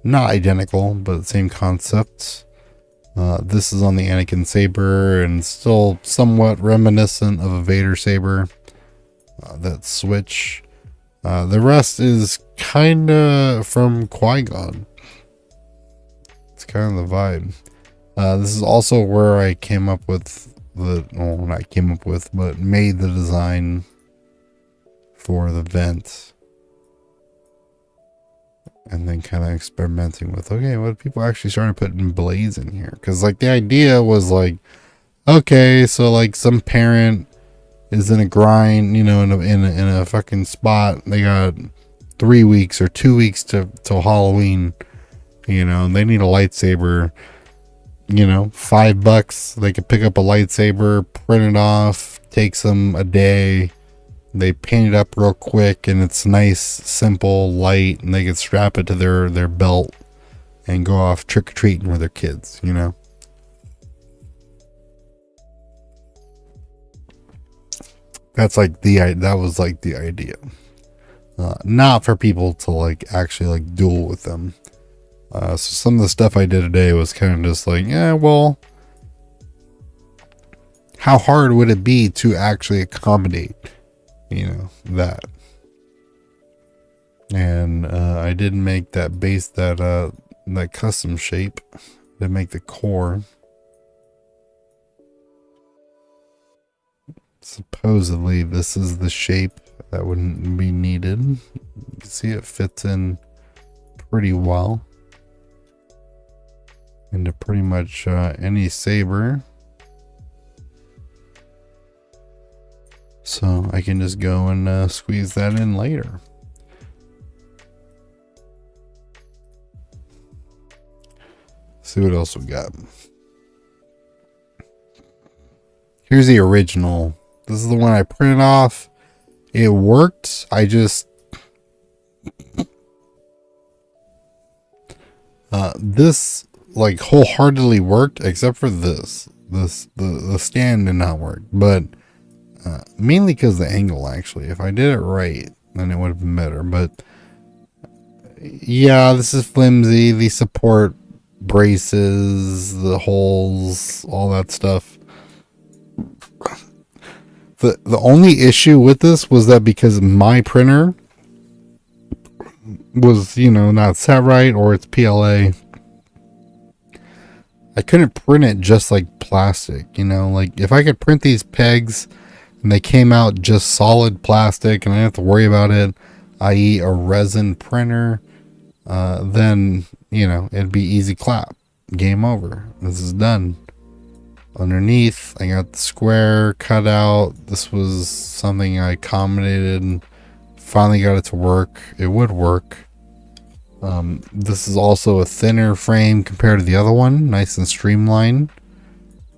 Not identical, but same concept. This is on the Anakin Saber and still somewhat reminiscent of a Vader Saber. That switch. The rest is kind of from Qui-Gon. It's kind of the vibe. This is also where I came up with not came up with, but made the design for the vent. And then kind of experimenting with, okay, what people actually started putting blades in here? Because like the idea was like, okay, so like some parent is in a grind, in a fucking spot. They got 3 weeks or 2 weeks till Halloween, and they need a lightsaber. $5. They could pick up a lightsaber, print it off, takes them a day. They paint it up real quick, and it's nice, simple, light, and they can strap it to their belt and go off trick-or-treating with their kids, That was like the idea. Not for people to like actually like duel with them. So some of the stuff I did today was kind of just like, yeah, well, how hard would it be to actually accommodate, that? And I did make that base, that custom shape to make the core. Supposedly this is the shape that wouldn't be needed. You can see it fits in pretty well into pretty much any saber. So I can just go and squeeze that in later. See what else we got. Here's the original. This is the one I printed off. It worked. I just this like wholeheartedly worked except for this. The stand did not work, but mainly because the angle. Actually, if I did it right, then it would have been better. But yeah, this is flimsy. The support braces, the holes, all that stuff. The only issue with this was that because my printer was, not set right, or it's PLA, I couldn't print it just like plastic, like if I could print these pegs and they came out just solid plastic and I didn't have to worry about it, i.e. a resin printer, then, it'd be easy clap. Game over. This is done. Underneath, I got the square cut out. This was something I accommodated and finally got it to work. It would work. This is also a thinner frame compared to the other one. Nice and streamlined.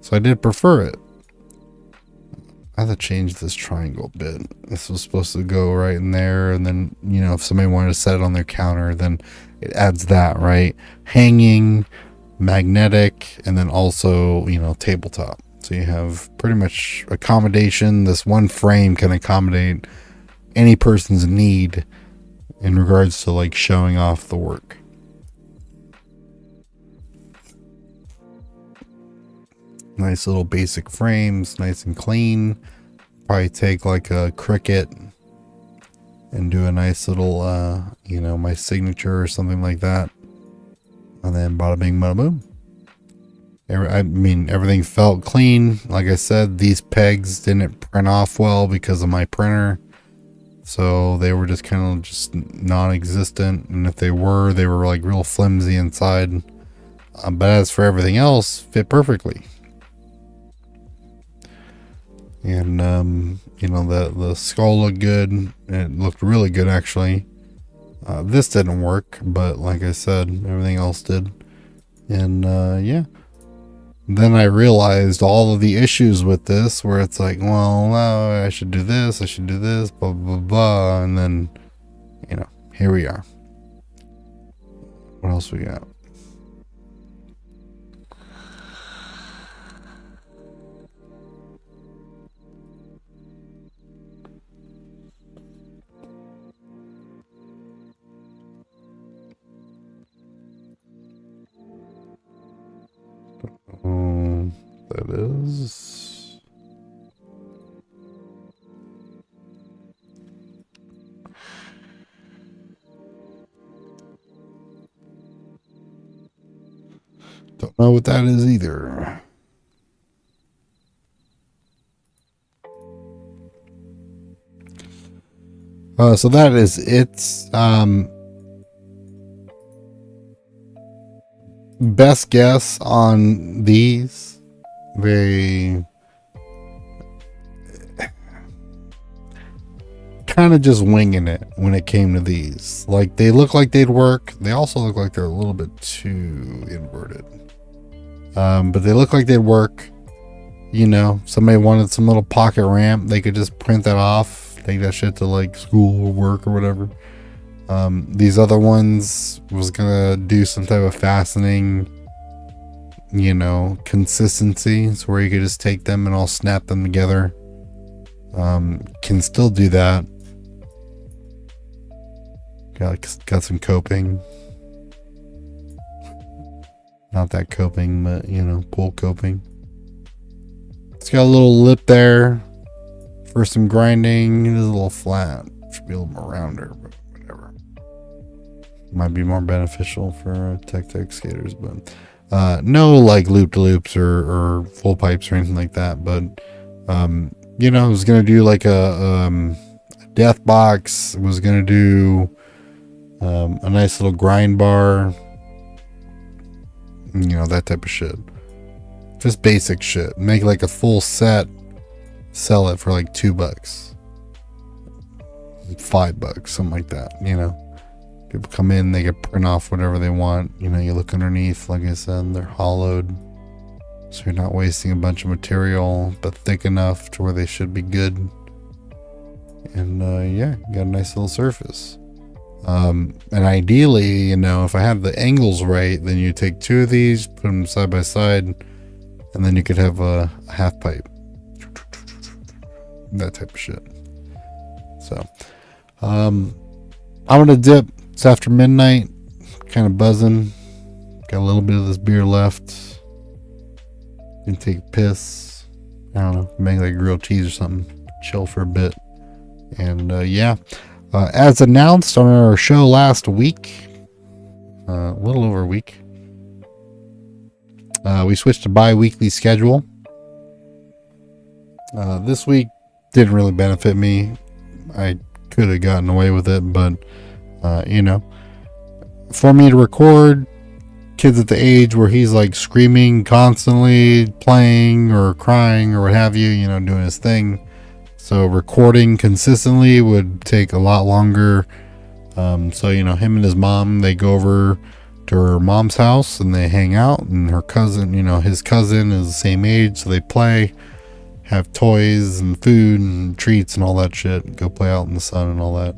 So I did prefer it. I have to change this triangle bit. This was supposed to go right in there, and then, if somebody wanted to set it on their counter, then it adds that, right? Hanging, magnetic, and then also, tabletop. So you have pretty much accommodation. This one frame can accommodate any person's need in regards to like showing off the work. Nice little basic frames, nice and clean. Probably take like a Cricut and do a nice little, my signature or something like that. And then bada bing, bada boom. I mean, everything felt clean. Like I said, these pegs didn't print off well because of my printer. So they were just kind of just non-existent. And if they were like real flimsy inside. But as for everything else, fit perfectly. And, the skull looked good. It looked really good, actually. This didn't work, but like I said, everything else did. And, yeah. Then I realized all of the issues with this, where it's like, well, no, I should do this, blah, blah, blah. And then, here we are. What else we got? that is. Don't know what that is either. So that is it. Best guess on these. They kind of just winging it when it came to these. Like, they look like they'd work. They also look like they're a little bit too inverted. But they look like they'd work. You know, somebody wanted some little pocket ramp. They could just print that off, take that shit to like school or work or whatever. These other ones was gonna do some type of fastening, you know, consistency. So where you could just take them and all snap them together. Can still do that. Got some coping. Not that coping, but you know, pool coping. It's got a little lip there for some grinding. It is a little flat. Should be a little more rounder, but whatever. Might be more beneficial for tech skaters, but no like loop-de-loops or full pipes or anything like that. But you know, I was gonna do like a death box. Was gonna do a nice little grind bar. You know, that type of shit. Just basic shit. Make like a full set. Sell it for like $2, $5, something like that. You know, people come in, they can print off whatever they want. You know, you look underneath, like I said, they're hollowed, so you're not wasting a bunch of material, but thick enough to where they should be good. And yeah, you got a nice little surface. And ideally, you know, if I have the angles right, then you take 2 of these, put them side by side, and then you could have a half pipe. That type of shit. So I'm gonna dip. It's after midnight, kind of buzzing, got a little bit of this beer left. Gonna take a piss, I don't know, make like grilled cheese or something, chill for a bit. And yeah, as announced on our show last week, a little over a week, we switched to bi-weekly schedule. This week didn't really benefit me. I could have gotten away with it, but you know, for me to record, kids at the age where he's like screaming constantly, playing or crying or what have you, you know, doing his thing. So recording consistently would take a lot longer. So, you know, him and his mom, they go over to her mom's house and they hang out, and her cousin, you know, his cousin is the same age, so they play, have toys and food and treats and all that shit, go play out in the sun and all that.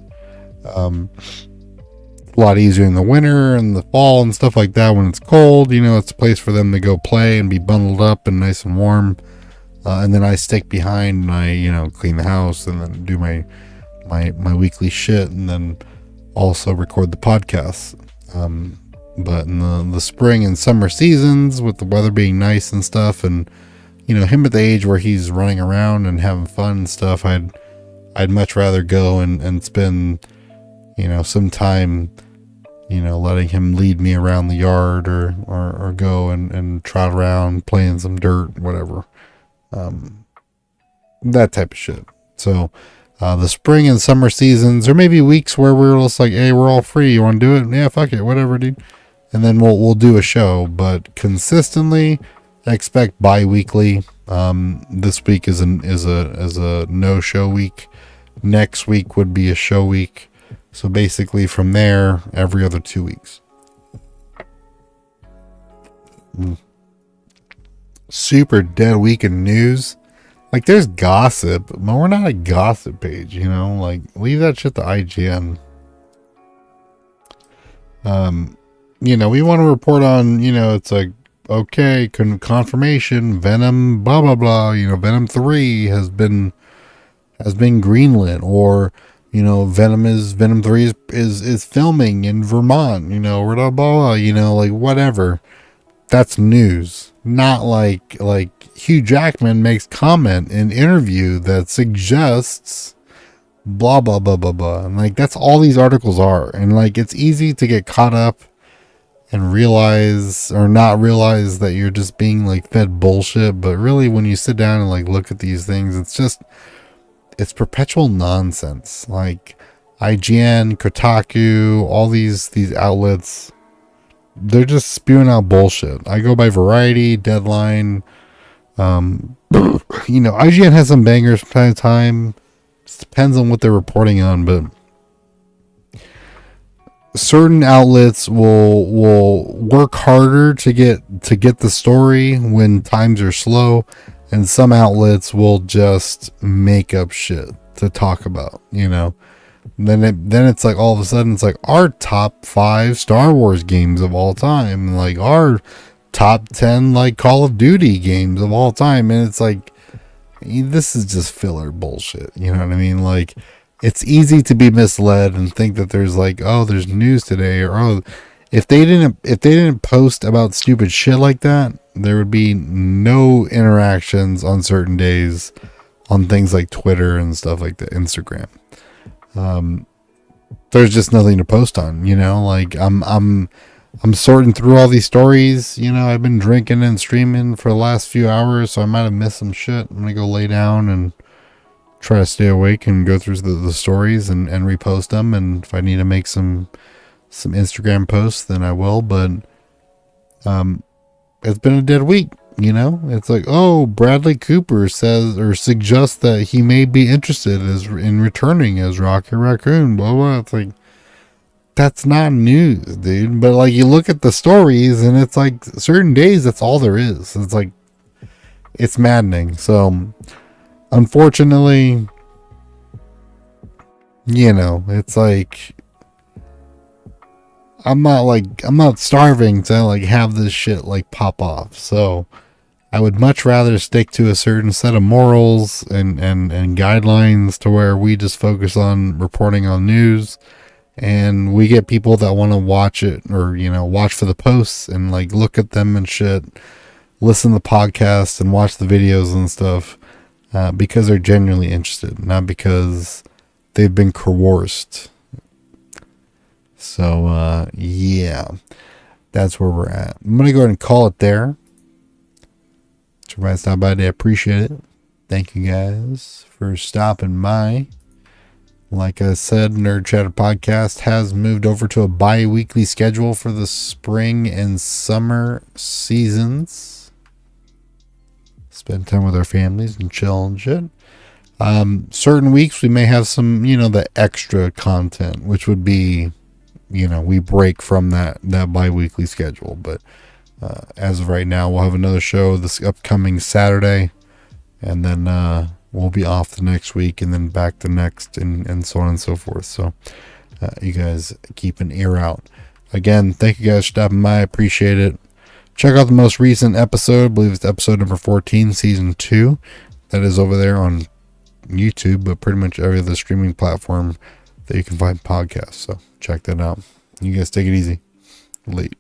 A lot easier in the winter and the fall and stuff like that. When it's cold, you know, it's a place for them to go play and be bundled up and nice and warm. And then I stick behind and I, you know, clean the house and then do my weekly shit, and then also record the podcasts. But in the spring and summer seasons, with the weather being nice and stuff, and you know, him at the age where he's running around and having fun and stuff, I'd much rather go and spend, you know, some time, you know, letting him lead me around the yard or go and trot around, playing some dirt, whatever. That type of shit. So the spring and summer seasons, there may be weeks where we're just like, hey, we're all free, you want to do it? Yeah, fuck it, whatever, dude. And then we'll do a show, but consistently I expect bi-weekly. This week is a no show week. Next week would be a show week. So basically from there, every other 2 weeks. Super dead week in news. Like, there's gossip, but we're not a gossip page, you know? Like, leave that shit to IGN. You know, we want to report on, you know, it's like, okay, confirmation, Venom, blah, blah, blah, you know, Venom 3 has been greenlit, or, you know, Venom 3 is filming in Vermont, you know, blah, blah, blah, you know, like, whatever. That's news. Not like Hugh Jackman makes comment in interview that suggests blah blah blah blah blah, and like that's all these articles are. And like it's easy to get caught up and realize or not realize that you're just being like fed bullshit, but really when you sit down and like look at these things, it's perpetual nonsense. Like IGN, Kotaku, all these outlets, they're just spewing out bullshit. I go by Variety, Deadline. IGN has some bangers from time to time. It depends on what they're reporting on, but certain outlets will work harder to get the story when times are slow, and some outlets will just make up shit to talk about. Then it's like all of a sudden it's like our top 5 Star Wars games of all time, and like our top 10 like Call of Duty games of all time, and it's like this is just filler bullshit. You know what I mean? Like it's easy to be misled and think that there's like, oh, there's news today, or oh, if they didn't post about stupid shit like that, there would be no interactions on certain days on things like Twitter and stuff like that, Instagram. There's just nothing to post on, like I'm sorting through all these stories. I've been drinking and streaming for the last few hours, so I might have missed some shit. I'm gonna go lay down and try to stay awake and go through the stories and repost them. And if I need to make some Instagram posts, then I will. But it's been a dead week. It's like, oh, Bradley Cooper says or suggests that he may be interested in returning as Rocket Raccoon. Blah blah. It's like, that's not news, dude. But like you look at the stories, and it's like certain days that's all there is. It's like it's maddening. So unfortunately, it's like I'm not starving to like have this shit like pop off. So I would much rather stick to a certain set of morals and guidelines to where we just focus on reporting on news, and we get people that want to watch it or, watch for the posts and like look at them and shit, listen to the podcast and watch the videos and stuff, because they're genuinely interested, not because they've been coerced. So, yeah, that's where we're at. I'm going to go ahead and call it there. Everybody stop by today. I appreciate it. Thank you guys for stopping by. Like I said, Nerd Chatter Podcast has moved over to a bi-weekly schedule for the spring and summer seasons. Spend time with our families and chill and shit. Certain weeks we may have some, the extra content, which would be, we break from that bi-weekly schedule. But as of right now, we'll have another show this upcoming Saturday, and then we'll be off the next week, and then back the next, and so on and so forth. So you guys keep an ear out. Again, thank you guys for stopping by. I appreciate it. Check out the most recent episode. I believe it's episode number 14, season 2. That is over there on YouTube, but pretty much every other streaming platform that you can find podcasts. So check that out. You guys take it easy. Late.